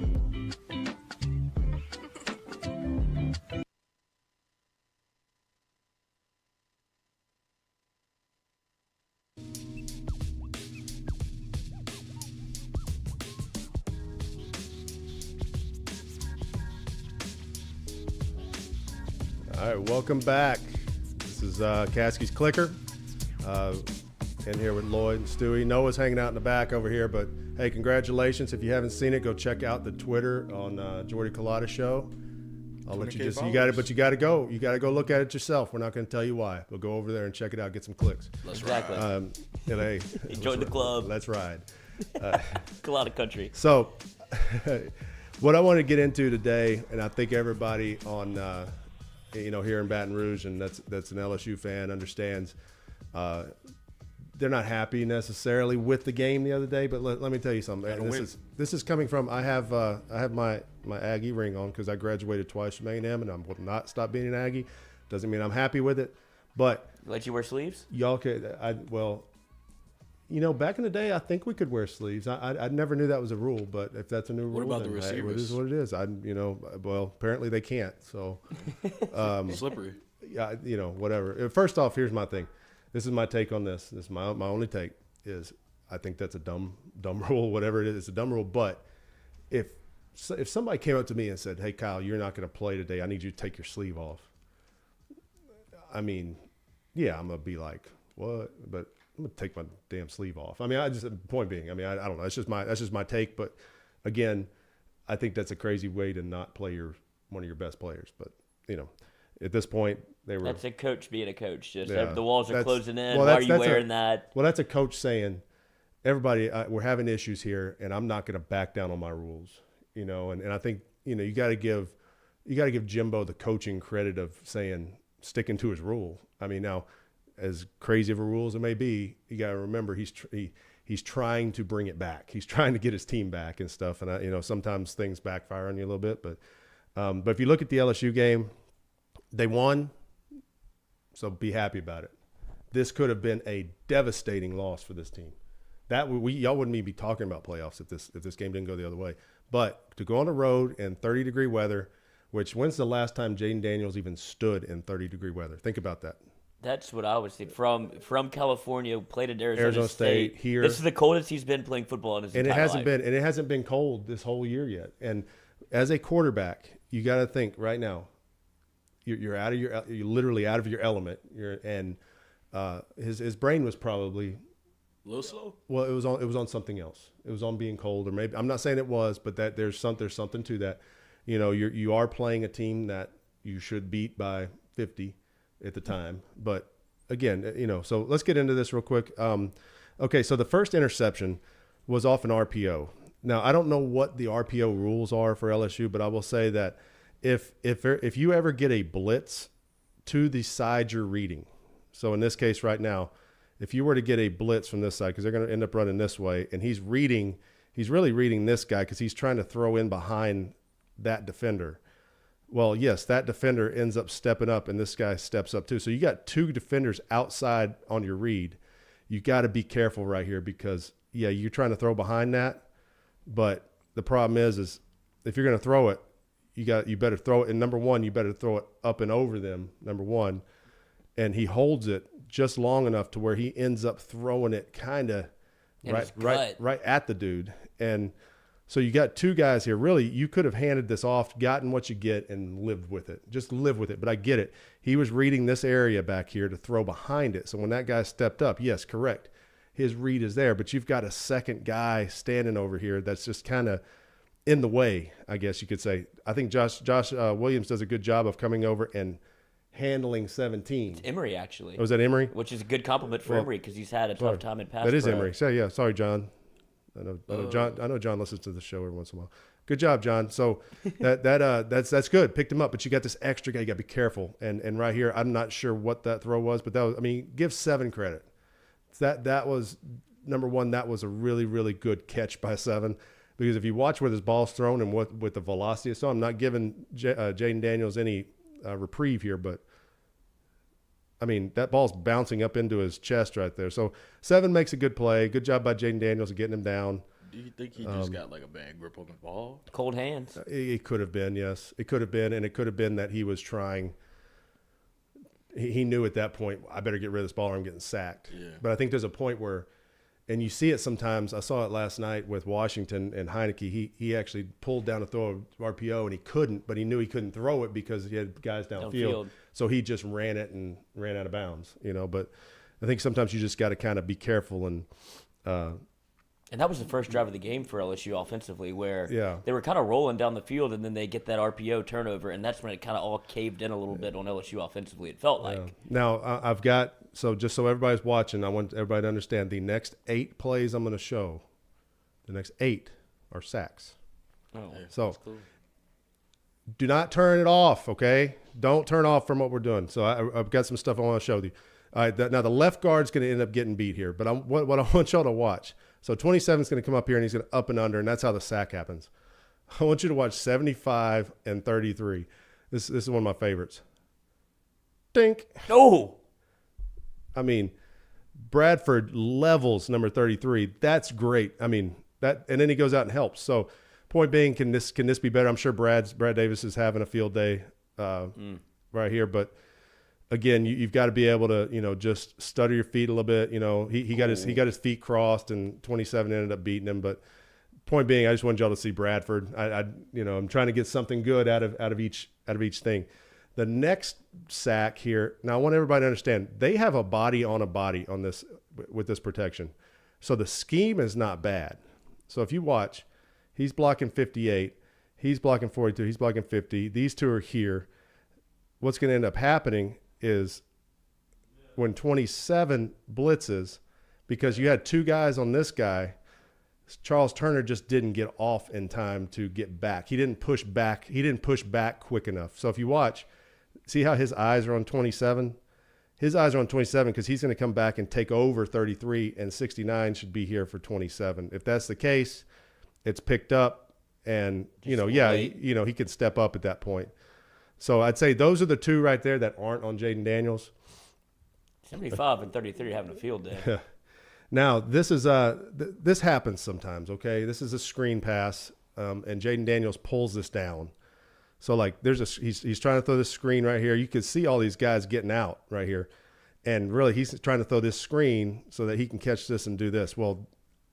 All right, welcome back. This is Caskey's Clicker. In here with Lloyd and Stewie. Noah's hanging out in the back over here, but hey, congratulations. If you haven't seen it, go check out the Twitter on Jordy Culotta Show. I'll let you just, you got it, but you got to go. You got to go look at it yourself. We're not going to tell you why, but go over there and check it out, get some clicks. That's exactly. Hey, join the club. Let's ride. Culotta country. So, what I want to get into today, and I think everybody on, here in Baton Rouge, and that's an LSU fan, understands. They're not happy necessarily with the game the other day, but let me tell you something. This is coming from I have my Aggie ring on because I graduated twice from A&M, and I will not stop being an Aggie. Doesn't mean I'm happy with it, but let you wear sleeves. Y'all could. Back in the day, I think we could wear sleeves. I never knew that was a rule, but if that's a new rule, what about then the receivers? It is what it is. Apparently they can't. So slippery. Yeah, whatever. First off, here's my thing. This is my take on this. This is my only take is I think that's a dumb rule, whatever it is. It's a dumb rule. But if somebody came up to me and said, "Hey, Kyle, you're not going to play today. I need you to take your sleeve off." I mean, yeah, I'm going to be like, "What?" But I'm going to take my damn sleeve off. I mean, point being, I mean, I don't know. That's just my take. But again, I think that's a crazy way to not play one of your best players. But at this point, that's a coach being a coach. Just yeah, the walls are closing in. Well, why are you wearing that? Well, that's a coach saying, everybody, we're having issues here, and I'm not going to back down on my rules. And I think you got to give Jimbo the coaching credit of saying sticking to his rule. I mean, now as crazy of a rule as it may be, you got to remember he's trying to bring it back. He's trying to get his team back and stuff. And sometimes things backfire on you a little bit, but if you look at the LSU game, they won. So be happy about it. This could have been a devastating loss for this team. Y'all wouldn't even be talking about playoffs if this game didn't go the other way. But to go on the road in 30-degree weather, when's the last time Jaden Daniels even stood in 30-degree weather? Think about that. That's what I was thinking. From California, played at Arizona State. Here, this is the coldest he's been playing football in his entire life. And it hasn't been cold this whole year yet. And as a quarterback, you got to think right now. You're literally out of your element. His brain was probably a little slow. Well, it was on something else. It was on being cold, or maybe I'm not saying it was, but that there's something to that. You are playing a team that you should beat by 50 at the time. But again, so let's get into this real quick. Okay, so the first interception was off an RPO. Now I don't know what the RPO rules are for LSU, but I will say that. If you ever get a blitz to the side you're reading, so in this case right now, if you were to get a blitz from this side, because they're going to end up running this way, and he's really reading this guy because he's trying to throw in behind that defender. Well, yes, that defender ends up stepping up, and this guy steps up too. So you got two defenders outside on your read. You got to be careful right here because, yeah, you're trying to throw behind that, but the problem is if you're going to throw it, you better throw it. And number one, you better throw it up and over them. Number one, and he holds it just long enough to where he ends up throwing it kind of right at the dude. And so you got two guys here. Really, you could have handed this off, gotten what you get, and lived with it. Just live with it. But I get it. He was reading this area back here to throw behind it. So when that guy stepped up, yes, correct. His read is there, but you've got a second guy standing over here that's just kind of in the way, I guess you could say. I think Josh Williams does a good job of coming over and handling 17. It's Emory, actually. Oh, was that Emory? Which is a good compliment for Emory because he's had a tough time in pass. That is Emory. So, yeah, sorry, John. I know John listens to the show every once in a while. Good job, John. So that's good. Picked him up, but you got this extra guy. You got to be careful. And right here, I'm not sure what that throw was, but give 7 credit. That was number one. That was a really, really good catch by 7. Because if you watch where this ball's thrown and with the velocity, so I'm not giving Jaden Daniels any reprieve here, but I mean, that ball's bouncing up into his chest right there. So 7 makes a good play. Good job by Jaden Daniels of getting him down. Do you think he just got like a bad grip on the ball? Cold hands. It could have been, yes. It could have been, and it could have been that he was trying. He knew at that point, I better get rid of this ball or I'm getting sacked. Yeah. But I think there's a point where And you see it sometimes. I saw it last night with Washington and Heineke. He actually pulled down to throw a RPO and he couldn't, but he knew he couldn't throw it because he had guys downfield. So he just ran it and ran out of bounds, But I think sometimes you just got to kind of be careful. And that was the first drive of the game for LSU offensively, where Yeah. they were kind of rolling down the field, and then they get that RPO turnover, and that's when it kind of all caved in a little bit on LSU offensively. It felt like. Now I've got, so just so everybody's watching, I want everybody to understand the next 8 plays I'm going to show, the next 8 are sacks. Oh, so that's cool. Do not turn it off, okay? Don't turn off from what we're doing. So I've got some stuff I want to show you. All right, now the left guard's going to end up getting beat here, but what I want y'all to watch. So 27 is going to come up here, and he's going to up and under, and that's how the sack happens. I want you to watch 75 and 33. This is one of my favorites. Dink. No. I mean, Bradford levels number 33. That's great. I mean, that, and then he goes out and helps. So point being, can this be better? I'm sure Brad Davis is having a field day right here, but again, you've got to be able to, just stutter your feet a little bit. He got his feet crossed, and 27 ended up beating him. But point being, I just wanted y'all to see Bradford. I'm trying to get something good out of each thing. The next sack here. Now I want everybody to understand they have a body on this with this protection, so the scheme is not bad. So if you watch, he's blocking 58, he's blocking 42, he's blocking 50. These two are here. What's going to end up happening is when 27 blitzes, because you had 2 guys on this guy, Charles Turner just didn't get off in time to get back. He didn't push back. He didn't push back quick enough. So if you watch, see how his eyes are on 27? His eyes are on 27 because he's going to come back and take over 33, and 69 should be here for 27. If that's the case, it's picked up, and, he could step up at that point. So I'd say those are the 2 right there that aren't on Jaden Daniels. 75 and 33 having a field day. Now, this is this happens sometimes, okay? This is a screen pass, and Jaden Daniels pulls this down. So, like, he's trying to throw this screen right here. You can see all these guys getting out right here. And really, he's trying to throw this screen so that he can catch this and do this. Well,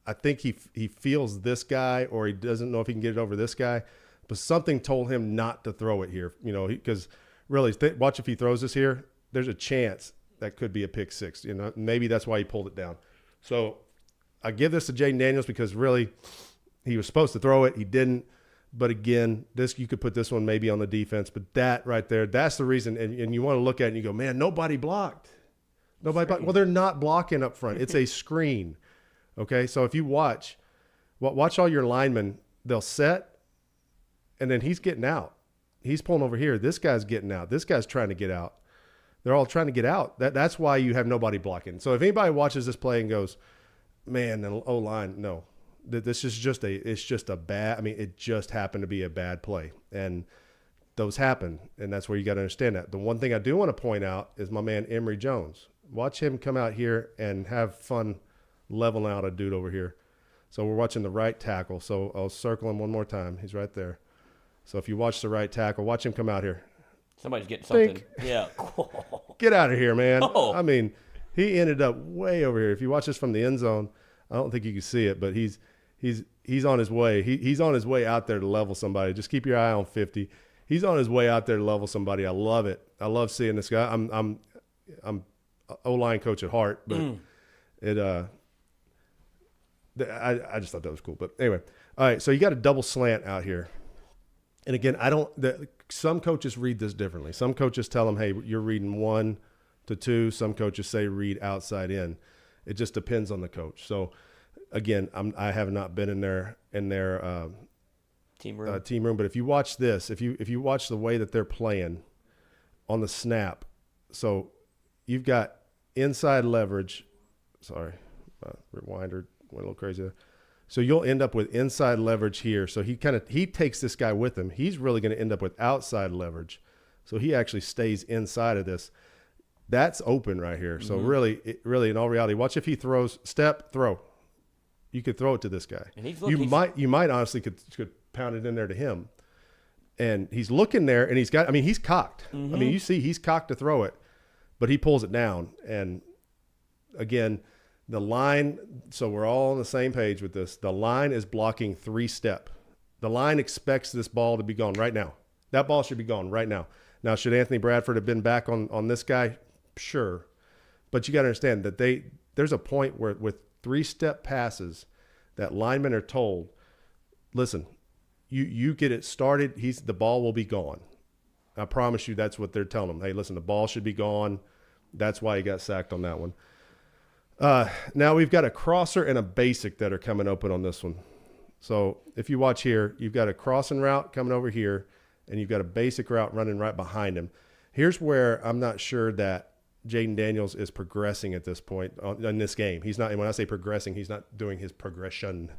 I think he feels this guy, or he doesn't know if he can get it over this guy. But something told him not to throw it here, because really, watch if he throws this here. There's a chance that could be a pick 6. Maybe that's why he pulled it down. So I give this to Jaden Daniels because really he was supposed to throw it. He didn't. But again, you could put this one maybe on the defense. But that right there, that's the reason. And you want to look at it and you go, man, nobody blocked. Nobody blocked. Well, they're not blocking up front. It's a screen. Okay, so if you watch all your linemen, they'll set. And then he's getting out. He's pulling over here. This guy's getting out. This guy's trying to get out. They're all trying to get out. That's why you have nobody blocking. So if anybody watches this play and goes, man, the O-line, no. This is just a bad, it just happened to be a bad play. And those happen. And that's where you got to understand that. The one thing I do want to point out is my man Emory Jones. Watch him come out here and have fun leveling out a dude over here. So we're watching the right tackle. So I'll circle him one more time. He's right there. So if you watch the right tackle, watch him come out here. Somebody's getting something. Yeah. Get out of here, man. Oh. He ended up way over here. If you watch this from the end zone, I don't think you can see it, but he's on his way. He's on his way out there to level somebody. Just keep your eye on 50. He's on his way out there to level somebody. I love it. I love seeing this guy. I'm O-line coach at heart, but I just thought that was cool. But anyway, all right. So you got a double slant out here. And again, some coaches read this differently. Some coaches tell them, hey, you're reading 1 to 2. Some coaches say read outside in. It just depends on the coach. So again, I have not been in their team room. But if you watch this, if you watch the way that they're playing on the snap, so you've got inside leverage. Sorry, rewinder went a little crazy there. So you'll end up with inside leverage here. So he takes this guy with him. He's really going to end up with outside leverage. So he actually stays inside of this. That's open right here. So really, in all reality, watch if he throws, step, throw. You could throw it to this guy. And you might honestly could pound it in there to him. And he's looking there, and he's cocked. Mm-hmm. You see he's cocked to throw it, but he pulls it down. And again, The line, so we're all on the same page with this. The line is blocking 3-step. The line expects this ball to be gone right now. That ball should be gone right now. Now, should Anthony Bradford have been back on this guy? Sure. But you got to understand that there's a point where with 3-step passes that linemen are told, listen, you get it started, the ball will be gone. I promise you that's what they're telling him. Hey, listen, the ball should be gone. That's why he got sacked on that one. Now we've got a crosser and a basic that are coming open on this one. So if you watch here, you've got a crossing route coming over here, and you've got a basic route running right behind him. Here's where I'm not sure that Jaden Daniels is progressing at this point in this game. He's not, and when I say progressing, he's not doing his progression.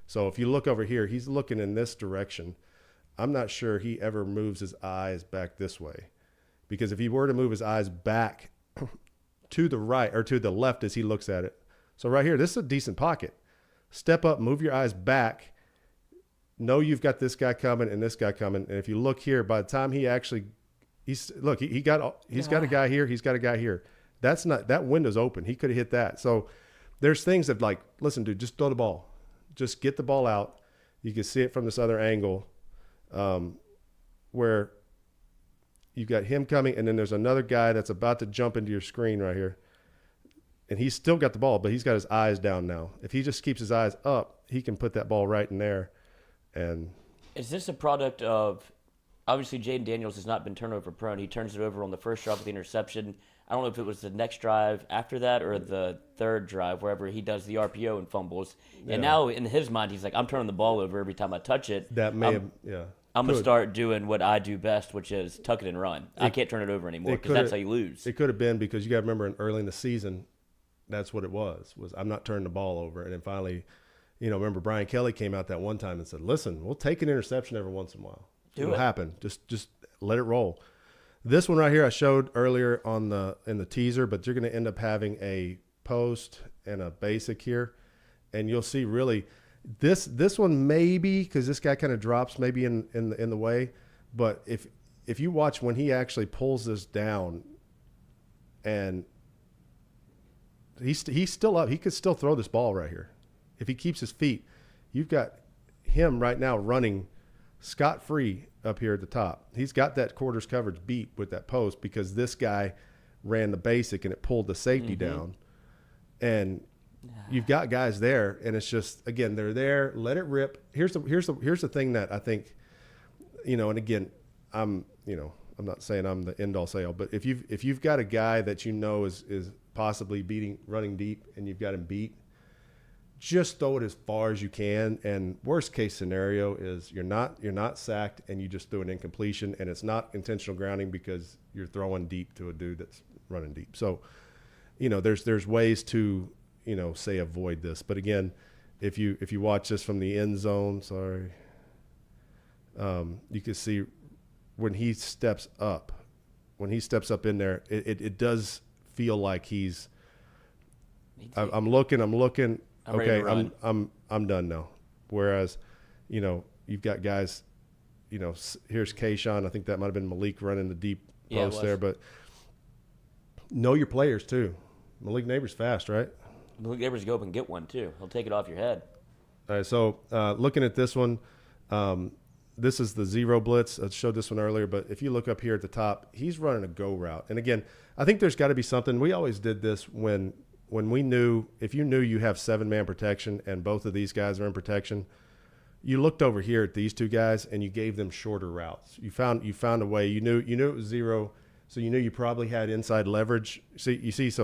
So if you look over here, he's looking in this direction. I'm not sure he ever moves his eyes back this way, because if he were to move his eyes back to the right or to the left as he looks at it. So right here, this is a decent pocket. Step up, move your eyes back. Know you've got this guy coming and this guy coming. And if you look here, by the time he actually, he's got a guy here. He's got a guy here. That window's open. He could have hit that. So there's things that like, listen, dude, just throw the ball. Just get the ball out. You can see it from this other angle where you've got him coming, and then there's another guy that's about to jump into your screen right here. And he's still got the ball, but he's got his eyes down now. If he just keeps his eyes up, he can put that ball right in there. And is this a product of, obviously Jaden Daniels has not been turnover prone. He turns it over on the first drive with the interception. I don't know if it was the next drive after that or the third drive, wherever he does the RPO and fumbles. And now in his mind, he's like, I'm turning the ball over every time I touch it. That may have, yeah. I'm going to start doing what I do best, which is tuck it and run. I can't turn it over anymore because that's how you lose. It could have been because you got to remember early in the season, that's what it was I'm not turning the ball over. And then finally, remember Brian Kelly came out that one time and said, listen, we'll take an interception every once in a while. It'll happen. Just let it roll. This one right here I showed earlier in the teaser, but you're going to end up having a post and a basic here. And you'll see really this one maybe, because this guy kind of drops maybe in the way. But if you watch when he actually pulls this down and he's still up, he could still throw this ball right here. If he keeps his feet, you've got him right now running scot-free up here at the top. He's got that quarters coverage beat with that post because this guy ran the basic and it pulled the safety down. And you've got guys there, and it's just, again, they're there, let it rip. Here's the thing that I think, and again, I'm not saying I'm the end all say all, but if you've got a guy that is possibly running deep and you've got him beat, just throw it as far as you can. And worst case scenario is you're not sacked and you just threw an incompletion, and it's not intentional grounding because you're throwing deep to a dude that's running deep. So, there's ways to, say avoid this. But again, if you watch this from the end zone, you can see when he steps up in there, it does feel like he's. I'm looking. Okay, I'm done now. Whereas, you've got guys, here's Kayshawn. I think that might have been Malik running the deep post there. But know your players too. Malik Neighbors fast, right? Malik Neighbors go up and get one too. He'll take it off your head. All right, so looking at this one, this is the zero blitz. I showed this one earlier, but if you look up here at the top, he's running a go route. And again, I think there's got to be something. We always did this when we knew, if you knew you have 7-man protection and both of these guys are in protection, you looked over here at these two guys and you gave them shorter routes. You found a way. You knew it was zero, so you knew you probably had inside leverage. So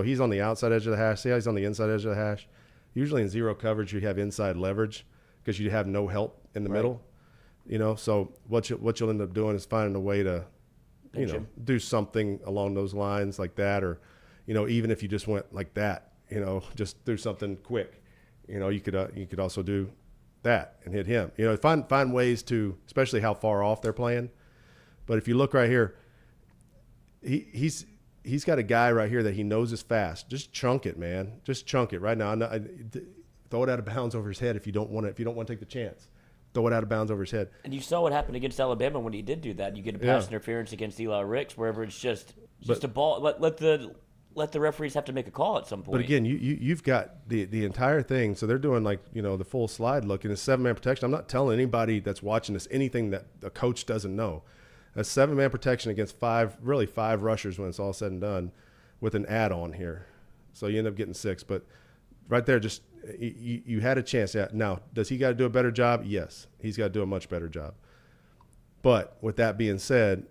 he's on the outside edge of the hash. See how he's on the inside edge of the hash? Usually in zero coverage, you have inside leverage because you have no help in the middle. So what you'll end up doing is finding a way to, do something along those lines like that, or, even if you just went like that. Just do something quick. You could also do that and hit him. Find ways to, especially how far off they're playing. But if you look right here, he's got a guy right here that he knows is fast. Just chunk it, man. Just chunk it right now. Throw it out of bounds over his head if you don't want to take the chance. Throw it out of bounds over his head. And you saw what happened against Alabama when he did do that. You get a pass interference against Eli Ricks, wherever it's just a ball. Let the let the referees have to make a call at some point. But again, you've got the entire thing. So they're doing like, the full slide look, and it's 7-man protection. I'm not telling anybody that's watching this anything that a coach doesn't know. A 7-man protection against five rushers when it's all said and done, with an add-on here. So you end up getting 6. But right there, just you had a chance. Yeah. Now, does he got to do a better job? Yes, he's got to do a much better job. But with that being said,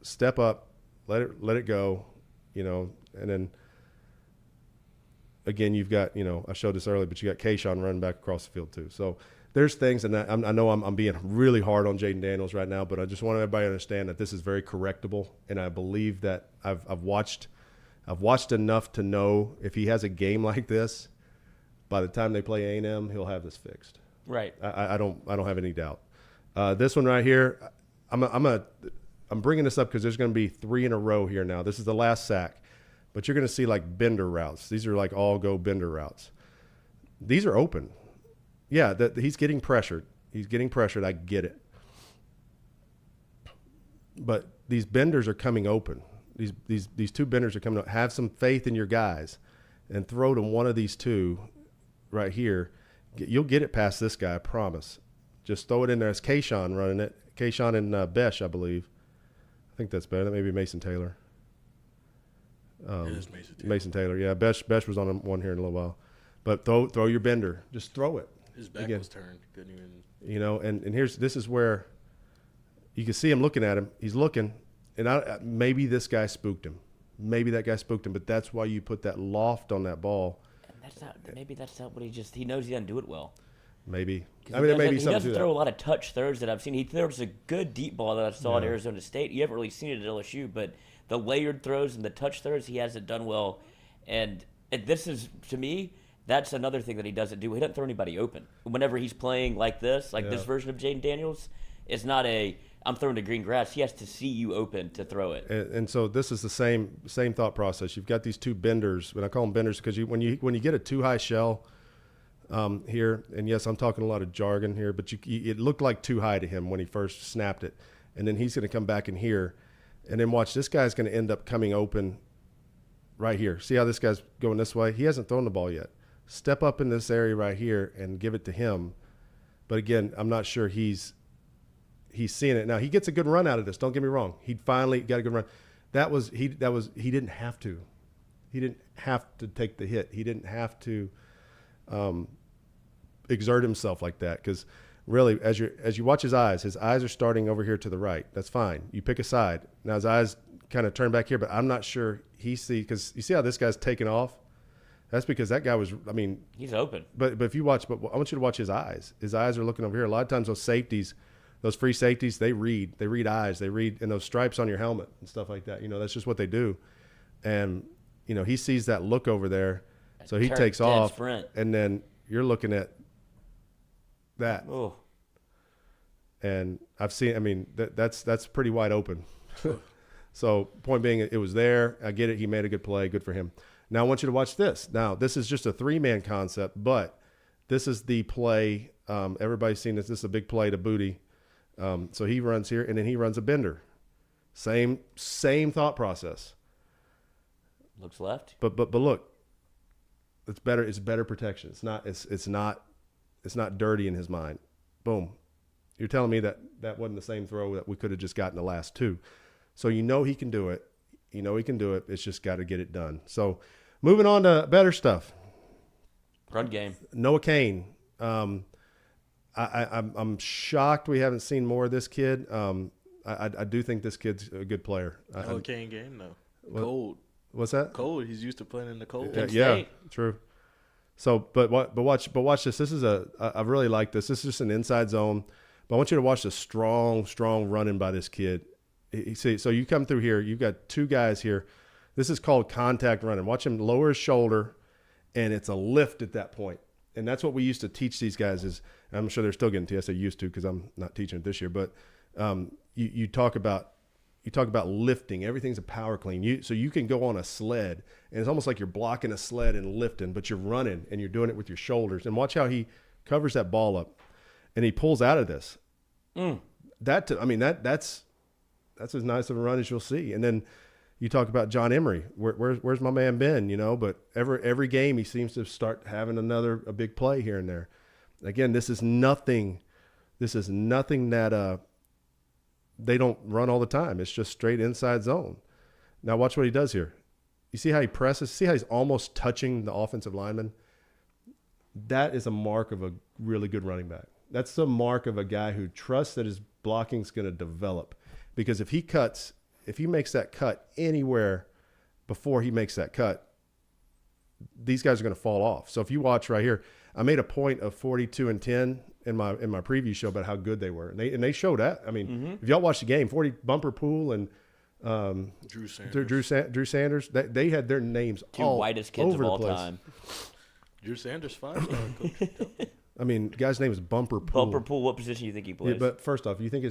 step up, let it go, and then again, you've got, I showed this earlier, but you got Kayshawn running back across the field too. So there's things, and I know I'm being really hard on Jaden Daniels right now, but I just want everybody to understand that this is very correctable, and I believe that I've watched enough to know if he has a game like this, by the time they play A&M, he'll have this fixed. Right. I don't have any doubt. This one right here, I'm bringing this up because there's going to be 3 in a row here now. This is the last sack, but you're going to see like bender routes. These are like all go bender routes. These are open. Yeah, he's getting pressured. I get it. But these benders are coming open. These 2 benders are coming up. Have some faith in your guys and throw to one of these 2 right here. You'll get it past this guy, I promise. Just throw it in there. It's Kayshawn running it. Kayshawn and Besh, I believe. I think that's better. That may be Mason Taylor. It is Mason Taylor. Mason Taylor, yeah. Besh was on one here in a little while. But throw your bender. Just throw it. His back was turned. Couldn't even. And this is where you can see him looking at him. He's looking, and maybe this guy spooked him. Maybe that guy spooked him, but that's why you put that loft on that ball. Maybe that's not what he knows he doesn't do it well. Maybe. I mean, there may be something to that. He doesn't throw a lot of touch throws that I've seen. He throws a good deep ball that I saw at Arizona State. You haven't really seen it at LSU, but the layered throws and the touch throws, he hasn't done well. And this is, to me, that's another thing that he doesn't do. He doesn't throw anybody open. Whenever he's playing like this, this version of Jaden Daniels, it's not I'm throwing to green grass. He has to see you open to throw it. And so this is the same thought process. You've got these 2 benders, and I call them benders because when you get a too high shell here, and yes, I'm talking a lot of jargon here, but it looked like too high to him when he first snapped it, and then he's going to come back in here, and then watch, this guy's going to end up coming open right here. See how this guy's going this way? He hasn't thrown the ball yet. Step up in this area right here and give it to him. But again, I'm not sure he's seeing it. Now, he gets a good run out of this. Don't get me wrong. He finally got a good run. He didn't have to. He didn't have to take the hit. He didn't have to exert himself like that, because really, as you watch his eyes are starting over here to the right. That's fine. You pick a side. Now his eyes kind of turn back here, but I'm not sure because you see how this guy's taking off? That's because that guy was, he's open. But if you watch, but I want you to watch his eyes. His eyes are looking over here. A lot of times those safeties, those free safeties, they read eyes, and those stripes on your helmet and stuff like that. That's just what they do. And, he sees that look over there. So he takes off, sprint. And then you're looking at that. Oh. And I've seen, that's pretty wide open. So point being, it was there. I get it. He made a good play. Good for him. Now I want you to watch this. Now this is just a 3-man concept, but this is the play. Everybody's seen this. This is a big play to Booty. So he runs here, and then he runs a bender. Same thought process. Looks left. But look, it's better. It's better protection. It's not dirty in his mind. Boom. You're telling me that wasn't the same throw that we could have just gotten the last 2. So he can do it. It's just got to get it done. So moving on to better stuff. Run game. Noah Kane. I'm shocked we haven't seen more of this kid. I do think this kid's a good player. Noah Kane game, though. Cold. What's that? Cold. He's used to playing in the cold. Yeah, true. So, but watch this. This is I really like this. This is just an inside zone. But I want you to watch the strong running by this kid. So you come through here. You've got 2 guys here. This is called contact running. Watch him lower his shoulder, and it's a lift at that point. And that's what we used to teach these guys. Is I'm sure they're still getting to. I say used to because I'm not teaching it this year. But you talk about lifting. Everything's a power clean. So you can go on a sled, and it's almost like you're blocking a sled and lifting, but you're running and you're doing it with your shoulders. And watch how he covers that ball up, and he pulls out of this. That's as nice of a run as you'll see. And then You talk about John Emery. Where's my man been? But every game he seems to start having a big play here and there. Again, this is nothing that they don't run all the time. It's just straight inside zone. Now watch what he does here. You see how he presses? See how he's almost touching the offensive lineman? That is a mark of a really good running back. That's the mark of a guy who trusts that his blocking is going to develop. Because if he makes that cut anywhere before he makes that cut, these guys are going to fall off. So if you watch right here, I made a point of 42-10 in my preview show about how good they were, and they showed that. I mean, if y'all watch the game, 40 Bumper Pool and Drew Sanders, they had their names all whitest kids over of all the place. time. Drew Sanders, 5-star coach. I mean, guy's name is Bumper Pool. Bumper Pool. What position do you think he plays? Yeah, but first off, you think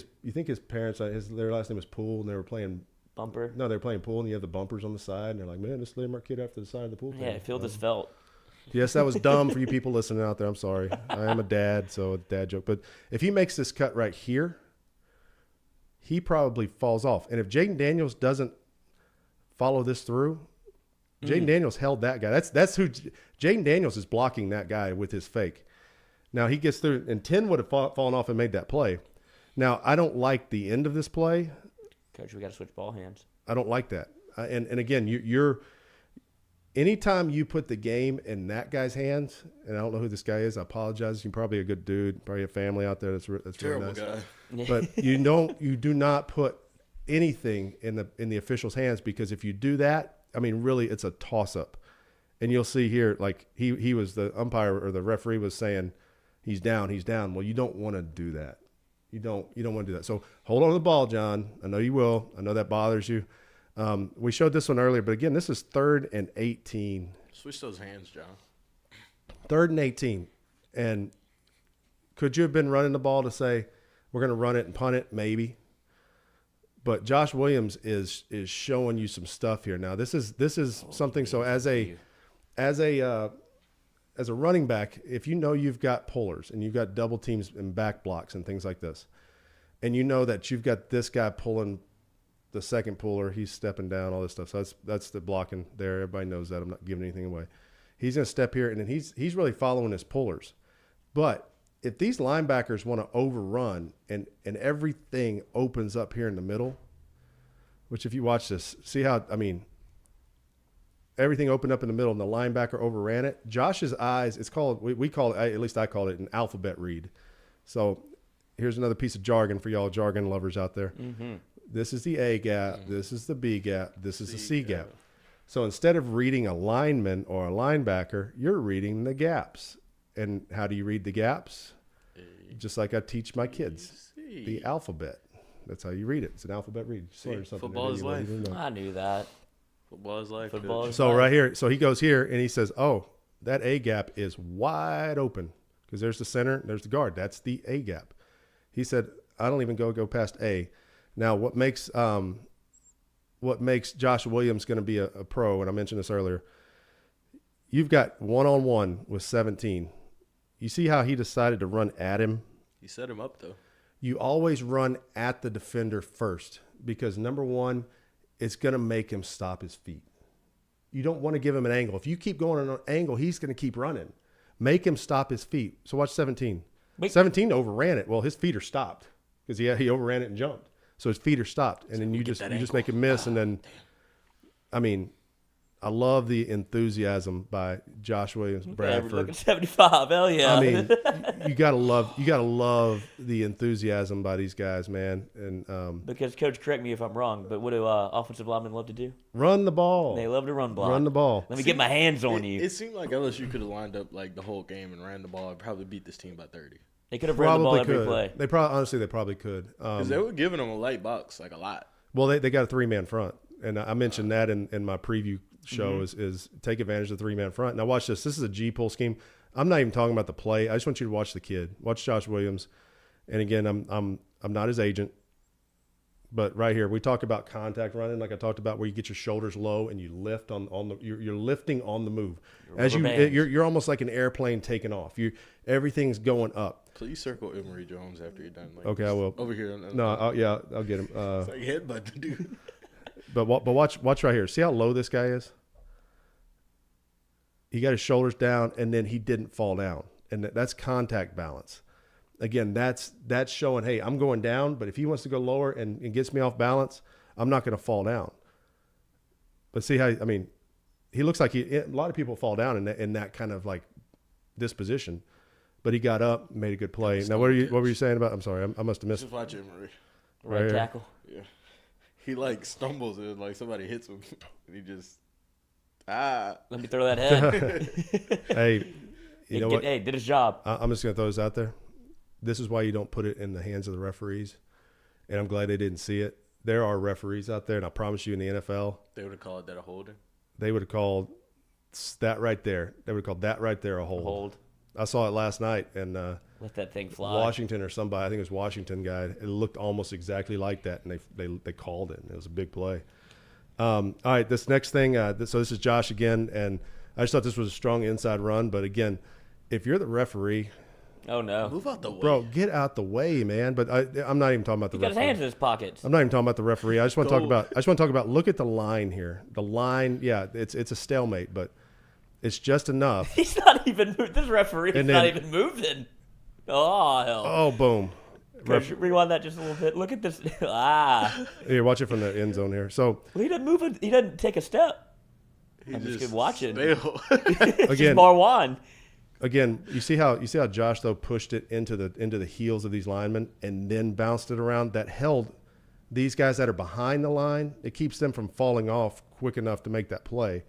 his parents, their last name was Pool, and they were playing Bumper? No, they were playing pool, and you have the bumpers on the side, and they're like, man, just leave our kid after the side of the pool. Yeah, I feel this felt. Yes, that was dumb for you people listening out there. I'm sorry. I am a dad, so a dad joke. But if he makes this cut right here, he probably falls off. And if Jaden Daniels doesn't follow this through, Jaden Daniels held that guy. That's who Jaden Daniels is blocking that guy with his fake. Now he gets through, and 10 would have fallen off and made that play. Now I don't like the end of this play. Coach, we got to switch ball hands. I don't like that. And again, you're anytime you put the game in that guy's hands, and I don't know who this guy is. I apologize. You're probably a good dude, probably a family out there that's Terrible really nice. guy. But you do not put anything in the official's hands, because if you do that, I mean, really, it's a toss up. And you'll see here, like he was the umpire or the referee was saying, he's down. Well, you don't want to do that. You don't want to do that. So hold on to the ball, John. I know you will. I know that bothers you. We showed this one earlier, but again, this is 3rd and 18. Switch those hands, John. 3rd and 18. And could you have been running the ball to say, we're going to run it and punt it? Maybe. But Josh Williams is showing you some stuff here. Now, this is something. So as a running back, if you know you've got pullers and you've got double teams and back blocks and things like this, and you know that you've got this guy pulling the second puller, he's stepping down, all this stuff. So that's the blocking there. Everybody knows that. I'm not giving anything away. He's going to step here, and then he's really following his pullers. But if these linebackers want to overrun and everything opens up here in the middle, which if you watch this, see how, I mean, everything opened up in the middle and the linebacker overran it. Josh's eyes, it's called, we call it, at least I call it, an alphabet read. So here's another piece of jargon for y'all jargon lovers out there. This is the A gap. This is the B gap. This is the C gap. So instead of reading a lineman or a linebacker, you're reading the gaps. And how do you read the gaps? Just like I teach my kids, the alphabet. That's how you read it. It's an alphabet read. Football is life. I knew that. Football is life. So right here, so he goes here and he says, oh, that A gap is wide open, because there's the center, there's the guard. That's the A gap. He said, I don't even go past A. Now, what makes Josh Williams going to be a pro, and I mentioned this earlier, you've got one-on-one with 17. You see how he decided to run at him? He set him up, though. You always run at the defender first, because, number one, it's going to make him stop his feet. You don't want to give him an angle. If you keep going on an angle, he's going to keep running. Make him stop his feet. So watch 17. 17 overran it. Well, his feet are stopped because he overran it and jumped. So his feet are stopped, and then you just make him miss, and then, I mean, I love the enthusiasm by Josh Williams, Bradford. Looking 75, hell yeah! I mean, you gotta love the enthusiasm by these guys, man. And because Coach, correct me if I'm wrong, but what do offensive linemen love to do? Run the ball. They love to run block. Run the ball. Let me get my hands on you. It seemed like LSU could have lined up like the whole game and ran the ball and probably beat this team by 30. They could have run the ball every play. They probably could. Because they were giving them a light box, like a lot. Well, they got a 3-man front, and I mentioned that in my preview show is take advantage of the 3-man front. Now watch this. This is a G-pull scheme. I'm not even talking about the play. I just want you to watch the kid. Watch Josh Williams. And again, I'm not his agent, but right here we talk about contact running, like I talked about, where you get your shoulders low and you lift on the you're lifting on the move. You're almost like an airplane taking off. Everything's going up. Please circle Emory Jones after you're done. Okay, I will. Over here. I'll get him. It's like headbutt the dude. But watch right here. See how low this guy is? He got his shoulders down, and then he didn't fall down. And that's contact balance. Again, that's showing, hey, I'm going down, but if he wants to go lower and gets me off balance, I'm not going to fall down. But see how, he looks like a lot of people fall down in that kind of like this position. But he got up, made a good play. Now, what were you saying about? I'm sorry, I must have missed. Just watch Emery. Right tackle. Yeah, he like stumbles and like somebody hits him, and he just let me throw that head. Hey, you know what? Hey, did his job. I'm just gonna throw this out there. This is why you don't put it in the hands of the referees, and I'm glad they didn't see it. There are referees out there, and I promise you, in the NFL, they would have called that a holding. They would have called that right there. They would have called that right there a hold. I saw it last night, and let that thing fly. Washington or somebody, I think it was Washington guy. It looked almost exactly like that, and they called it. And it was a big play. All right, this next thing. So this is Josh again, and I just thought this was a strong inside run. But again, if you're the referee, oh no, move out the way, bro. Get out the way, man. But I'm not even talking about the. He got referee. his hands in his pockets. I'm not even talking about the referee. I just want to talk about. Look at the line here. The line, yeah, it's a stalemate, but. It's just enough. He's not even moved. This referee is not even moving. Oh, hell. Oh, boom. Rewind that just a little bit. Look at this. Here, watch it from the end zone here. So he doesn't move. He doesn't take a step. I'm just watching. Again, Marwan. Again, you see how Josh though pushed it into the heels of these linemen and then bounced it around. That held these guys that are behind the line. It keeps them from falling off quick enough to make that play.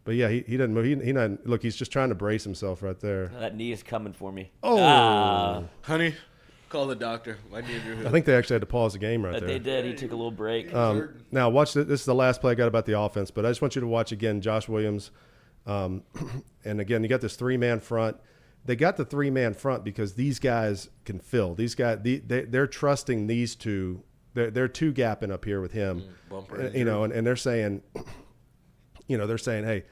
But yeah, he doesn't move. He not look. He's just trying to brace himself right there. That knee is coming for me. Oh, honey, call the doctor. My knee injury. I think they actually had to pause the game right there. They did. He took a little break. Now watch this. This is the last play I got about the offense, but I just want you to watch again. Josh Williams, and again, you got this 3-man front. They got the 3-man front because these guys can fill. These guys, they're trusting these two. They're 2-gapping up here with him, and they're saying. They're saying, hey,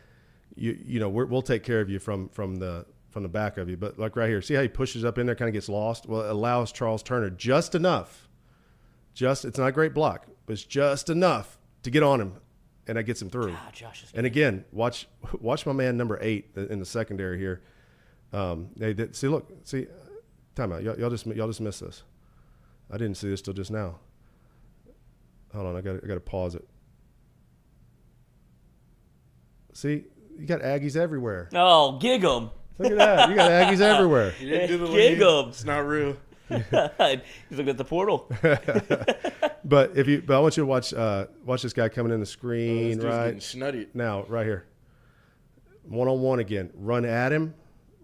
we'll take care of you from the back of you. But like right here, see how he pushes up in there, kind of gets lost? Well, it allows Charles Turner just enough. It's not a great block, but it's just enough to get on him, and that gets him through. God, Josh is and again, watch my man number 8 in the secondary here. See, time out. Y'all just missed this. I didn't see this till just now. Hold on, I got to pause it. See, you got Aggies everywhere. Oh, gig 'em. Look at that. You got Aggies everywhere. You didn't do the gig 'em. It's not real. He's looking at the portal. But I want you to watch this guy coming in the screen right snutty. Now, right here. 1-on-1 again. Run at him,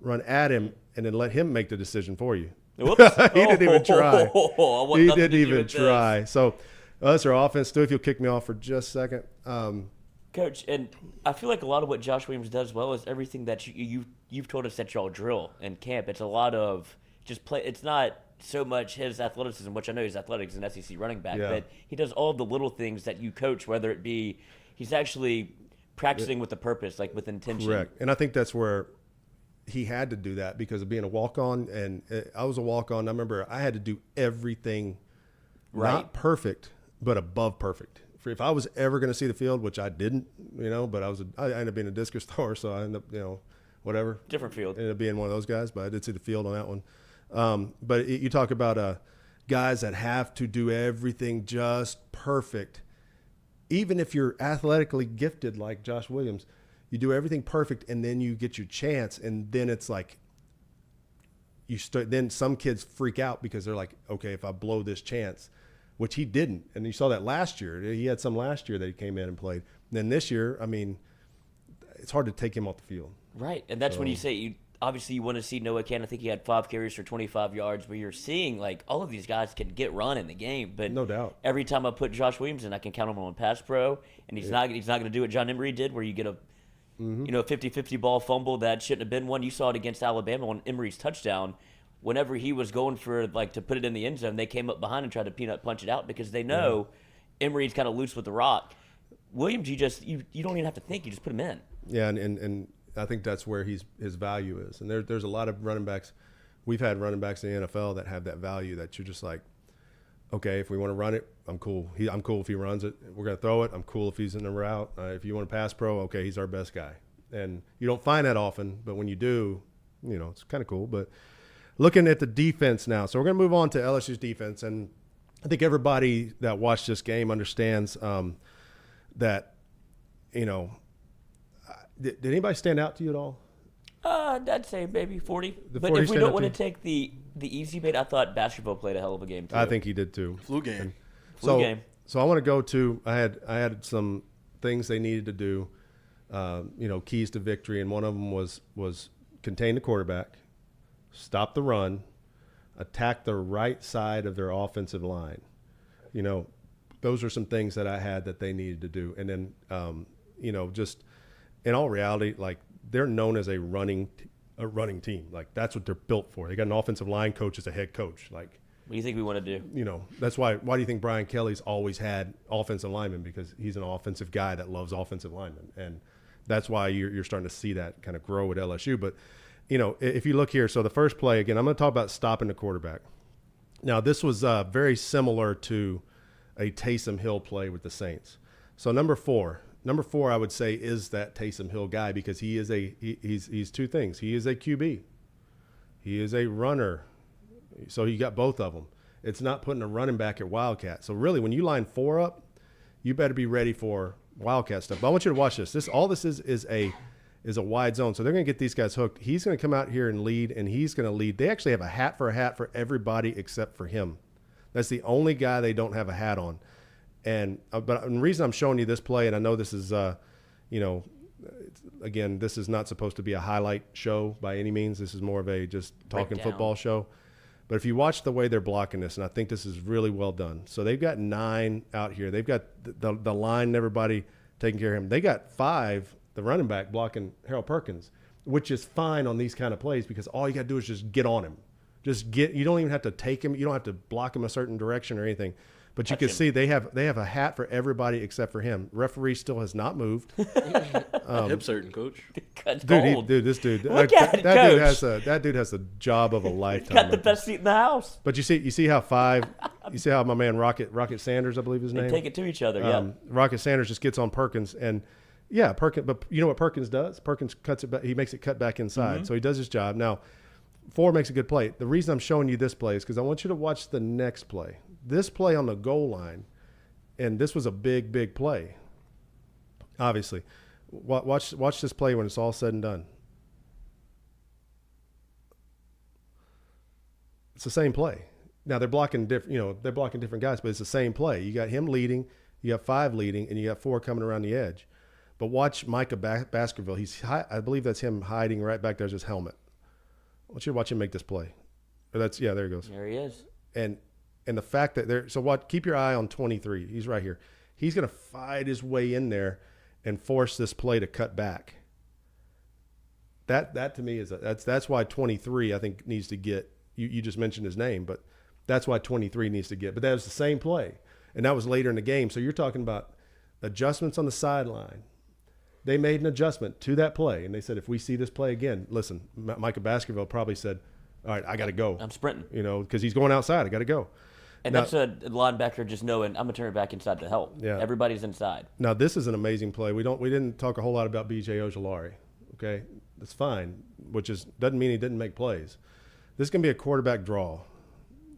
and then let him make the decision for you. Whoops. He didn't even try. He didn't even try. So that's our offense. Stu, if you'll kick me off for just a second. Coach, and I feel like a lot of what Josh Williams does well is everything that you've told us that y'all drill in camp. It's a lot of just play. It's not so much his athleticism, which I know he's athletic as an SEC running back, but he does all the little things that you coach, whether it be he's actually practicing with a purpose, like with intention. Correct. And I think that's where he had to do that because of being a walk-on, and I was a walk-on. I remember I had to do everything not perfect, but above perfect. If I was ever going to see the field, which I didn't, but I ended up being a discus thrower, so I ended up, whatever. Different field. Ended up being one of those guys, but I did see the field on that one. But you talk about guys that have to do everything just perfect. Even if you're athletically gifted like Josh Williams, you do everything perfect, and then you get your chance, and then it's like then some kids freak out because they're like, okay, if I blow this chance, which he didn't. And you saw that last year. He had some last year that he came in and played. And then this year, it's hard to take him off the field. Right. And that's when you say obviously you want to see Noah Cannon. I think he had 5 carries for 25 yards, but you're seeing like all of these guys can get run in the game. But no doubt. Every time I put Josh Williams in, I can count him on pass pro, and he's not going to do what John Emery did where you get a 50-50 ball fumble that shouldn't have been one. You saw it against Alabama on Emery's touchdown. Whenever he was going for to put it in the end zone, they came up behind and tried to peanut punch it out because they know Emery's kind of loose with the rock. Williams, you don't even have to think; you just put him in. Yeah, and I think that's where his value is. And there's a lot of running backs. We've had running backs in the NFL that have that value that you're just like, okay, if we want to run it, I'm cool. I'm cool if he runs it. We're going to throw it. I'm cool if he's in the route. If you want to pass pro, okay, he's our best guy. And you don't find that often, but when you do, it's kind of cool. But looking at the defense now, so we're going to move on to LSU's defense. And I think everybody that watched this game understands that, did anybody stand out to you at all? I'd say maybe 40. The But 40 if we stand don't out want to to take the easy bait, I thought Basketball played a hell of a game too. I think he did too. Flu game. Flu game. So I want to go to. I had some things they needed to do. Keys to victory, and one of them was contain the quarterback, stop the run, attack the right side of their offensive line. Those are some things that I had that they needed to do. And then, just in all reality, like they're known as a running team. Like that's what they're built for. They got an offensive line coach as a head coach. Like, what do you think we want to do? That's why do you think Brian Kelly's always had offensive linemen? Because he's an offensive guy that loves offensive linemen. And that's why you're starting to see that kind of grow at LSU. But, if you look here, so the first play, again, I'm going to talk about stopping the quarterback. Now, this was very similar to a Taysom Hill play with the Saints. So number four, I would say, is that Taysom Hill guy because he is he's two things. He is a QB. He is a runner. So you got both of them. It's not putting a running back at Wildcat. So really, when you line 4 up, you better be ready for Wildcat stuff. But I want you to watch this. All this is a wide zone. So they're going to get these guys hooked. He's going to come out here and lead, and he's going to lead. They actually have a hat for everybody except for him. That's the only guy they don't have a hat on. And but the reason I'm showing you this play, and I know this is, again, this is not supposed to be a highlight show by any means. This is more of a just talking football show. But if you watch the way they're blocking this, and I think this is really well done. So they've got 9 out here. They've got the line and everybody taking care of him. They got 5, the running back, blocking Harold Perkins, which is fine on these kind of plays because all you got to do is just get on him. You don't even have to take him. You don't have to block him a certain direction or anything. But you can see they have a hat for everybody except for him. Referee still has not moved. Hip certain, coach. This dude. Look at it, Coach. That dude has the job of a lifetime. Got the best seat in the house. But you see how my man Rocket Sanders, I believe his name. They take it to each other. Yeah. Rocket Sanders just gets on Perkins and. Yeah, Perkins. But you know what Perkins does? Perkins cuts it back. He makes it cut back inside. Mm-hmm. So he does his job. Now, 4 makes a good play. The reason I'm showing you this play is because I want you to watch the next play. This play on the goal line, and this was a big, big play. Obviously, watch this play when it's all said and done. It's the same play. Now they're blocking different guys, but it's the same play. You got him leading, you got 5 leading, and you got 4 coming around the edge. But watch Micah Baskerville. I believe that's him hiding right back there's his helmet. I want you to watch him make this play. There he goes. There he is. And the fact that keep your eye on 23. He's right here. He's going to fight his way in there and force this play to cut back. That to me that's why 23 I think needs to get. You just mentioned his name, but that's why 23 needs to get. But that was the same play, and that was later in the game. So you're talking about adjustments on the sideline. They made an adjustment to that play, and they said, if we see this play again, listen, Micah Baskerville probably said, all right, I got to go. I'm sprinting. Because he's going outside. I got to go. And now, that's a linebacker just knowing I'm going to turn it back inside to help. Yeah. Everybody's inside. Now, this is an amazing play. We didn't talk a whole lot about B.J. Ojulari, okay? That's fine, doesn't mean he didn't make plays. This is going to be a quarterback draw,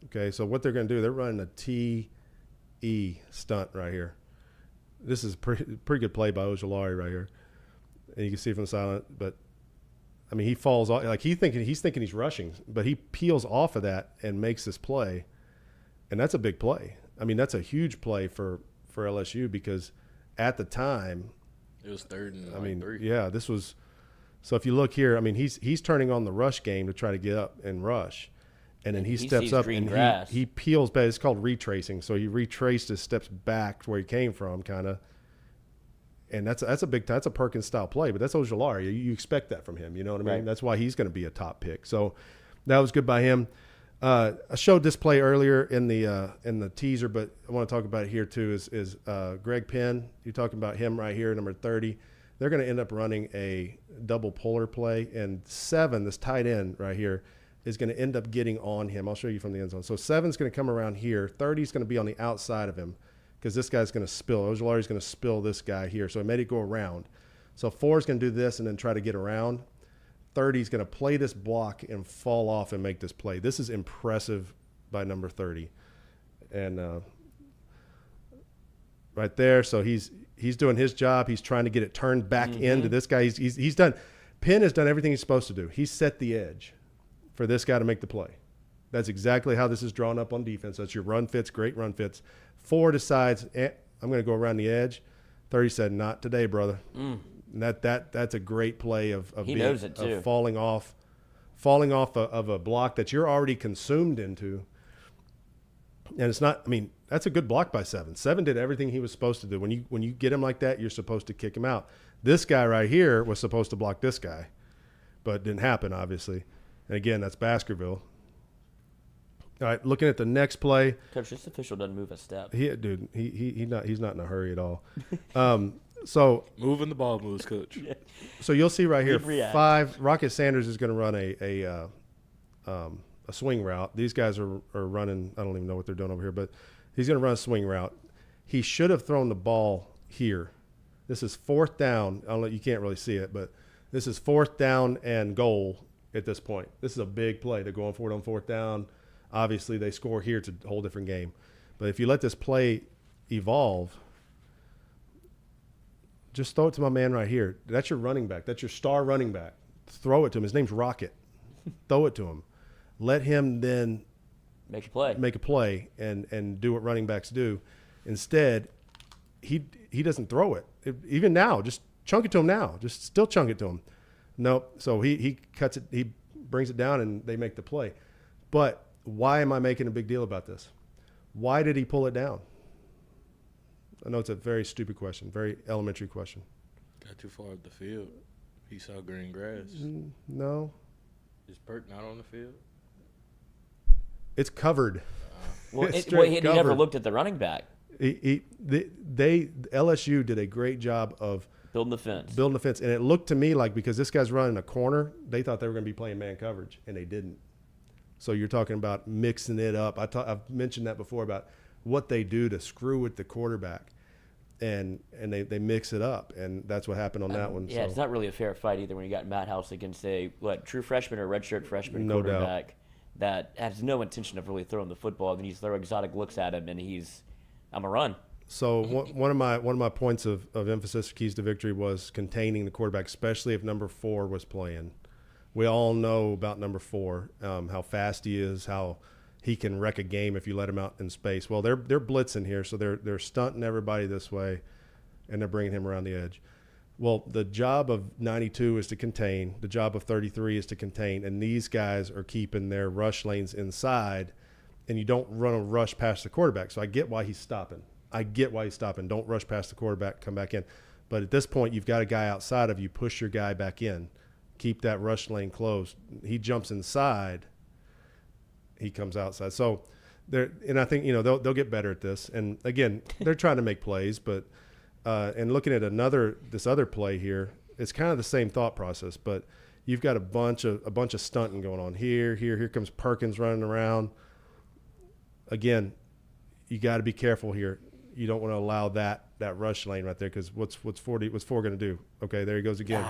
okay? So what they're going to do, they're running a T-E stunt right here. This is pretty good play by Ojulari right here. And you can see from the silent, but I mean, he falls off, like he's thinking he's rushing, but he peels off of that and makes this play. And that's a big play. I mean, that's a huge play for LSU because at the time it was 3rd and 3. Yeah, this was. So if you look here, I mean, he's turning on the rush game to try to get up and rush. And then he steps up and he peels back. It's called retracing. So he retraced his steps back to where he came from, kind of. And that's a Perkins style play, but that's Ojulari. You expect that from him. You know what I mean? Right. That's why he's going to be a top pick. So that was good by him. I showed this play earlier in the teaser, but I want to talk about it here too. Is Greg Penn? You're talking about him right here, number 30. They're going to end up running a double puller play, and 7, this tight end right here, is going to end up getting on him. I'll show you from the end zone. So 7's going to come around here. 30's going to be on the outside of him because this guy's going to spill. Ojulari's going to spill this guy here. So he made it go around. So 4's going to do this and then try to get around. 30's going to play this block and fall off and make this play. This is impressive by number 30. And right there, so he's doing his job. He's trying to get it turned back into this guy. He's done. Penn has done everything he's supposed to do. He's set the edge for this guy to make the play. That's exactly how this is drawn up on defense. That's your run fits, great run fits. 4 decides, I'm going to go around the edge. 30 said, not today, brother. And that's a great play of he knows it too. Of falling off of a block that you're already consumed into. And it's not, I mean, that's a good block by 7. 7 did everything he was supposed to do. When you get him like that, you're supposed to kick him out. This guy right here was supposed to block this guy, but it didn't happen, obviously. And again, that's Baskerville. All right, looking at the next play. Coach, this official doesn't move a step. He's not in a hurry at all. So moving the ball moves, Coach. So you'll see right here, 5. Rocket Sanders is going to run a swing route. These guys are running. I don't even know what they're doing over here, but he's going to run a swing route. He should have thrown the ball here. This is 4th down. I don't know, you can't really see it, but this is 4th down and goal at this point. This is a big play. They're going for it on 4th down. Obviously, they score here. It's a whole different game. But if you let this play evolve, just throw it to my man right here. That's your running back. That's your star running back. Throw it to him. His name's Rocket. Throw it to him. Let him then make a play and do what running backs do. Instead, he doesn't throw it. Even now, just chunk it to him now. Just still chunk it to him. Nope. So he cuts it. He brings it down, and they make the play. But why am I making a big deal about this? Why did he pull it down? I know it's a very stupid question, very elementary question. Got too far up the field. He saw green grass. No. Is Perk not on the field? It's covered. He never looked at the running back. LSU did a great job of building the fence. And it looked to me like because this guy's running a corner, they thought they were going to be playing man coverage, and they didn't. So you're talking about mixing it up. I've mentioned that before about what they do to screw with the quarterback, and they mix it up, and that's what happened on that one. Yeah, so. It's not really a fair fight either when you got Matt House against a true freshman or redshirt freshman No quarterback that has no intention of really throwing the football. Then you throw exotic looks at him, and I'm a run. So one of my points of emphasis, keys to victory, was containing the quarterback, especially if number 4 was playing. We all know about number 4, how fast he is, how he can wreck a game if you let him out in space. Well, they're blitzing here, so they're stunting everybody this way, and they're bringing him around the edge. Well, the job of 92 is to contain. The job of 33 is to contain, and these guys are keeping their rush lanes inside, and you don't run a rush past the quarterback. So I get why he's stopping. Don't rush past the quarterback, come back in. But at this point, you've got a guy outside of you. Push your guy back in. Keep that rush lane closed. He jumps inside. He comes outside. So, and I think they'll get better at this. And again, they're trying to make plays, but and looking at this other play here, it's kind of the same thought process. But you've got a bunch of stunting going on here. Here comes Perkins running around. Again, you got to be careful here. You don't want to allow that rush lane right there because what's 4 going to do? Okay, there he goes again.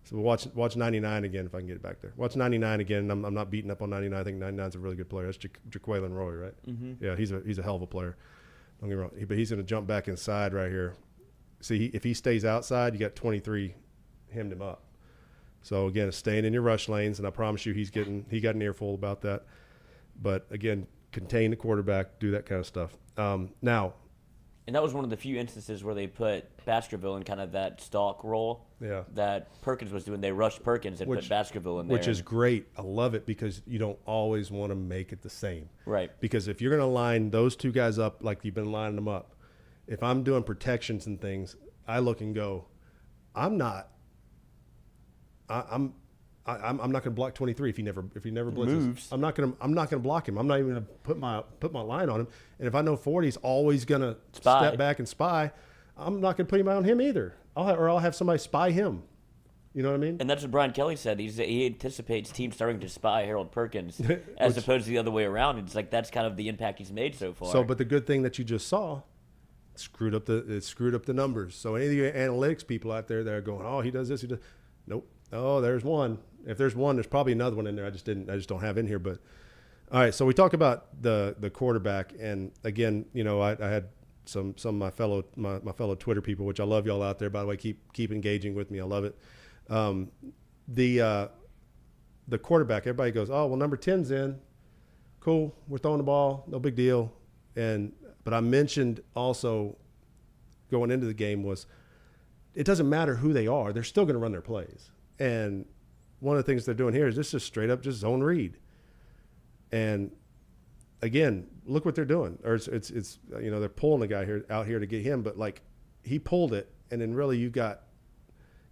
So watch 99 again if I can get it back there. Watch 99 again. I'm not beating up on 99. I think 99's a really good player. That's Jaquelin Roy, right? Mm-hmm. Yeah, he's a hell of a player. Don't get me wrong. But he's going to jump back inside right here. See, if he stays outside, you got 23 hemmed him up. So again, staying in your rush lanes, and I promise you, he got an earful about that. But again, contain the quarterback, do that kind of stuff. Now. And that was one of the few instances where they put Baskerville in kind of that stalk role that Perkins was doing. They rushed Perkins and put Baskerville in there. Which is great. I love it because you don't always want to make it the same. Right. Because if you're going to line those two guys up like you've been lining them up, if I'm doing protections and things, I look and go, I'm not going to block 23 if he never blitzes. Moves. I'm not going to block him. I'm not even going to put my line on him. And if I know 40's always going to step back and spy, I'm not going to put him on him either. I'll have somebody spy him. You know what I mean? And that's what Brian Kelly said. He anticipates teams starting to spy Harold Perkins as opposed to the other way around. It's like that's kind of the impact he's made so far. So, but the good thing that you just saw it screwed up the numbers. So any of the analytics people out there that are going, oh, he does this, he does. Nope. Oh, there's one. If there's one, there's probably another one in there. I just don't have in here. But all right, so we talk about the quarterback, and again, you know, I had some of my fellow Twitter people, which I love y'all out there, by the way. Keep engaging with me. I love it. The quarterback, everybody goes, oh, well, number 10's in. Cool. We're throwing the ball. No big deal. But I mentioned also going into the game was it doesn't matter who they are. They're still going to run their plays. And one of the things they're doing here is this is straight up just zone read. And again, look what they're doing. Or it's you know, they're pulling the guy out here to get him, but like he pulled it, and then really you got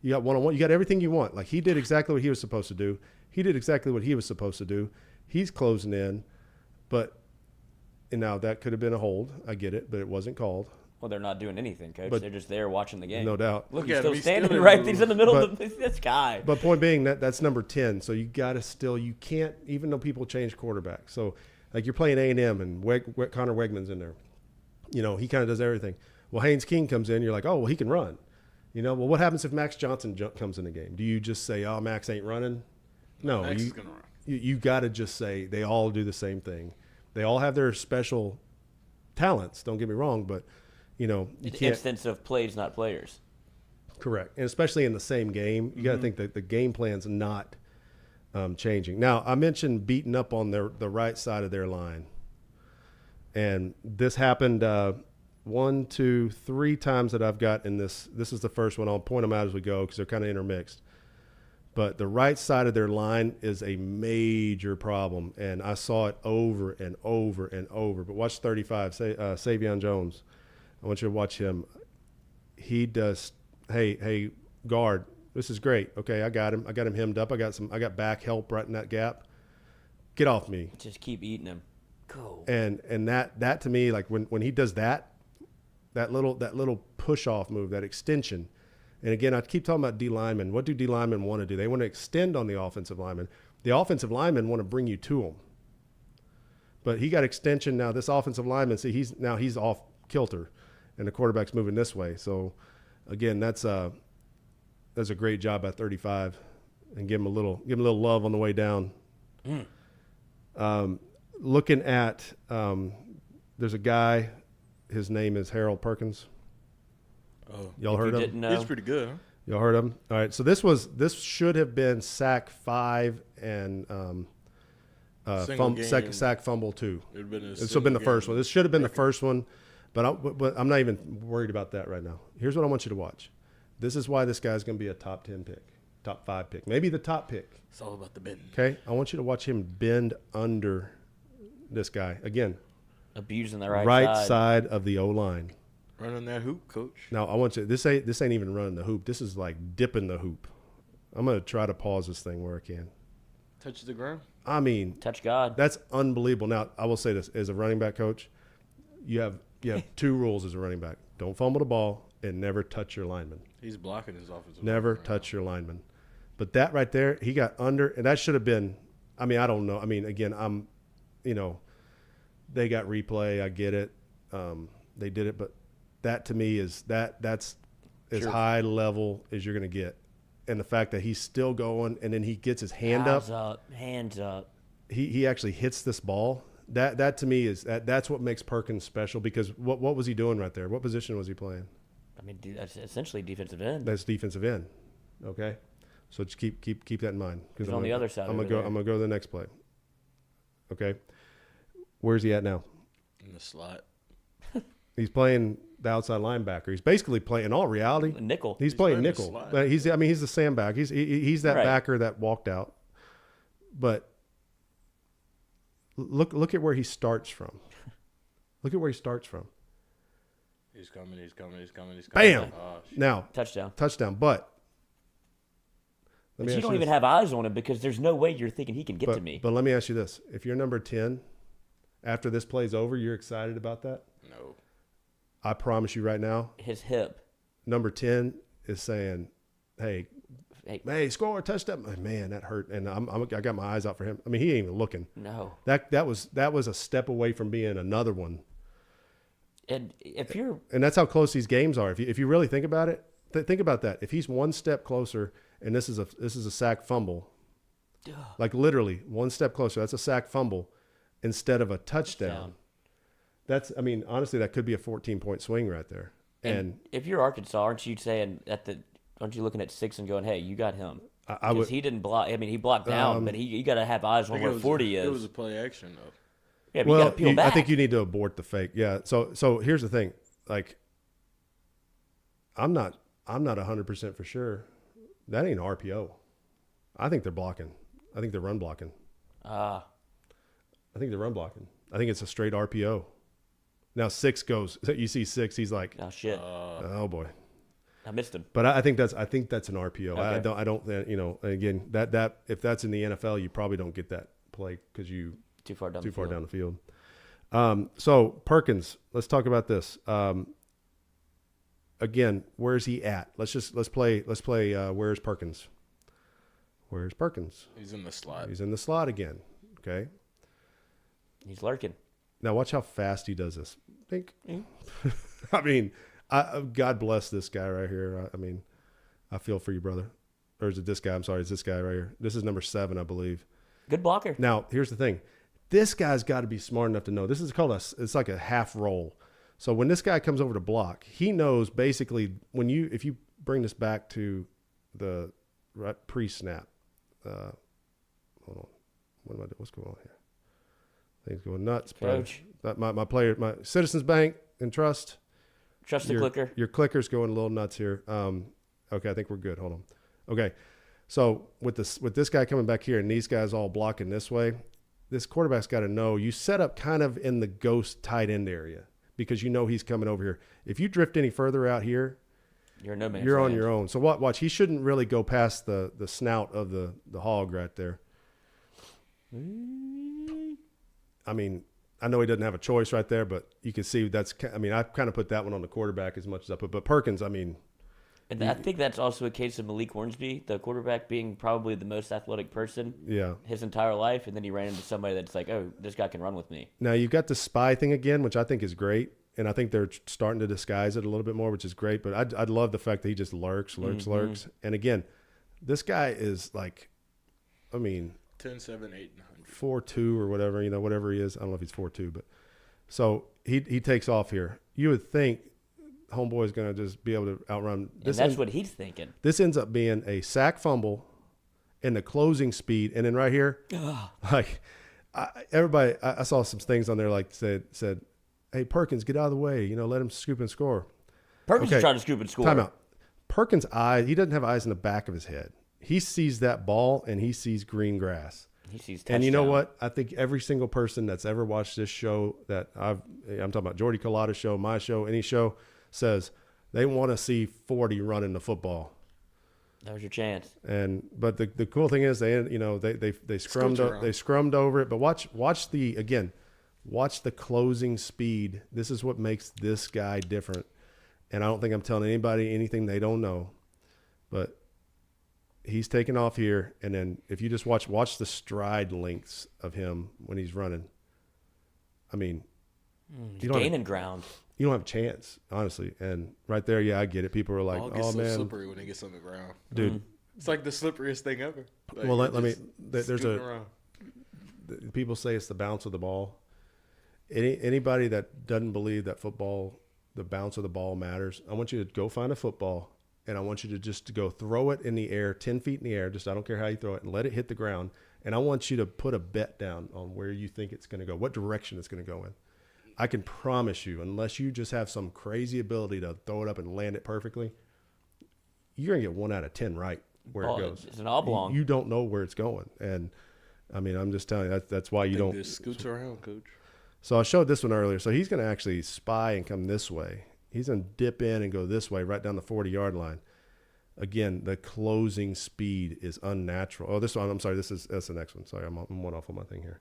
one-on-one. You got everything you want. Like he did exactly what he was supposed to do. He did exactly what he was supposed to do. He's closing in, and now that could have been a hold. I get it, but it wasn't called. Well, they're not doing anything, Coach. But they're just there watching the game. No doubt. Look, he's still standing right. He's in the middle of this guy. But point being, that's number 10. So you got to still, you can't, even though people change quarterbacks. So like you're playing A&M and Connor Wegman's in there. You know, he kind of does everything. Well, Haynes King comes in. You're like, oh, well, he can run. You know, well, what happens if Max Johnson comes in the game? Do you just say, oh, Max ain't running? No, Max is gonna run. You got to just say they all do the same thing. They all have their special talents. Don't get me wrong, but you know, you it's can't. Instance of plays, not players. Correct, and especially in the same game, you got to think that the game plan's not changing. Now, I mentioned beating up on the right side of their line, and this happened 1, 2, 3 times that I've got in this. This is the first one. I'll point them out as we go because they're kind of intermixed. But the right side of their line is a major problem, and I saw it over and over and over. But watch 35, Savion Jones. I want you to watch him. He does. Hey, guard. This is great. Okay, I got him. I got him hemmed up. I got back help right in that gap. Get off me. Just keep eating him. Go. And that to me, like when he does that little push off move, that extension. And again, I keep talking about D linemen. What do D linemen want to do? They want to extend on the offensive lineman. The offensive linemen want to bring you to them. But he got extension now. This offensive lineman, see, he's off kilter, and the quarterback's moving this way. So, again, that's a great job by 35, and give him a little love on the way down. Looking at, there's a guy. His name is Harold Perkins. Oh, y'all heard of him? He's pretty good, huh? Y'all heard of him? All right. So this should have been sack 5 and sack fumble 2. It would have been it's been the first one. This should have been the first one, but I'm not even worried about that right now. Here's what I want you to watch. This is why this guy's going to be a top 10 pick, top 5 pick, maybe the top pick. It's all about the bend. Okay. I want you to watch him bend under this guy again. Abusing the right side of the O-line. Running that hoop, Coach. Now I want you. This ain't even running the hoop. This is like dipping the hoop. I'm gonna try to pause this thing where I can. Touch the ground. I mean, touch God. That's unbelievable. Now I will say this: as a running back coach, you have 2 rules as a running back: don't fumble the ball and never touch your lineman. He's blocking his offensive. Never touch your lineman. But that right there, he got under, and that should have been. I mean, I don't know. I mean, again, they got replay. I get it. They did it, but. That to me that's as high level as you're going to get, and the fact that he's still going, and then he gets his hands up. He actually hits this ball. That to me is that's what makes Perkins special, because what was he doing right there? What position was he playing? I mean, that's essentially defensive end. That's defensive end. Okay, so just keep that in mind, because on the other side. I'm gonna go to the next play. Okay, where's he at now? In the slot. He's playing the outside linebacker. He's basically playing, in all reality, nickel. He's playing nickel. He's the sandbag. He's that backer that walked out. But look at where he starts from. Look at where he starts from. He's coming. Bam! Oh, now touchdown. But you don't even have eyes on him, because there's no way you're thinking he can get to me. But let me ask you this: if you're number 10, after this play's over, you're excited about that? No. I promise you right now. His hip. Number 10 is saying, hey, hey, score a touchdown. Man, that hurt. And I got my eyes out for him. I mean, he ain't even looking. No. That was a step away from being another one. And if you're, and that's how close these games are. If you really think about it, think about that. If he's one step closer, and this is a sack fumble, like literally one step closer, that's a sack fumble instead of a touchdown. That's, I mean, honestly, that could be a 14-point swing right there. And if you're Arkansas, aren't you saying aren't you looking at 6 and going, hey, you got him? Because he didn't block. I mean, he blocked down, but you got to have eyes on where 40 is. It was a play action though. Yeah, but you got to peel back. I think you need to abort the fake. Yeah. So here's the thing. Like, I'm not 100% for sure. That ain't RPO. I think they're blocking. I think they're run blocking. I think they're run blocking. I think it's a straight RPO. Now 6 goes. You see 6. He's like, oh shit. Oh boy. I missed him. But I think that's an RPO. Okay. I don't. Again, that if that's in the NFL, you probably don't get that play because you too far down the field. So Perkins, let's talk about this. Again, where's he at? Let's play. Where's Perkins? Where's Perkins? He's in the slot. He's in the slot again. Okay. He's lurking. Now watch how fast he does this. Think. I mean, God bless this guy right here. I mean, I feel for you, brother. Or is it this guy? I'm sorry, it's this guy right here. This is number 7, I believe. Good blocker. Now, here's the thing. This guy's got to be smart enough to know. This is called it's like a half roll. So when this guy comes over to block, he knows basically if you bring this back to the pre-snap. Hold on. What am I doing? What's going on here? Things going nuts. Coach. My player, my Citizens Bank and Trust. Trust the clicker. Your clicker's going a little nuts here. Okay, I think we're good. Hold on. Okay. So with this guy coming back here and these guys all blocking this way, this quarterback's got to know you set up kind of in the ghost tight end area because you know he's coming over here. If you drift any further out here, you're no man's you're on land. your own. So watch. He shouldn't really go past the snout of the hog right there. I mean, I know he doesn't have a choice right there, but you can see I kind of put that one on the quarterback as much as I put. But Perkins, I mean. And I think that's also a case of Malik Hornsby, the quarterback, being probably the most athletic person his entire life, and then he ran into somebody that's like, oh, this guy can run with me. Now, you've got the spy thing again, which I think is great, and I think they're starting to disguise it a little bit more, which is great, but I'd love the fact that he just lurks. And again, this guy is like, I mean. 10, 7, 8, 4'2" or whatever, whatever he is. I don't know if he's 4'2", but so he takes off here. You would think homeboy is going to just be able to outrun. And that's what he's thinking. This ends up being a sack fumble and the closing speed. And then right here, like everybody, I saw some things on there like said, hey, Perkins, get out of the way. Let him scoop and score. Perkins is trying to scoop and score. Time out. Perkins' eyes, he doesn't have eyes in the back of his head. He sees that ball and he sees green grass. He sees touchdown. And you know what? I think every single person that's ever watched this show that I'm talking about Jordy Culotta show, my show, any show, says they want to see 40 running the football. That was your chance. But the cool thing is they scrummed over it. But watch the closing speed. This is what makes this guy different. And I don't think I'm telling anybody anything they don't know. But he's taking off here, and then if you just watch the stride lengths of him when he's running. I mean, he's gaining ground. You don't have a chance, honestly. And right there, yeah, I get it. People are like, "Oh so man, slippery when he gets on the ground, dude." It's like the slipperiest thing ever. Like, well, let me. People say it's the bounce of the ball. Anybody that doesn't believe that football, the bounce of the ball matters, I want you to go find a football. And I want you to just go throw it in the air, 10 feet in the air. I don't care how you throw it, and let it hit the ground. And I want you to put a bet down on where you think it's going to go, what direction it's going to go in. I can promise you, unless you just have some crazy ability to throw it up and land it perfectly, you're going to get 1 out of 10 right where it goes. It's an oblong. You don't know where it's going. And, I mean, I'm just telling you, that's why you don't. Just scoots around, Coach. So I showed this one earlier. So he's going to actually spy and come this way. He's going to dip in and go this way, right down the 40-yard line. Again, the closing speed is unnatural. Oh, this one, I'm sorry, that's the next one. Sorry, I'm one off on my thing here.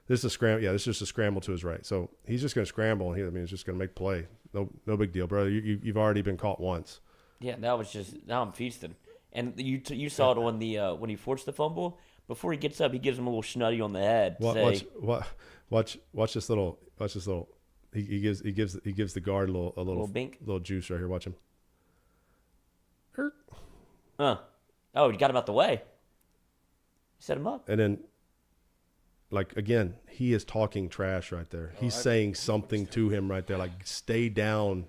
This is a scramble. Yeah, this is just a scramble to his right. So he's just going to scramble, and he's just going to make play. No big deal, brother. You've already been caught once. Yeah, that was just, now I'm feasting. And you saw it on the when he forced the fumble. Before he gets up, he gives him a little schnutty on the head. Watch this little. He gives the guard a little bink, little juice right here. Watch him. Oh, he got him out the way. Set him up. And then, like, again, he is talking trash right there. He's saying something to him right there, like, stay down,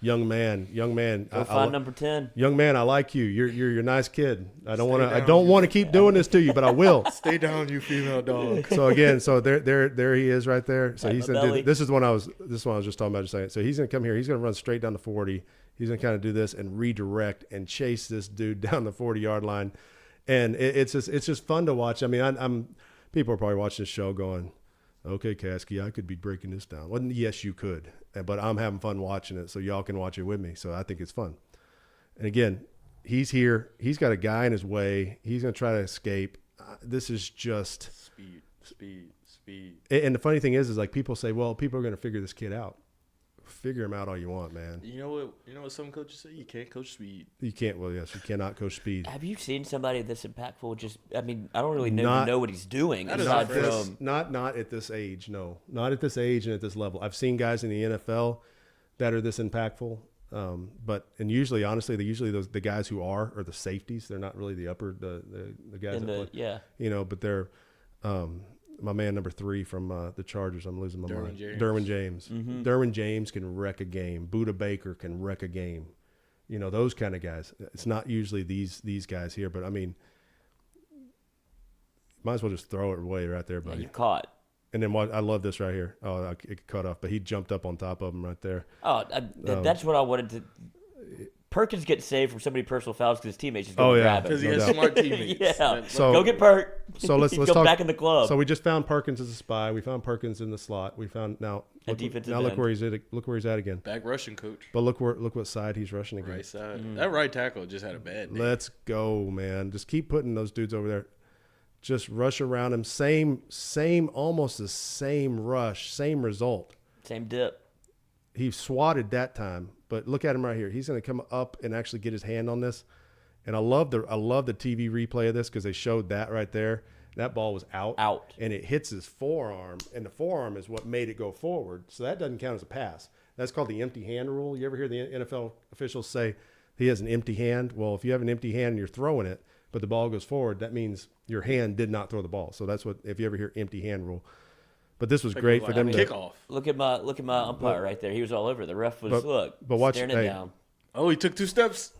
young man. Go find number 10. Young man, I like you. You're a nice kid. I don't want to keep doing this to you, but I will. Stay down, you female dog. So again, there he is right there. So he's gonna do, this is one I was just talking about just saying. So he's gonna come here. He's gonna run straight down the 40. He's gonna kind of do this and redirect and chase this dude down the 40-yard line. And it's just fun to watch. I mean, people are probably watching this show going, okay, Caskey, I could be breaking this down. Well, yes, you could, but I'm having fun watching it, so y'all can watch it with me. So I think it's fun. And again, he's here. He's got a guy in his way. He's going to try to escape. This is just speed. And the funny thing is like people say, well, people are going to figure this kid out. Figure him out all you want, man. You know what some coaches say? You can't coach speed. You can't. Well, yes, you cannot coach speed. Have you seen somebody that's impactful? I don't really know what he's doing. Not at this age. No, not at this age and at this level. I've seen guys in the NFL that are this impactful. But usually, honestly, the guys who are the safeties. They're not really the guys that play. Yeah. But they're my man number 3 from the Chargers. I'm losing my mind. Derwin James. Mm-hmm. Derwin James can wreck a game. Buda Baker can wreck a game. Those kind of guys. It's not usually these guys here, but I mean, might as well just throw it away right there, buddy. Yeah, you caught. And then I love this right here. Oh, it cut off, but he jumped up on top of him right there. Oh, that's what I wanted to. Perkins gets saved from so many personal fouls because his teammates just go grab him. Because he has smart teammates. Yeah. So go get Perk. So let's go talk, back in the club. So we just found Perkins as a spy. We found Perkins in the slot. We found look where he's at. Look where he's at again. Back rushing, coach. But look what side he's rushing again. Right side. That right tackle just had a bad day. Let's go, man. Just keep putting those dudes over there. Just rush around him. Same, almost the same rush, same result. Same dip. He swatted that time, but look at him right here. He's going to come up and actually get his hand on this. And I love the TV replay of this because they showed that right there. That ball was out, and it hits his forearm, and the forearm is what made it go forward. So that doesn't count as a pass. That's called the empty hand rule. You ever hear the NFL officials say he has an empty hand? Well, if you have an empty hand and you're throwing it, but the ball goes forward, that means your hand did not throw the ball. So that's what, if you ever hear empty hand rule. But this was great for them to kickoff. Look at my umpire right there. He was all over. The ref was staring it down. Oh, he took 2 steps.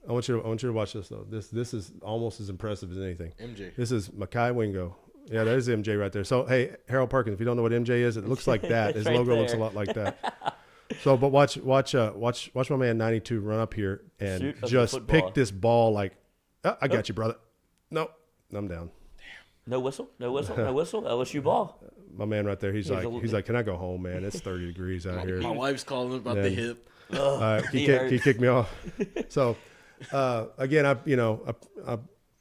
I want you to watch this though. This is almost as impressive as anything. MJ. This is Mekhi Wingo. Yeah, that is MJ right there. So hey, Harold Perkins, if you don't know what MJ is, it looks like that. His right logo there. looks a lot like that. So, but watch my man 92 run up here and just pick this ball like, I got you, brother. No, I'm down. No whistle. LSU ball. My man right there, he's like, can I go home, man? It's 30 degrees out here. My wife's calling about the hip. He kicked me off. So, again, I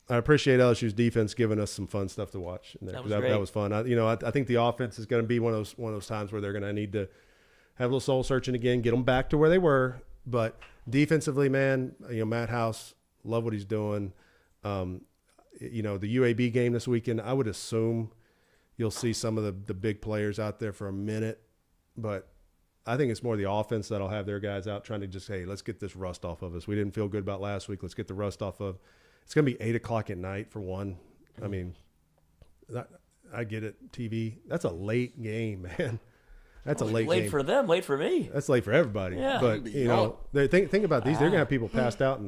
appreciate LSU's defense giving us some fun stuff to watch. That was fun. I think the offense is going to be one of those times where they're going to need to have a little soul searching again, get them back to where they were. But defensively, man, Matt House, love what he's doing. The UAB game this weekend, I would assume you'll see some of the big players out there for a minute, but I think it's more the offense that'll have their guys out trying to just, hey, let's get this rust off of us. We didn't feel good about last week. Let's get the rust off of. It's going to be 8:00 at night for one. I mean, I get it. TV. That's a late game, man. That's a late game. Late for them, late for me. That's late for everybody. Yeah. But think about these. They're gonna have people passed out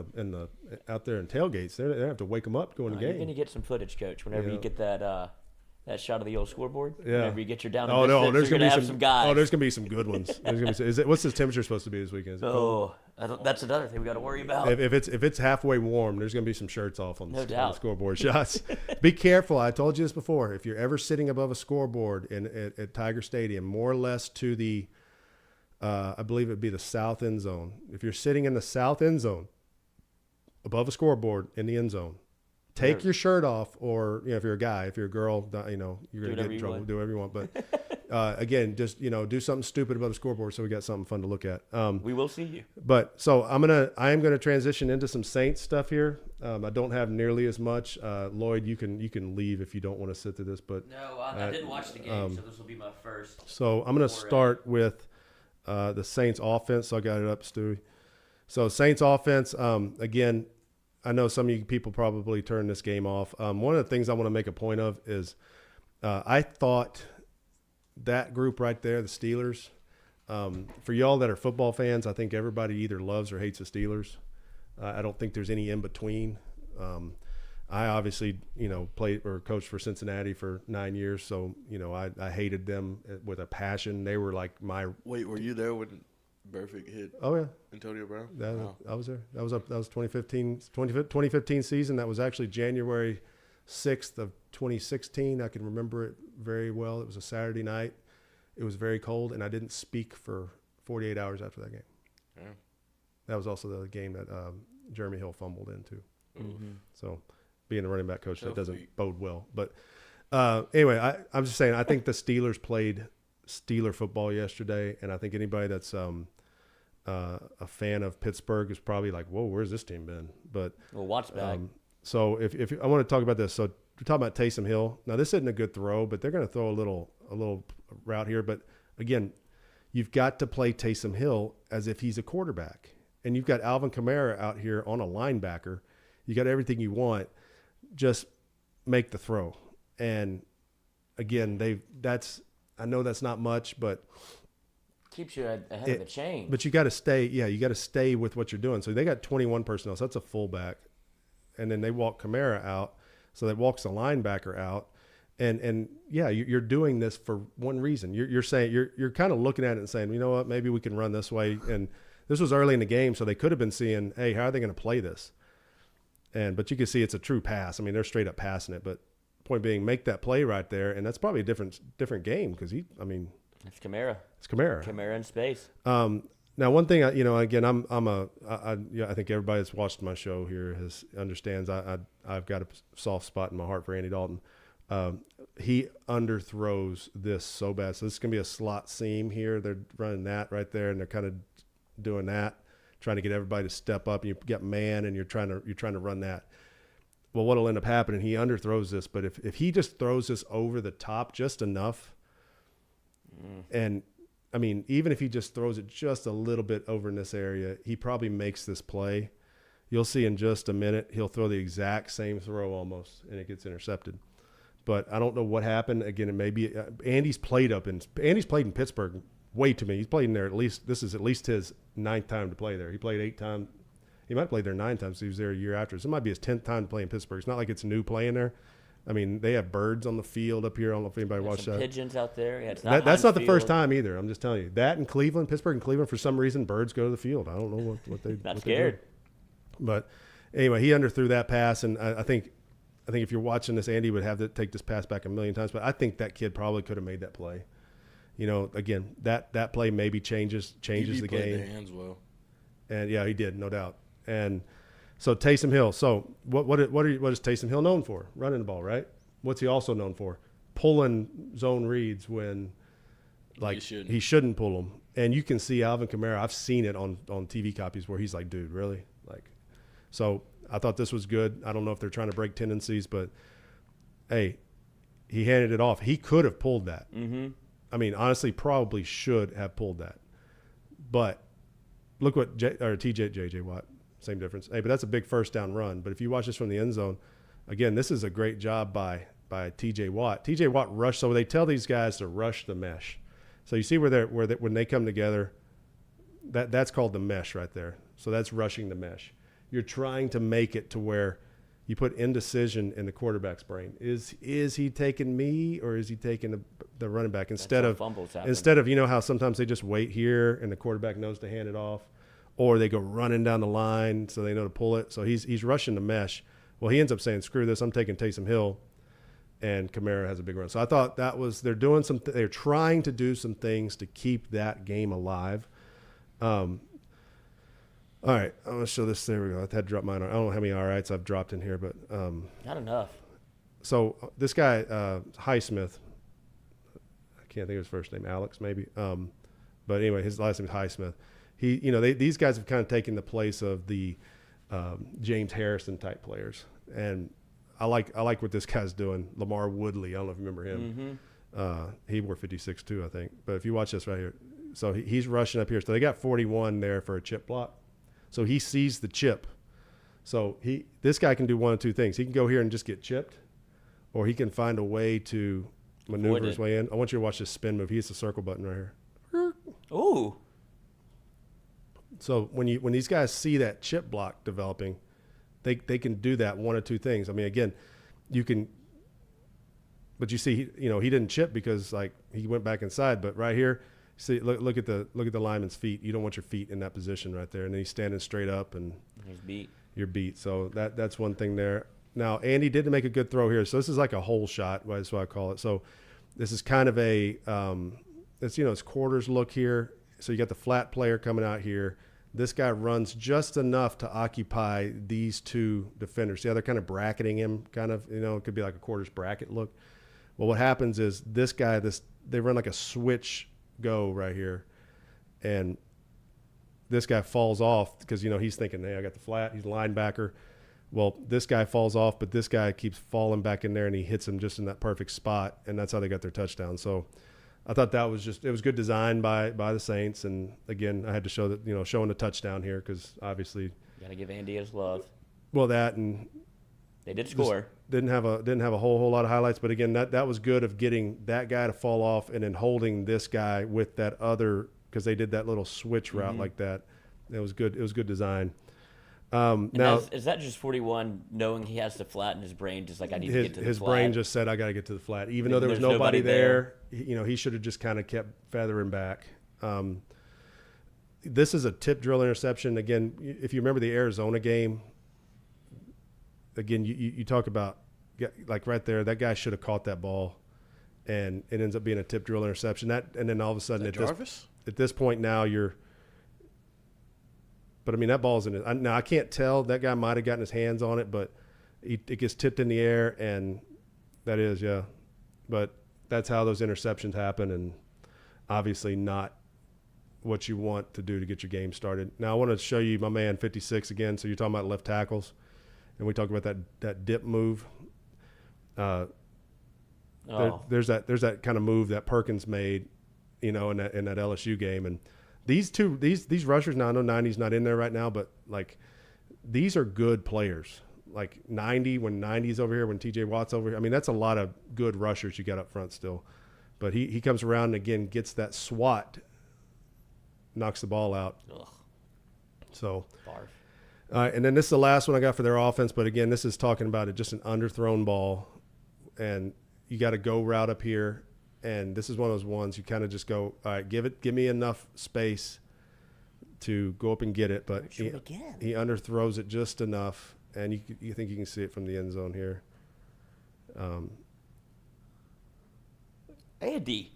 out there in tailgates. They're gonna have to wake them up going to game. You're gonna get some footage, Coach. Whenever you get that shot of the old scoreboard. Yeah. Whenever you get your down. There's gonna have some guys. Oh, there's gonna be some good ones. What's the temperature supposed to be this weekend? That's another thing we got to worry about. If it's halfway warm, there's gonna be some shirts off on no the scoreboard shots. Be careful. I told you this before. If you're ever sitting above a scoreboard at Tiger Stadium, more or less to the I believe it'd be the south end zone. If you're sitting in the south end zone above a scoreboard in the end zone, take your shirt off, or if you're a guy, if you're a girl, you're gonna get in trouble. Do whatever you want. But again, just do something stupid above the scoreboard, so we got something fun to look at. We will see you. But so I am gonna transition into some Saints stuff here. I don't have nearly as much. Lloyd, you can leave if you don't want to sit through this. But no, I didn't watch the game, so this will be my first. So I'm gonna start with the Saints offense. So I got it up, Stewie. So Saints offense, again, I know some of you people probably turn this game off. One of the things I want to make a point of is I thought that group right there, the Steelers, for y'all that are football fans, I think everybody either loves or hates the Steelers. I don't think there's any in between. I obviously, played or coached for Cincinnati for 9 years, so I hated them with a passion. They were like my. Wait, were you there when Burfict hit? Oh yeah, Antonio Brown. Wow. I was there. That was 2015 season. That was actually January 6th of 2016. I can remember it very well. It was a Saturday night. It was very cold, and I didn't speak for 48 hours after that game. Yeah. That was also the game that Jeremy Hill fumbled into. Mm-hmm. So, being a running back coach, that doesn't bode well. But anyway, I'm just saying, I think the Steelers played Steeler football yesterday, and I think anybody that's a fan of Pittsburgh is probably like, whoa, where's this team been? But Watt's back. So if I want to talk about this, so we're talking about Taysom Hill. Now this isn't a good throw, but they're going to throw a little route here. But again, you've got to play Taysom Hill as if he's a quarterback, and you've got Alvin Kamara out here on a linebacker. You got everything you want. Just make the throw. And again, I know that's not much, but keeps you ahead of the chain. But you got to stay. Yeah, you got to stay with what you're doing. So they got 21 personnel. So that's a fullback, and then they walk Kamara out. So that walks the linebacker out, and yeah, you're doing this for one reason. You're saying you're kind of looking at it and saying, you know what, maybe we can run this way. And this was early in the game, so they could have been seeing, hey, how are they going to play this? But you can see it's a true pass. I mean, they're straight up passing it. But point being, make that play right there, and that's probably a different game because it's Kamara. It's Kamara. Kamara in space. Now, one thing, again, I think everybody that's watched my show here understands I've got a soft spot in my heart for Andy Dalton. He underthrows this so bad. So this is gonna be a slot seam here. They're running that right there, and they're kind of doing that, trying to get everybody to step up. You get man, and you're trying to run that. Well, what'll end up happening? He underthrows this, but if he just throws this over the top just enough, and I mean, even if he just throws it just a little bit over in this area, he probably makes this play. You'll see in just a minute, he'll throw the exact same throw almost, and it gets intercepted. But I don't know what happened. Again, it may be Andy's played in Pittsburgh way too many. He's played in there this is at least his 9th time to play there. He played 8 times. He might have played there 9 times. So he was there a year after. So it might be his 10th time to play in Pittsburgh. It's not like it's new playing there. I mean, they have birds on the field up here. I don't know if anybody watched that. Pigeons out there. Yeah, that's not the first time either. I'm just telling you. That in Cleveland, Pittsburgh and Cleveland, for some reason, birds go to the field. I don't know what they. Not scared. But anyway, he underthrew that pass, and I think if you're watching this, Andy would have to take this pass back a million times. But I think that kid probably could have made that play. Again, that play maybe changes the game. The hands well. And yeah, he did, no doubt. And so Taysom Hill. So what is Taysom Hill known for? Running the ball, right? What's he also known for? Pulling zone reads when he shouldn't pull them. And you can see Alvin Kamara. I've seen it on TV copies where he's like, dude, really? So I thought this was good. I don't know if they're trying to break tendencies, but hey, he handed it off. He could have pulled that. Mm-hmm. I mean, honestly, probably should have pulled that. But look what J.J. Watt, same difference. Hey, but that's a big first down run. But if you watch this from the end zone, again, this is a great job by T.J. Watt. T.J. Watt rushed, so they tell these guys to rush the mesh. So you see when they come together, that's called the mesh right there. So that's rushing the mesh. You're trying to make it to where you put indecision in the quarterback's brain. Is he taking me or is he taking the running back instead of how sometimes they just wait here and the quarterback knows to hand it off, or they go running down the line so they know to pull it. So he's rushing the mesh. Well, he ends up saying, "Screw this! I'm taking Taysom Hill," and Kamara has a big run. So I thought they're trying to do some things to keep that game alive. All right, I'm gonna show this. There we go. I had to drop mine. I don't know how many all rights I've dropped in here, but not enough. So this guy Highsmith, I can't think of his first name, Alex maybe. But anyway, his last name is Highsmith. He, these guys have kind of taken the place of the James Harrison type players, and I like what this guy's doing. Lamar Woodley, I don't know if you remember him. He wore 56 too, I think. But if you watch this right here, so he's rushing up here. So they got 41 there for a chip block. So he sees the chip. So this guy can do one of two things. He can go here and just get chipped, or he can find a way to maneuver his way in. I want you to watch this spin move. He hits the circle button right here. Ooh. So when these guys see that chip block developing, they can do that one of two things. I mean, again, you can, but you see, he didn't chip because like he went back inside. But right here, see, look at the lineman's feet. You don't want your feet in that position right there, and then he's standing straight up, and he's beat. You're beat. So that's one thing there. Now Andy did make a good throw here. So this is like a hole shot. That's what I call it. So this is kind of a it's quarters look here. So you got the flat player coming out here. This guy runs just enough to occupy these two defenders. See how they're kind of bracketing him, kind of, it could be like a quarters bracket look. Well, what happens is this guy, they run like a switch go right here, and this guy falls off because, he's thinking, hey, I got the flat. He's a linebacker. Well, this guy falls off, but this guy keeps falling back in there, and he hits him just in that perfect spot, and that's how they got their touchdown. So I thought that was it was good design by the Saints. And again, I had to show that, showing the touchdown here because obviously got to give Andy his love. Well, that and they did score. Didn't have a whole lot of highlights, but again, that was good of getting that guy to fall off and then holding this guy with that other, because they did that little switch route like that. It was good. It was good design. Now is that just 41 knowing he has the flat in his brain, just like I need to get to the flat? His brain just said I got to get to the flat, even though there was nobody there. He should have just kind of kept feathering back. This is a tip drill interception. Again, if you remember the Arizona game, again you talk about like right there, that guy should have caught that ball, and it ends up being a tip drill interception. And then all of a sudden at this point now you're. But, I mean, that ball's in it. Now, I can't tell. That guy might have gotten his hands on it, but it gets tipped in the air, and that is, yeah. But that's how those interceptions happen, and obviously not what you want to do to get your game started. Now, I want to show you my man 56 again. So you're talking about left tackles, and we talked about that dip move. There's that kind of move that Perkins made, in that LSU game, and these rushers, now I know 90's not in there right now, but like these are good players. Like 90, when 90's over here, when TJ Watt's over here, I mean, that's a lot of good rushers you got up front still. But he comes around and again gets that swat, knocks the ball out. Ugh. So, and then this is the last one I got for their offense. But again, this is talking about just an underthrown ball, and you got to go route up here. And this is one of those ones you kind of just go, all right, give me enough space to go up and get it. But he underthrows it just enough, and you think you can see it from the end zone here. Andy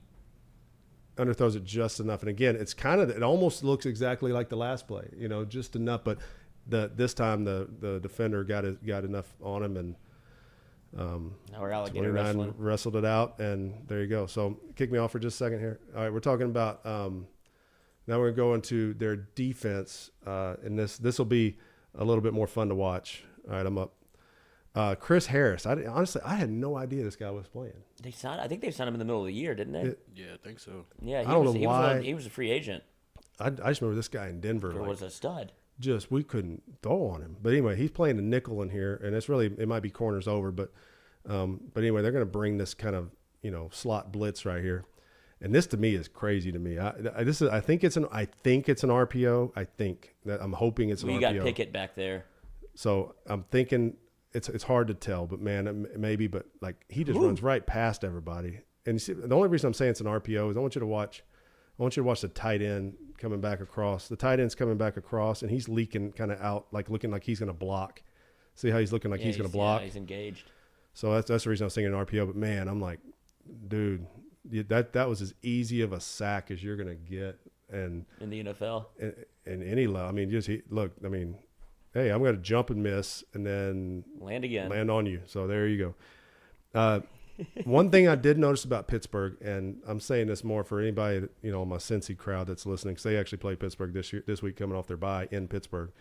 underthrows it just enough, and again, it almost looks exactly like the last play, just enough. But this time the defender got enough on him, and. Now we're alligator wrestling. Wrestled it out, and there you go. So kick me off for just a second here. All right, we're talking about now we're going to go into their defense, and this will be a little bit more fun to watch. All right, I'm up. Chris Harris. Honestly, I had no idea this guy was playing. I think they signed him in the middle of the year, didn't they? Yeah, I think so. Yeah, I don't know why. He was a free agent. I just remember this guy in Denver. Was a stud. Just we couldn't throw on him. But anyway, he's playing a nickel in here, and it might be corners over, but anyway, they're going to bring this kind of slot blitz right here, and this to me is crazy to me. I think it's an RPO. I'm hoping it's an RPO. You got Pickett back there, so I'm thinking it's hard to tell, but man, maybe. But like he just runs right past everybody, and you see, the only reason I'm saying it's an RPO is I want you to watch the tight end coming back across. The tight end's coming back across, and he's leaking kind of out, like looking like he's going to block. See how he's looking like he's going to block? Yeah, he's engaged. So that's the reason I was thinking an RPO. But, man, I'm like, dude, that was as easy of a sack as you're going to get. and in the NFL, in any level. I mean, hey, I'm going to jump and miss and then land on you. So there you go. One thing I did notice about Pittsburgh, and I'm saying this more for anybody, my Cincy crowd that's listening, because they actually play Pittsburgh this week coming off their bye in Pittsburgh.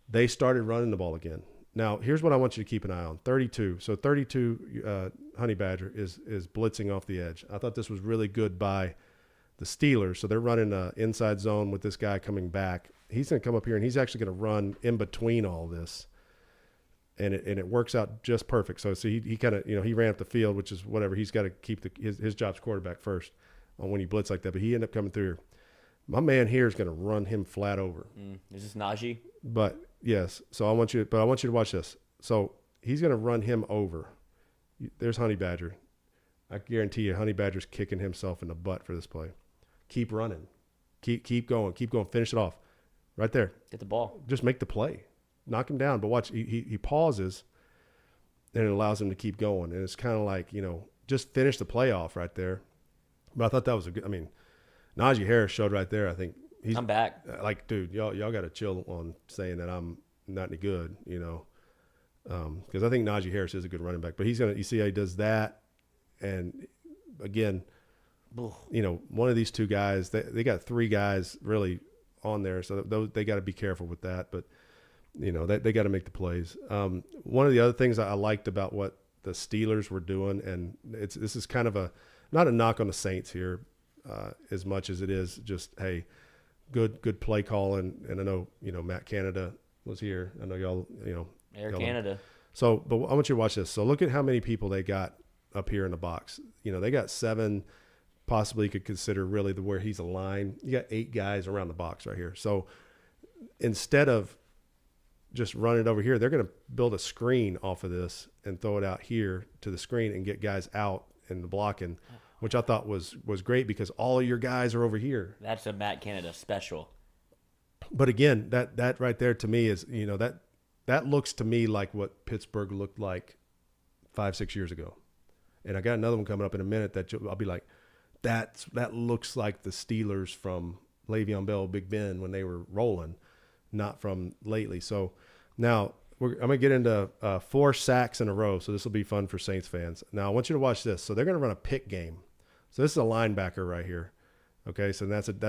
They started running the ball again. Now, here's what I want you to keep an eye on. 32. So 32 Honey Badger is blitzing off the edge. I thought this was really good by the Steelers. So they're running an inside zone with this guy coming back. He's going to come up here, and he's actually going to run in between all this. And it works out just perfect. So he kind of, he ran up the field, which is whatever. He's got to keep his job's quarterback first on when he blitz like that. But he ended up coming through here. My man here is going to run him flat over. Is this Najee? But yes. So I want you to watch this. So he's going to run him over. There's Honey Badger. I guarantee you, Honey Badger's kicking himself in the butt for this play. Keep running. Keep going. Finish it off. Right there. Get the ball. Just make the play. Knock him down. But watch, he pauses, and it allows him to keep going. And it's kind of like, just finish the play off right there. But I thought that was a good, Najee Harris showed right there. I think I'm back. Like, dude, y'all got to chill on saying that I'm not any good, because I think Najee Harris is a good running back. But you see how he does that. And again, one of these two guys, they got three guys really on there. So they got to be careful with that. But, they got to make the plays. One of the other things I liked about what the Steelers were doing, and this is kind of not a knock on the Saints here as much as it is just, hey, good play calling. And I know, Matt Canada was here. I know y'all, Air Canada. So, but I want you to watch this. So look at how many people they got up here in the box. They got 7, possibly you could consider really where he's aligned. You got 8 guys around the box right here. So instead of just run it over here, they're going to build a screen off of this and throw it out here to the screen and get guys out in the blocking, which I thought was great because all of your guys are over here. That's a Matt Canada special. But again, that right there to me is, that looks to me like what Pittsburgh looked like 5-6 years ago. And I got another one coming up in a minute that I'll be like, that looks like the Steelers from Le'Veon Bell, Big Ben when they were rolling, not from lately. So now I'm going to get into 4 sacks in a row. So this will be fun for Saints fans. Now I want you to watch this. So they're going to run a pick game. So this is a linebacker right here. Okay. So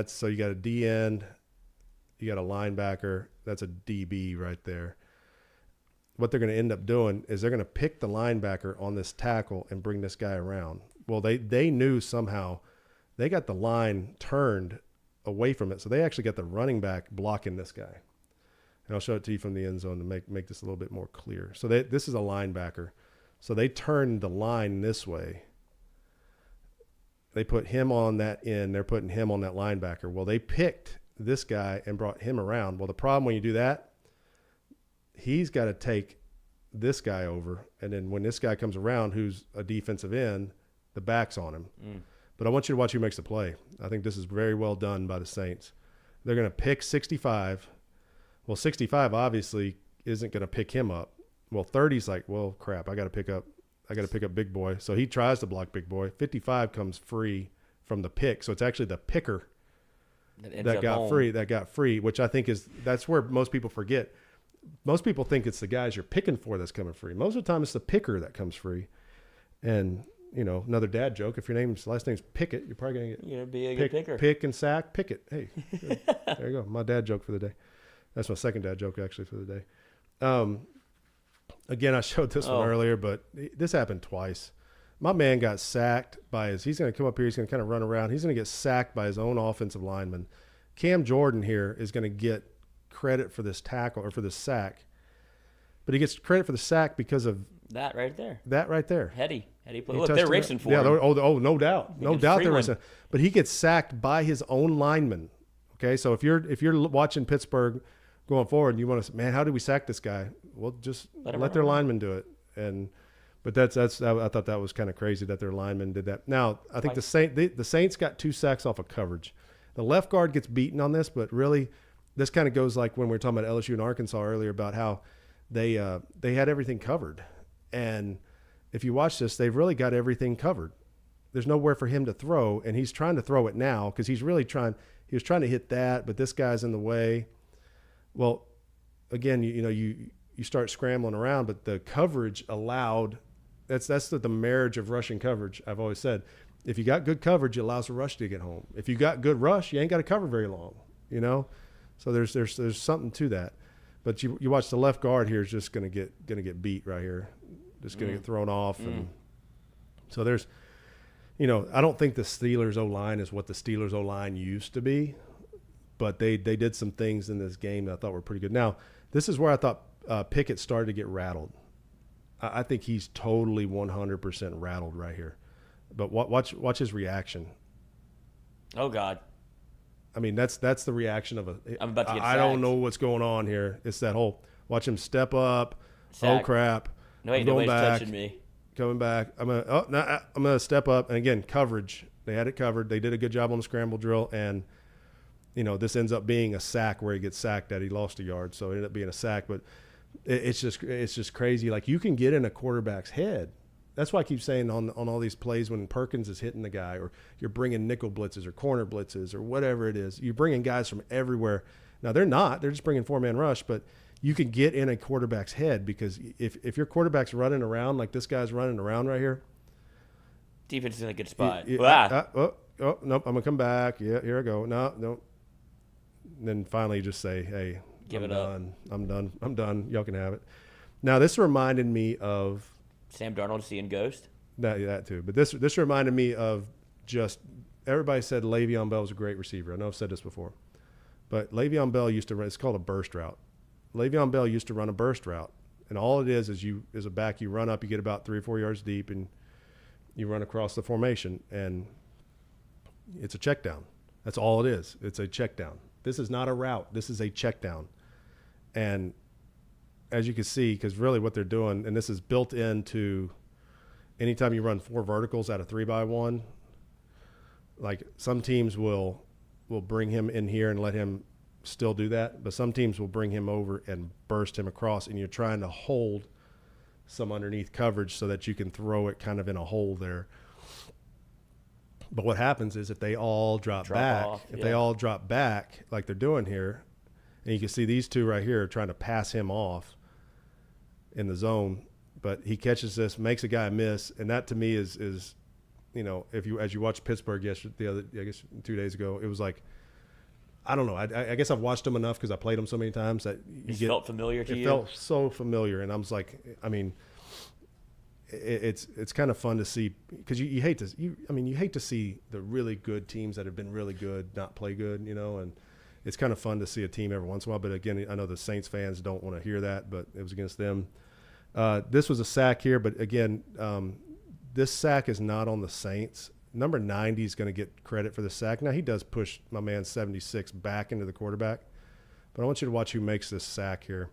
so you got a D end, you got a linebacker. That's a DB right there. What they're going to end up doing is they're going to pick the linebacker on this tackle and bring this guy around. Well, they knew somehow they got the line turned away from it. So they actually got the running back blocking this guy. And I'll show it to you from the end zone to make this a little bit more clear. So this is a linebacker. So they turned the line this way. They put him on that end. They're putting him on that linebacker. Well, they picked this guy and brought him around. Well, the problem when you do that, he's got to take this guy over. And then when this guy comes around, who's a defensive end, the back's on him. But I want you to watch who makes the play. I think this is very well done by the Saints. They're going to pick 65. Well, 65 obviously isn't going to pick him up. Well, 30's like, well, crap, I got to pick up Big Boy. So he tries to block Big Boy. 55 comes free from the pick. So it's actually the picker that got free, which I think that's where most people forget. Most people think it's the guys you're picking for that's coming free. Most of the time it's the picker that comes free. And another dad joke. If your last name's Pickett, you're probably going to get be a good picker. Pick and sack, Pickett. Hey, there you go. My dad joke for the day. That's my second dad joke actually for the day. Again, I showed this one earlier, but this happened twice. My man got sacked he's going to come up here. He's going to kind of run around. He's going to get sacked by his own offensive lineman. Cam Jordan here is going to get credit for this tackle or for this sack, but he gets credit for the sack because of that right there. Heady play. Look, they're racing for him. No doubt. No doubt they're racing. But he gets sacked by his own lineman. Okay, so if you're watching Pittsburgh going forward and you want to say, man, how did we sack this guy? Well, just let their lineman do it. But I thought that was kind of crazy that their lineman did that. Now, I think the Saints got 2 sacks off of coverage. The left guard gets beaten on this, but really this kind of goes like when we were talking about LSU and Arkansas earlier about how they had everything covered. And if you watch this, they've really got everything covered. There's nowhere for him to throw, and he's trying to throw it now because he's really trying. he was trying to hit that, but this guy's in the way. Well, again, you start scrambling around, but the coverage allowed. That's the marriage of rush and coverage. I've always said, if you got good coverage, it allows the rush to get home. If you got good rush, you ain't got to cover very long. So there's something to that. But you watch the left guard here is just gonna get beat right here, just gonna get thrown off, and so there's. I don't think the Steelers' O-line is what the Steelers' O-line used to be, but they did some things in this game that I thought were pretty good. Now, this is where I thought Pickett started to get rattled. I think he's totally 100% rattled right here. But watch his reaction. Oh, God. I mean, that's the reaction of I'm about to get I don't know what's going on here. It's that whole watch him step up. Sack. Oh, crap. No, ain't nobody's touching me. Coming back. I'm gonna step up, and again, coverage. They had it covered. They did a good job on the scramble drill, and this ends up being a sack where he gets sacked at. He lost a yard, so it ended up being a sack. But it's just crazy. Like, you can get in a quarterback's head. That's why I keep saying on all these plays when Perkins is hitting the guy, or you're bringing nickel blitzes or corner blitzes or whatever it is, you're bringing guys from everywhere. Now they're just bringing 4-man rush, but you can get in a quarterback's head, because if your quarterback's running around like this guy's running around right here, defense is in a good spot. Nope, I'm gonna come back. Yeah, here I go. No. And then finally, you just say, "Hey, Give I'm it up. done. I'm done. Y'all can have it." Now this reminded me of Sam Darnold seeing Ghost. that too, but this reminded me of just everybody said Le'Veon Bell was a great receiver. I know I've said this before, but Le'Veon Bell used to run. It's called a burst route. Le'Veon Bell used to run a burst route, and all it is you, as a back, you run up, you get about 3 or 4 yards deep, and you run across the formation, and it's a check down. That's all it is. It's a check down. This is not a route. This is a check down. And as you can see, because really what they're doing, and this is built into anytime you run 4 verticals out of 3x1, like some teams will bring him in here and let him still do that, but some teams will bring him over and burst him across, and you're trying to hold some underneath coverage so that you can throw it kind of in a hole there. But what happens is if they all drop back, they all drop back like they're doing here, and you can see these two right here trying to pass him off in the zone, but he catches this, makes a guy miss, and that to me is as you watch Pittsburgh yesterday, I guess 2 days ago, it was like, I don't know. I guess I've watched them enough because I played them so many times that felt familiar to you. It felt so familiar, and I was like, I mean, it's kind of fun to see, because you hate to see the really good teams that have been really good not play good, and it's kind of fun to see a team every once in a while. But again, I know the Saints fans don't want to hear that, but it was against them. This was a sack here, but again, this sack is not on the Saints. Number 90 is going to get credit for the sack. Now, he does push my man 76 back into the quarterback, but I want you to watch who makes this sack here.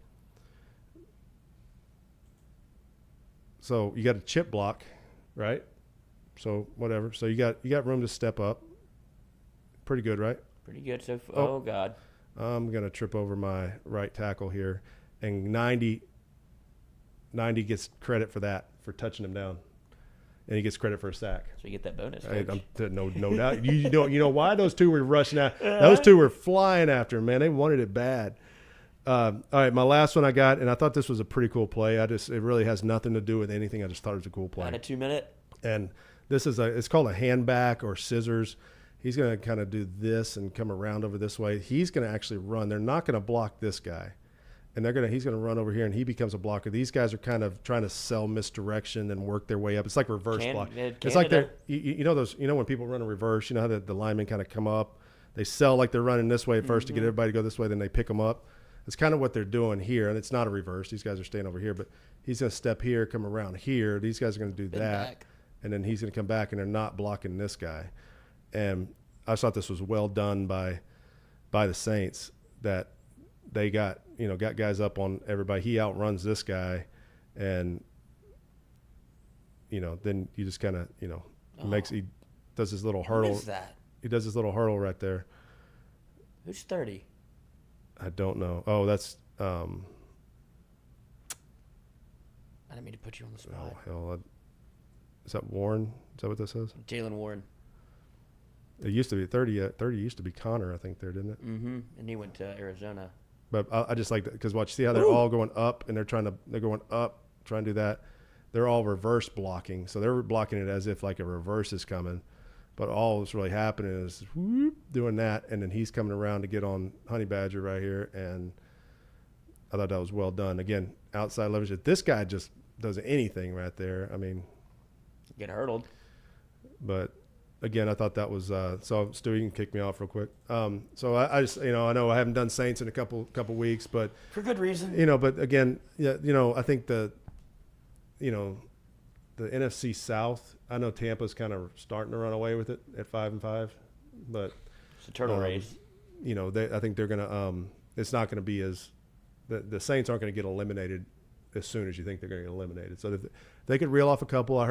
So you got a chip block, right? So whatever. So you got room to step up. Pretty good, right? Pretty good. So oh God, I'm gonna trip over my right tackle here, and 90 gets credit for that, for touching him down. And he gets credit for a sack. So you get that bonus. No doubt. You know why those two were rushing out? Those two were flying after him, man. They wanted it bad. All right, my last one I got, and I thought this was a pretty cool play. It really has nothing to do with anything. I just thought it was a cool play. On a 2-minute. And this is it's called a hand back or scissors. He's going to kind of do this and come around over this way. He's going to actually run. They're not going to block this guy. And he's going to run over here, and he becomes a blocker. These guys are kind of trying to sell misdirection and work their way up. It's like reverse block. It's like they're when people run a reverse, you know how the linemen kind of come up. They sell like they're running this way first to get everybody to go this way, then they pick them up. It's kind of what they're doing here, and it's not a reverse. These guys are staying over here, but he's going to step here, come around here. These guys are going to do that, and then he's going to come back, and they're not blocking this guy. And I thought this was well done by the Saints, that they got guys up on everybody. He outruns this guy, and then you just kind of he does his little hurdle. What is that? He does his little hurdle right there. Who's 30? I don't know. Oh, that's I didn't mean to put you on the spot. Oh hell! Is that Warren? Is that what this is? Jalen Warren. It used to be 30. 30 used to be Connor, I think, there, didn't it? Mm-hmm. And he went to Arizona. But I just like that because see how they're all going up and they're going up, trying to do that. They're all reverse blocking, so they're blocking it as if like a reverse is coming. But all that's really happening is whoop, doing that, and then he's coming around to get on Honey Badger right here, and I thought that was well done. Again, outside leverage. This guy just does anything right there. I mean, get hurdled. But again, I thought that was so. Stu, you can kick me off real quick. So I just I know I haven't done Saints in a couple weeks, but for good reason. But again, I think the NFC South. I know Tampa's kind of starting to run away with it at 5-5, but it's a turtle race. I think they're gonna. It's not going to be as the Saints aren't going to get eliminated as soon as you think they're going to get eliminated. So if they could reel off a couple. I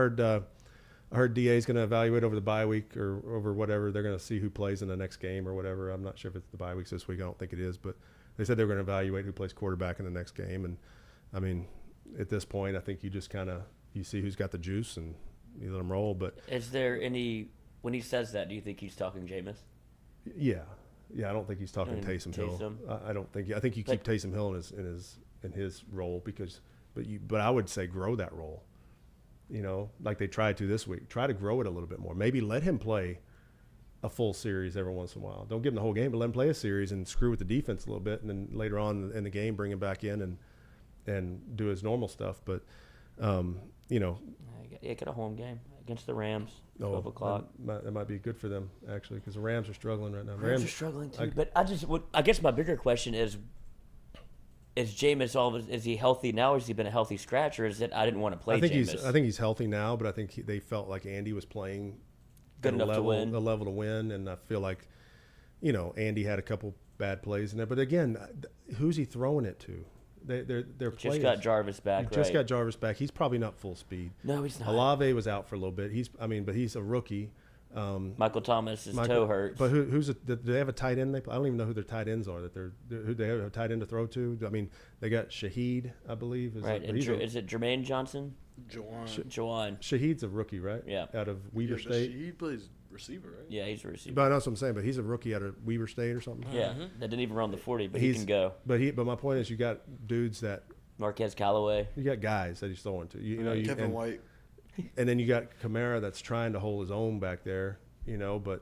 heard DA is going to evaluate over the bye week or over whatever. They're going to see who plays in the next game or whatever. I'm not sure if it's the bye weeks this week. I don't think it is, but they said they were going to evaluate who plays quarterback in the next game. And I mean, at this point, I think you just you see who's got the juice and you let them roll. But is there any when he says that? Do you think he's talking Jameis? Yeah. I don't think he's talking Taysom Hill. I don't think. I think you keep Taysom Hill in his role but I would say grow that role. Like they tried to this week. Try to grow it a little bit more. Maybe let him play a full series every once in a while. Don't give him the whole game, but let him play a series and screw with the defense a little bit, and then later on in the game bring him back in and do his normal stuff. But get a home game against the Rams. 12 o'clock. That might be good for them actually, because the Rams are struggling right now. Rams are struggling too. But I guess my bigger question is Jameis is he healthy now, or has he been a healthy scratch, or is it I didn't want to play Jameis? I think he's healthy now, but I think they felt like Andy was playing good enough to win. A level to win, and I feel like Andy had a couple bad plays in there. But again, who's he throwing it to? They're players. Just got Jarvis back. Just got Jarvis back. He's probably not full speed. No, he's not. Olave was out for a little bit. But he's a rookie. Michael Thomas, his toe hurts. But do they have a tight end? I don't even know who their tight ends are. Who they have a tight end to throw to. I mean, they got Shaheed, I believe. Right. Is it Jermaine Johnson? Jawan. Shaheed's a rookie, right? Yeah. Out of Weber State. Shaheed plays receiver, right? Yeah, he's a receiver. But I know what I'm saying. But he's a rookie out of Weber State or something. Yeah. That didn't even run the 40, but he can go. But my point is, you got dudes that. Marquez Callaway. You got guys that he's throwing to. Kevin White. And then you got Kamara that's trying to hold his own back there. But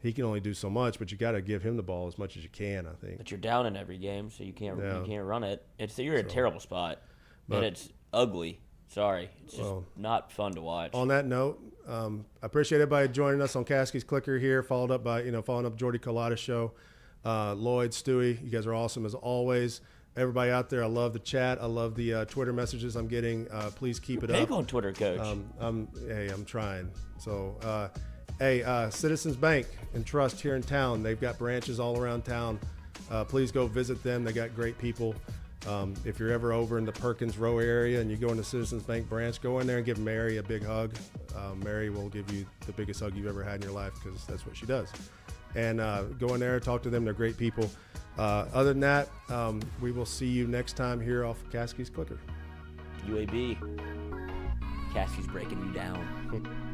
he can only do so much. But you got to give him the ball as much as you can, I think. But you're down in every game, so you can't run it. You're in a terrible spot, and it's ugly. Sorry, it's just not fun to watch. On that note, I appreciate everybody joining us on Caskey's Clicker here. Following up Jordy Culotta show, Lloyd, Stewie, you guys are awesome as always. Everybody out there, I love the chat. I love the Twitter messages I'm getting. Please keep it up. Big on Twitter, Coach. I'm trying. So. Citizens Bank and Trust here in town. They've got branches all around town. Please go visit them. They got great people. If you're ever over in the Perkins Row area and you go into Citizens Bank branch, go in there and give Mary a big hug. Mary will give you the biggest hug you've ever had in your life because that's what she does. And go in there, talk to them. They're great people. Other than that, we will see you next time here off Caskey's Clicker. UAB. Caskey's breaking you down.